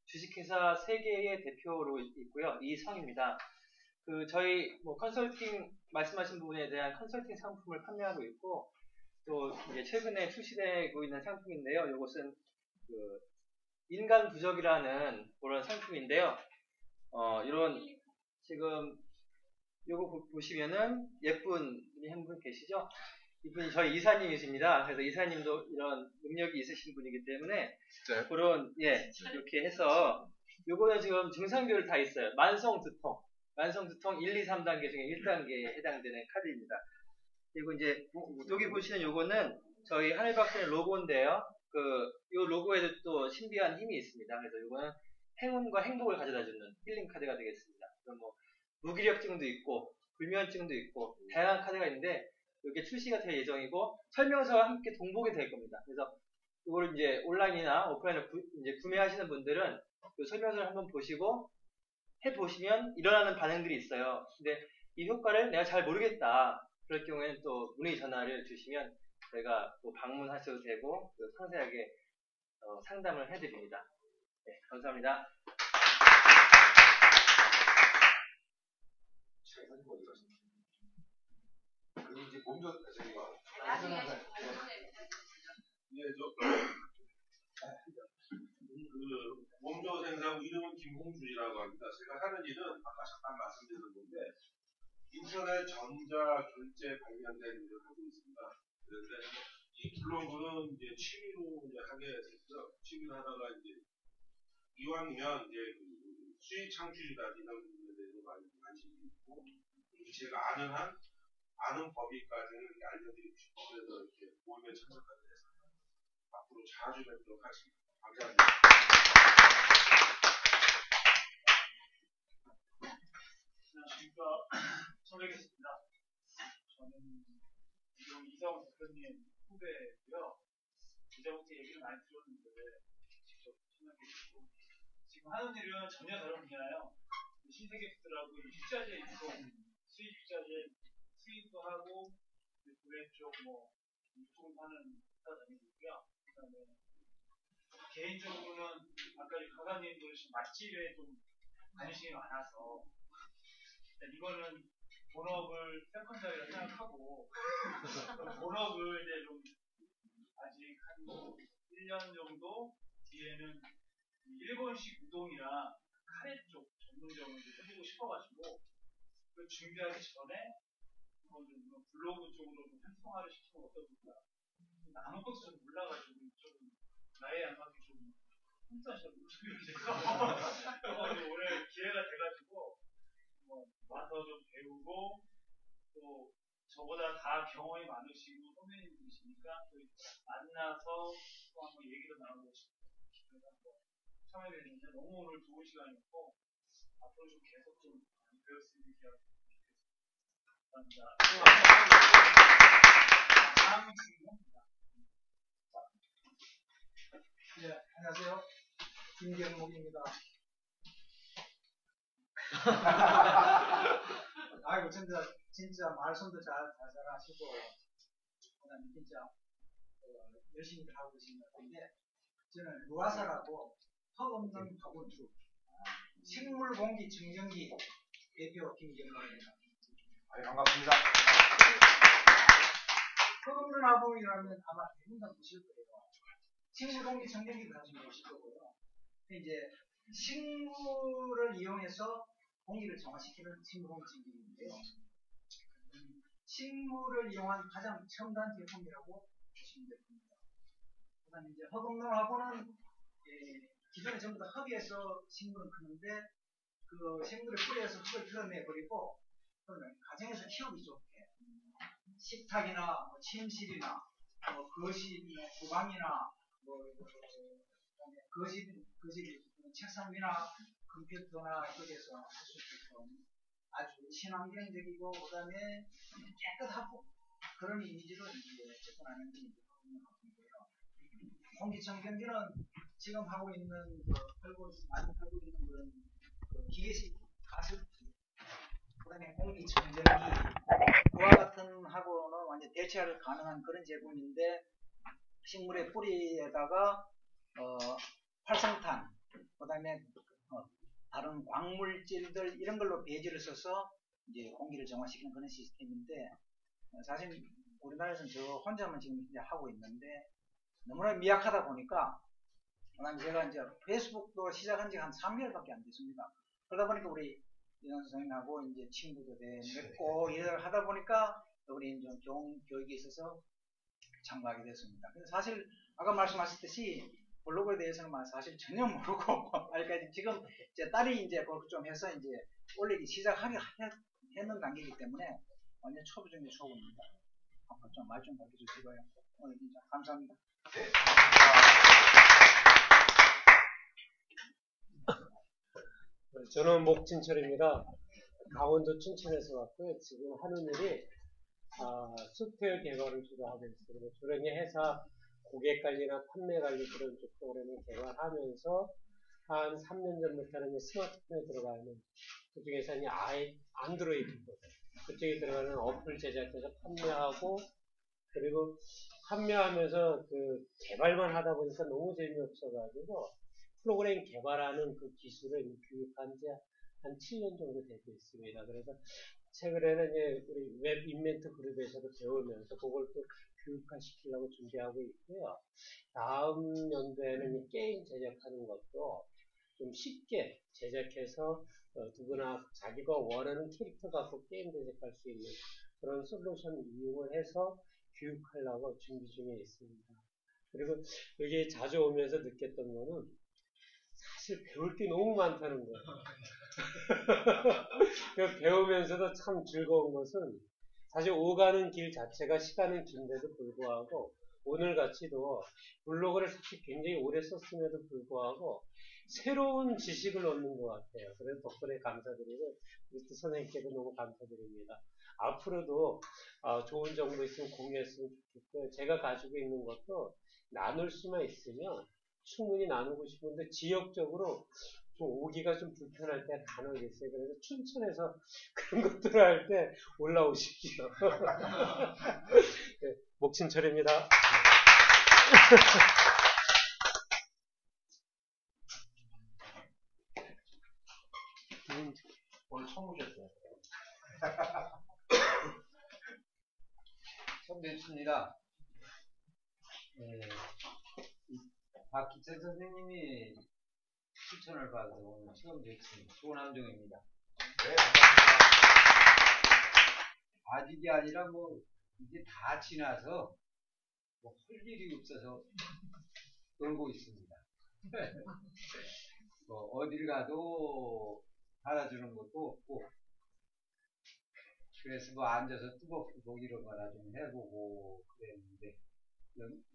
주식회사 3개의 대표로 있고요. 이성입니다. 저희 컨설팅 말씀하신 부분에 대한 컨설팅 상품을 판매하고 있고, 또 이제 최근에 출시되고 있는 상품인데요. 이것은 인간 부적이라는 그런 상품인데요. 이런 지금 요거 보시면은 예쁜 분이 한 분 계시죠? 이분이 저희 이사님이십니다. 그래서 이사님도 이런 능력이 있으신 분이기 때문에 진짜요? 그런 이렇게 해서 요거는 지금 증상별로 다 있어요. 만성두통 1, 2, 3단계 중에 1단계에 해당되는 카드입니다. 그리고 이제 여기 보시는 요거는 저희 하늘박사의 로고인데요. 요 로고에도 또 신비한 힘이 있습니다. 그래서 요거는 행운과 행복을 가져다주는 힐링 카드가 되겠습니다. 그럼 무기력증도 있고 불면증도 있고 다양한 카드가 있는데, 이게 출시가 될 예정이고 설명서와 함께 동봉이 될 겁니다. 그래서 이걸 이제 온라인이나 오프라인으로 이제 구매하시는 분들은 그 설명서를 한번 보시고 해보시면 일어나는 반응들이 있어요. 근데 이 효과를 내가 잘 모르겠다, 그럴 경우에는 또 문의 전화를 주시면 저희가 또 방문하셔도 되고 상세하게 상담을 해드립니다. 네, 감사합니다. 이제 몸도 몸조 생사하고 이름은 김홍준이라고 합니다. 제가 하는 일은 아까 잠깐 말씀드린 건데, 인터넷 전자 결제 관련된 일을 하고 있습니다. 그런데 이 블로그는 이제 취미로 이제 하게 됐어요. 취미로 하다가 이제 이왕이면 이제 수익 창출이나 이런 부분에 대해서 많이 관심이 있고, 그리고 제가 아는 범위까지는 이렇게 알려드리고 싶고, 그래서 이렇게 모임에 참석하게 됐습니다. 앞으로 자주 뵙도록 하겠습니다. 감사합니다. 안녕하십니까. 처음뵙겠습니다. 저는 이성 대표님 후배고요. 이제부터 얘기를 많이 들었는데 직접 참여하게 됐고, 지금 하는 일은 전혀 다른 분야예요. 신세계들하고 투자재 유통, 수입 투자재 수입도 하고, 구매 쪽 유통하는 회사 다니고 있고요. 그다음에 개인적으로는 아까 강사님도 맛집에 좀 관심이 많아서, 이거는 본업을 세컨다리라 생각하고 본업을 이제 좀 아직 한 1년 정도 뒤에는 일본식 우동이랑 카레 쪽 전문점을 해보고 싶어가지고, 그 준비하기 전에 한번 좀 블로그 쪽으로 좀 활성화를 시키면 어떨까. 아무것도 좀 몰라가지고 좀 나에 안 맞게 좀 혼자서 목소리를 내서 오늘 기회가 돼가지고 와서 좀 배우고, 또 저보다 다 경험이 많으시고 선배님이시니까 만나서 또 한번 얘기도 나누고 싶어요. 그래서 한번 참여하게 됐는데 너무 오늘 좋은 시간이었고, 앞으로 좀 계속 좀 배웠으면 좋겠습니다. 감사합니다. 다음 질문입니다. 네, 안녕하세요. 김경목입니다. 아이고 진짜 말씀도 잘하시고 그다음에 진짜 열심히 하고 계신 것 같은데 저는 루아사라고 턱없는 화분 식물공기청정기 대표 김경로입니다. 반갑습니다. 턱없는 화분이라면 아마 대부분 다 보실 거예요. 식물공기청정기도 사실 보실 거고요. 이제 식물을 이용해서 공기를 정화시키는 식물공기청정기인데요. 식물을 이용한 가장 첨단 제품이라고 보시면 됩니다. 그다음에 이제 흙없는 화분은 기존에 전부 다 흙에서 식물은 크는데 그 식물의 뿌리에서 흙을 털어내 버리고 가정에서 키우기 좋게 식탁이나 뭐 침실이나 뭐 거실, 주방이나 뭐 거실 책상 위나 컴퓨터나 거기에서 할 수 있게끔 아주 친환경적이고 그다음에 깨끗하고 그런 이미지로 이제 접근하는 게 있고요. 공기청정기는 지금 하고 있는 많이 팔고 있는 그런 기계식 가습기, 그다음에 공기청정기 그와 같은 하고는 완전 대체가 가능한 그런 제품인데 식물의 뿌리에다가 활성탄, 그다음에 다른 광물질들 이런 걸로 배지를 써서 이제 공기를 정화시키는 그런 시스템인데 사실 우리나라에서는 저 혼자만 지금 이제 하고 있는데 너무나 미약하다 보니까 그다음에 제가 이제 페이스북도 시작한 지 한 3개월밖에 안 됐습니다. 그러다 보니까 우리 이현 선생님하고 이제 친구도 맺고 일을 하다 보니까 우리 좀 좋은 교육에 있어서 참가하게 됐습니다. 그래서 사실 아까 말씀하셨듯이 블로그에 대해서는 사실 전혀 모르고 아직까지 지금 제 딸이 이제 그걸 좀 해서 이제 올리기 시작하게 했는 단계이기 때문에 완전 초보 중에 초보입니다. 한번 좀 말 좀 가르쳐주시고요. 오늘 진짜 감사합니다. 네, 감사합니다. 저는 목진철입니다. 강원도 춘천에서 왔고요. 지금 하는 일이 소프트웨어 개발을 주로 하고 있습니다. 주로 회사 고객 관리나 판매 관리 그런 쪽 프로그램을 개발하면서 한 3년 전부터는 스마트폰에 들어가는 그중에서는 안드로이드 그쪽에 들어가는 어플 제작해서 판매하고 그리고 판매하면서 그 개발만 하다 보니까 너무 재미없어가지고 프로그램 개발하는 그 기술을 교육한 지 한 7년 정도 되고 있습니다. 그래서 최근에는 이제 우리 웹 인벤트 그룹에서도 배우면서 그걸 또 교육화시키려고 준비하고 있고요. 다음 연도에는 게임 제작하는 것도 좀 쉽게 제작해서 누구나 자기가 원하는 캐릭터 갖고 게임 제작할 수 있는 그런 솔루션 이용을 해서 교육하려고 준비 중에 있습니다. 그리고 여기 자주 오면서 느꼈던 거는 사실 배울 게 너무 많다는 거예요. 배우면서도 참 즐거운 것은 사실 오가는 길 자체가 시간은 긴데도 불구하고 오늘같이도 블로그를 사실 굉장히 오래 썼음에도 불구하고 새로운 지식을 얻는 것 같아요. 그래서 덕분에 감사드리고 우리 선생님께도 너무 감사드립니다. 앞으로도 좋은 정보 있으면 공유했으면 좋겠고요. 제가 가지고 있는 것도 나눌 수만 있으면 충분히 나누고 싶은데 지역적으로 좀 오기가 좀 불편할 때가 간혹 있어요. 그래서 춘천에서 그런 것들을 할 때 올라오십시오. 네, 목진철입니다. 오늘 처음 오셨어요. 처음 뵙습니다. 박기철 선생님이 추천을 받아서 오늘 처음 뵙습니다. 조남정입니다. 네, 아직이 아니라 뭐 이제 다 지나서 뭐 할 일이 없어서 놀고 있습니다. 뭐 어딜 가도 받아주는 것도 없고 그래서 뭐 앉아서 뜨겁고 이런 거나 좀 해보고 그랬는데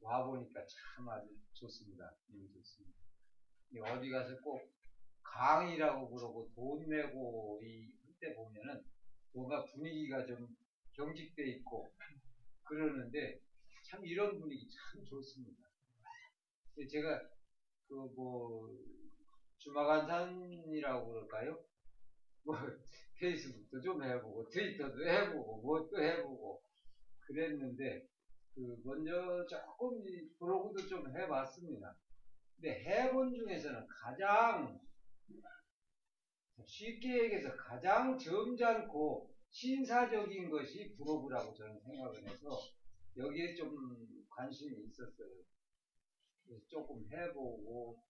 와보니까 참 아주 좋습니다. 좋습니다. 어디 가서 꼭 강의라고 그러고 돈 내고 그때 보면은 뭔가 분위기가 좀 경직돼 있고 그러는데 참 이런 분위기 참 좋습니다. 제가 주마간산이라고 그럴까요? 뭐 페이스북도 좀 해보고 트위터도 해보고 뭐 또 해보고 그랬는데 먼저 조금 이 블로그도 좀 해봤습니다. 근데 해본 중에서는 가장 쉽게 얘기해서 가장 점잖고 신사적인 것이 블로그라고 저는 생각을 해서 여기에 좀 관심이 있었어요. 그래서 조금 해보고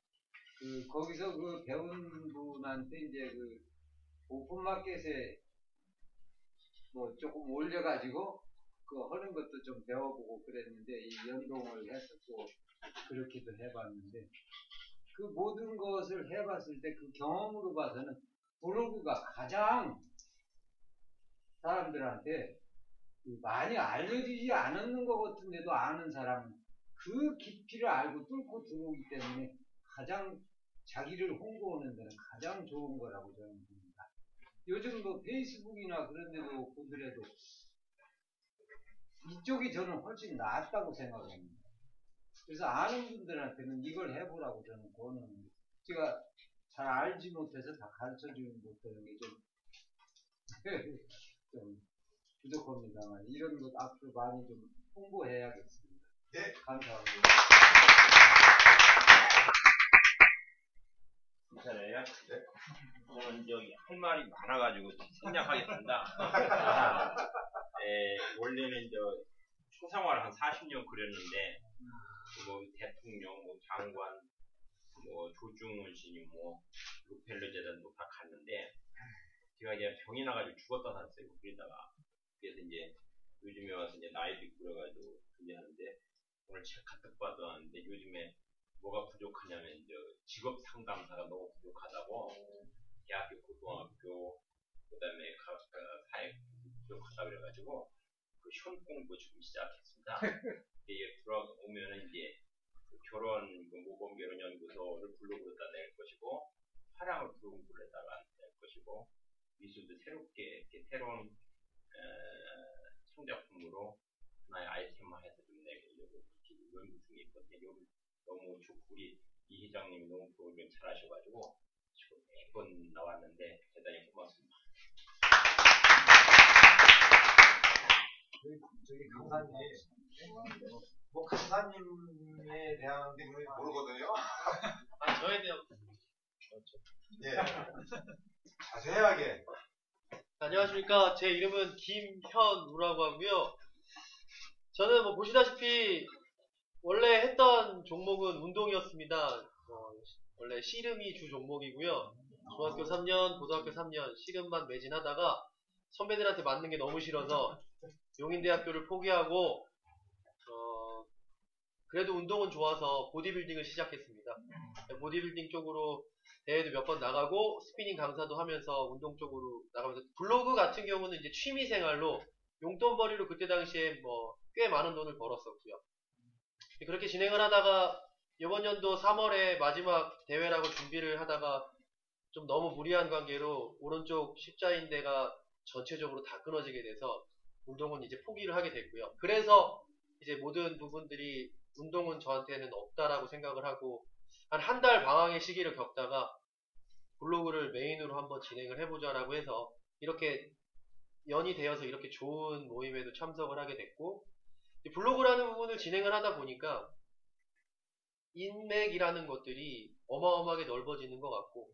거기서 배운 분한테 이제 오픈마켓에 뭐 조금 올려가지고 하는 것도 좀 배워보고 그랬는데 이 연동을 해서 또 그렇게도 해봤는데 그 모든 것을 해봤을 때 그 경험으로 봐서는 블로그가 가장 사람들한테 많이 알려지지 않았는 것 같은데도 아는 사람은 그 깊이를 알고 뚫고 들어오기 때문에 가장 자기를 홍보하는 데는 가장 좋은 거라고 저는 봅니다. 요즘 뭐 페이스북이나 그런 데도 보더라도 이쪽이 저는 훨씬 낫다고 생각합니다. 그래서 아는 분들한테는 이걸 해보라고 저는 권하는데 제가 잘 알지 못해서 다 가르쳐주지 못하는 게 좀 부족합니다만 이런 것 앞으로 많이 좀 홍보해야겠습니다. 네, 감사합니다. 괜찮아요? 네. 저는 여기 할 말이 많아가지고 생략하겠습니다. 원래는 초상화를 한 40년 그렸는데 뭐 대통령, 뭐 장관, 뭐 조중훈 씨님, 뭐 록펠러 재단도 다 갔는데 제가 이제 병이 나가지고 죽었다 살았어요. 그러다가 그래서 이제 요즘에 와서 이제 나이도 그려가지고 준비하는데 오늘 책 가득 받았는데 요즘에 뭐가 부족하냐면 이제 직업 상담사가 너무 부족하다고 대학교, 고등학교, 그다음에 사회 부족하다 그래가지고 시험 공부 지금 시작했습니다. 이게 들어오면은 이제 결혼 모범 결혼 연구소를 블로그로다 낼 것이고 화랑을 블로그에다가 낼 것이고 미술도 새롭게 이렇게 새로운 창작품으로 하나의 아이템화해서 좀 내려고 연구 중에 있거든요. 너무 좋고 우리 이 회장님이 너무 프로그램 잘하셔가지고 지금 매번 나왔는데 대단히 고맙습니다. 저기 강사님, 뭐 강사님에 대한 게 모르거든요. 저에 대한 예. 자세하게. 안녕하십니까. 제 이름은 김현우라고 하고요. 저는 뭐 보시다시피 원래 했던 종목은 운동이었습니다. 원래 씨름이 주 종목이고요. 중학교 3년, 고등학교 3년 씨름만 매진하다가 선배들한테 맞는 게 너무 싫어서 용인대학교를 포기하고 그래도 운동은 좋아서 보디빌딩을 시작했습니다. 보디빌딩 쪽으로 대회도 몇 번 나가고 스피닝 강사도 하면서 운동 쪽으로 나가면서 블로그 같은 경우는 이제 취미생활로 용돈벌이로 그때 당시에 뭐 꽤 많은 돈을 벌었었고요. 그렇게 진행을 하다가 이번 연도 3월에 마지막 대회라고 준비를 하다가 좀 너무 무리한 관계로 오른쪽 십자인대가 전체적으로 다 끊어지게 돼서 운동은 이제 포기를 하게 됐고요. 그래서 이제 모든 부분들이 운동은 저한테는 없다라고 생각을 하고 한 달 방황의 시기를 겪다가 블로그를 메인으로 한번 진행을 해보자라고 해서 이렇게 연이 되어서 이렇게 좋은 모임에도 참석을 하게 됐고 블로그라는 부분을 진행을 하다 보니까 인맥이라는 것들이 어마어마하게 넓어지는 것 같고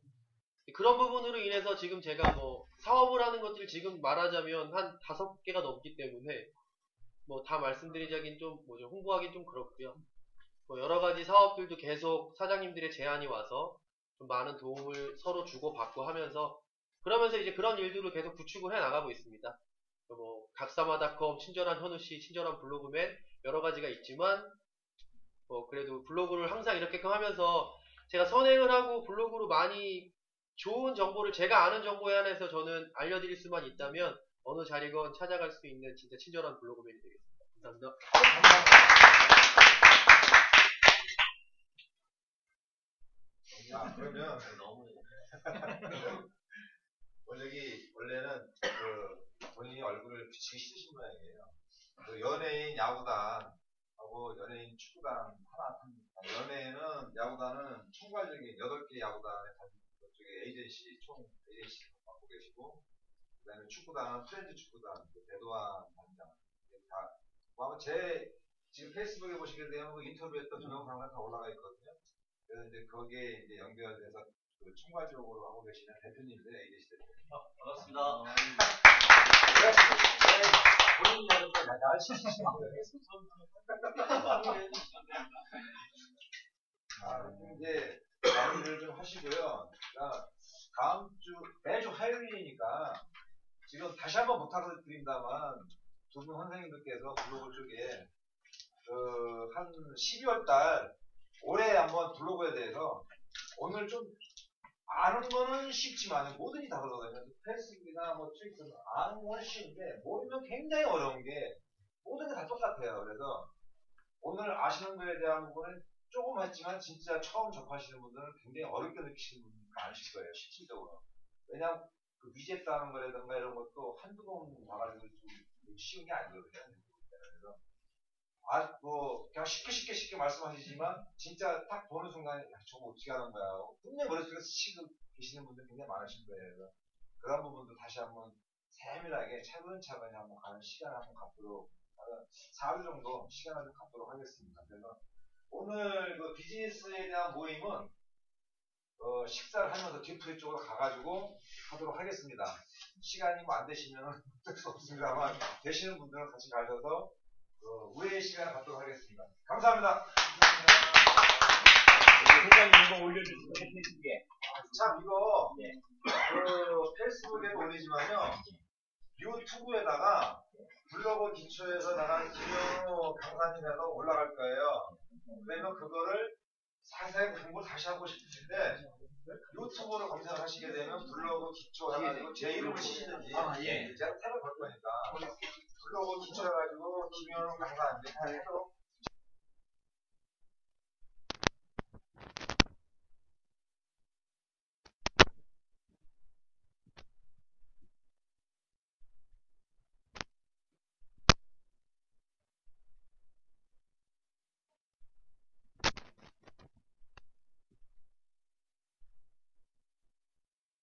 그런 부분으로 인해서 지금 제가 뭐 사업을 하는 것들을 지금 말하자면 한 5개가 넘기 때문에 뭐 다 말씀드리자긴 좀 뭐죠 홍보하긴 좀 그렇고요. 뭐 여러 가지 사업들도 계속 사장님들의 제안이 와서 좀 많은 도움을 서로 주고받고 하면서 그러면서 이제 그런 일들을 계속 구축을 해 나가고 있습니다. 뭐 각사마닷컴 친절한 현우씨, 친절한 블로그맨 여러 가지가 있지만 뭐 그래도 블로그를 항상 이렇게끔 하면서 제가 선행을 하고 블로그로 많이 좋은 정보를 제가 아는 정보에 한해서 저는 알려드릴 수만 있다면 어느 자리건 찾아갈 수 있는 진짜 친절한 블로그맨이 되겠습니다. 감사합니다. 아, 그러면 원래는 본인이 얼굴을 비치기 싫으신 모양이에요. 연예인 야구단하고 연예인 축구단 하나 합니다. 연예인은 야구단은 총괄적인 8개 야구단에 가지고 쪽에 에이전시 총 에이전시 맡고 계시고, 그다음에 축구단은 프렌즈 축구단 배도환 단장 다. 아마 제 지금 페이스북에 보시게 되면 그 인터뷰했던 동영상이 다 올라가 있거든요. 그래서 이제 거기에 이제 연결돼서 그 총괄적으로 하고 계시는 대표님인데 에이전시 대표님. 반갑습니다. 본인이 하는 거 날씨시신 거예요. 이제 마무리를 좀 하시고요. 다음 주 매주 화요일이니까 지금 다시 한번 부탁을 드린다만 두 분 선생님들께서 블로그 쪽에 한 12월 달 올해 한번 블로그에 대해서 오늘 좀 아는 거는 쉽지만 모든이 다 그러거든요. 페이스북이나 뭐 트위터는 아는 건 쉬운데 모르면 굉장히 어려운 게 모든 게 다 똑같아요. 그래서 오늘 아시는 거에 대한 부분은 조금 했지만 진짜 처음 접하시는 분들은 굉장히 어렵게 느끼시는 분들이 많으실 거예요. 실질적으로. 왜냐하면 그 위젯 따는 거라든가 이런 것도 한두 번 봐가지고 좀 쉬운 게 아니거든요. 그래서 뭐 그냥 쉽게 말씀하시지만 진짜 딱 보는 순간에 야, 저거 어떻게 하는 거야. 분명히 머릿속에 스치고 계시는 분들 굉장히 많으실 거예요. 그래서 그런 부분도 다시 한번 세밀하게 차근차근히 한번 가는 시간을 한번 갖도록 4주 정도 시간을 좀 갖도록 하겠습니다. 그래서 오늘 그 비즈니스에 대한 모임은 식사를 하면서 뒤풀이 쪽으로 가가지고 하도록 하겠습니다. 시간이 뭐 안 되시면 어쩔 수 없습니다만 되시는 분들은 같이 가셔서 우회의 시간을 갖도록 하겠습니다. 감사합니다. 회장님 이거 올려주세요. 페이스북에. 참 이거 페이스북에 올리지만요. 유튜브에다가 블로그 기초에서 나간 김현우 강사님에서 올라갈 거예요. 그러면 그거를 자세히 공부 다시 하고 싶으신데 유튜브로 검색을 하시게 되면 블로그 기초 해가지고 제 이름을 치시든지 제가 탭을 걸 거니까 블로그 기초 해가지고 김현우 강사 이렇게 해도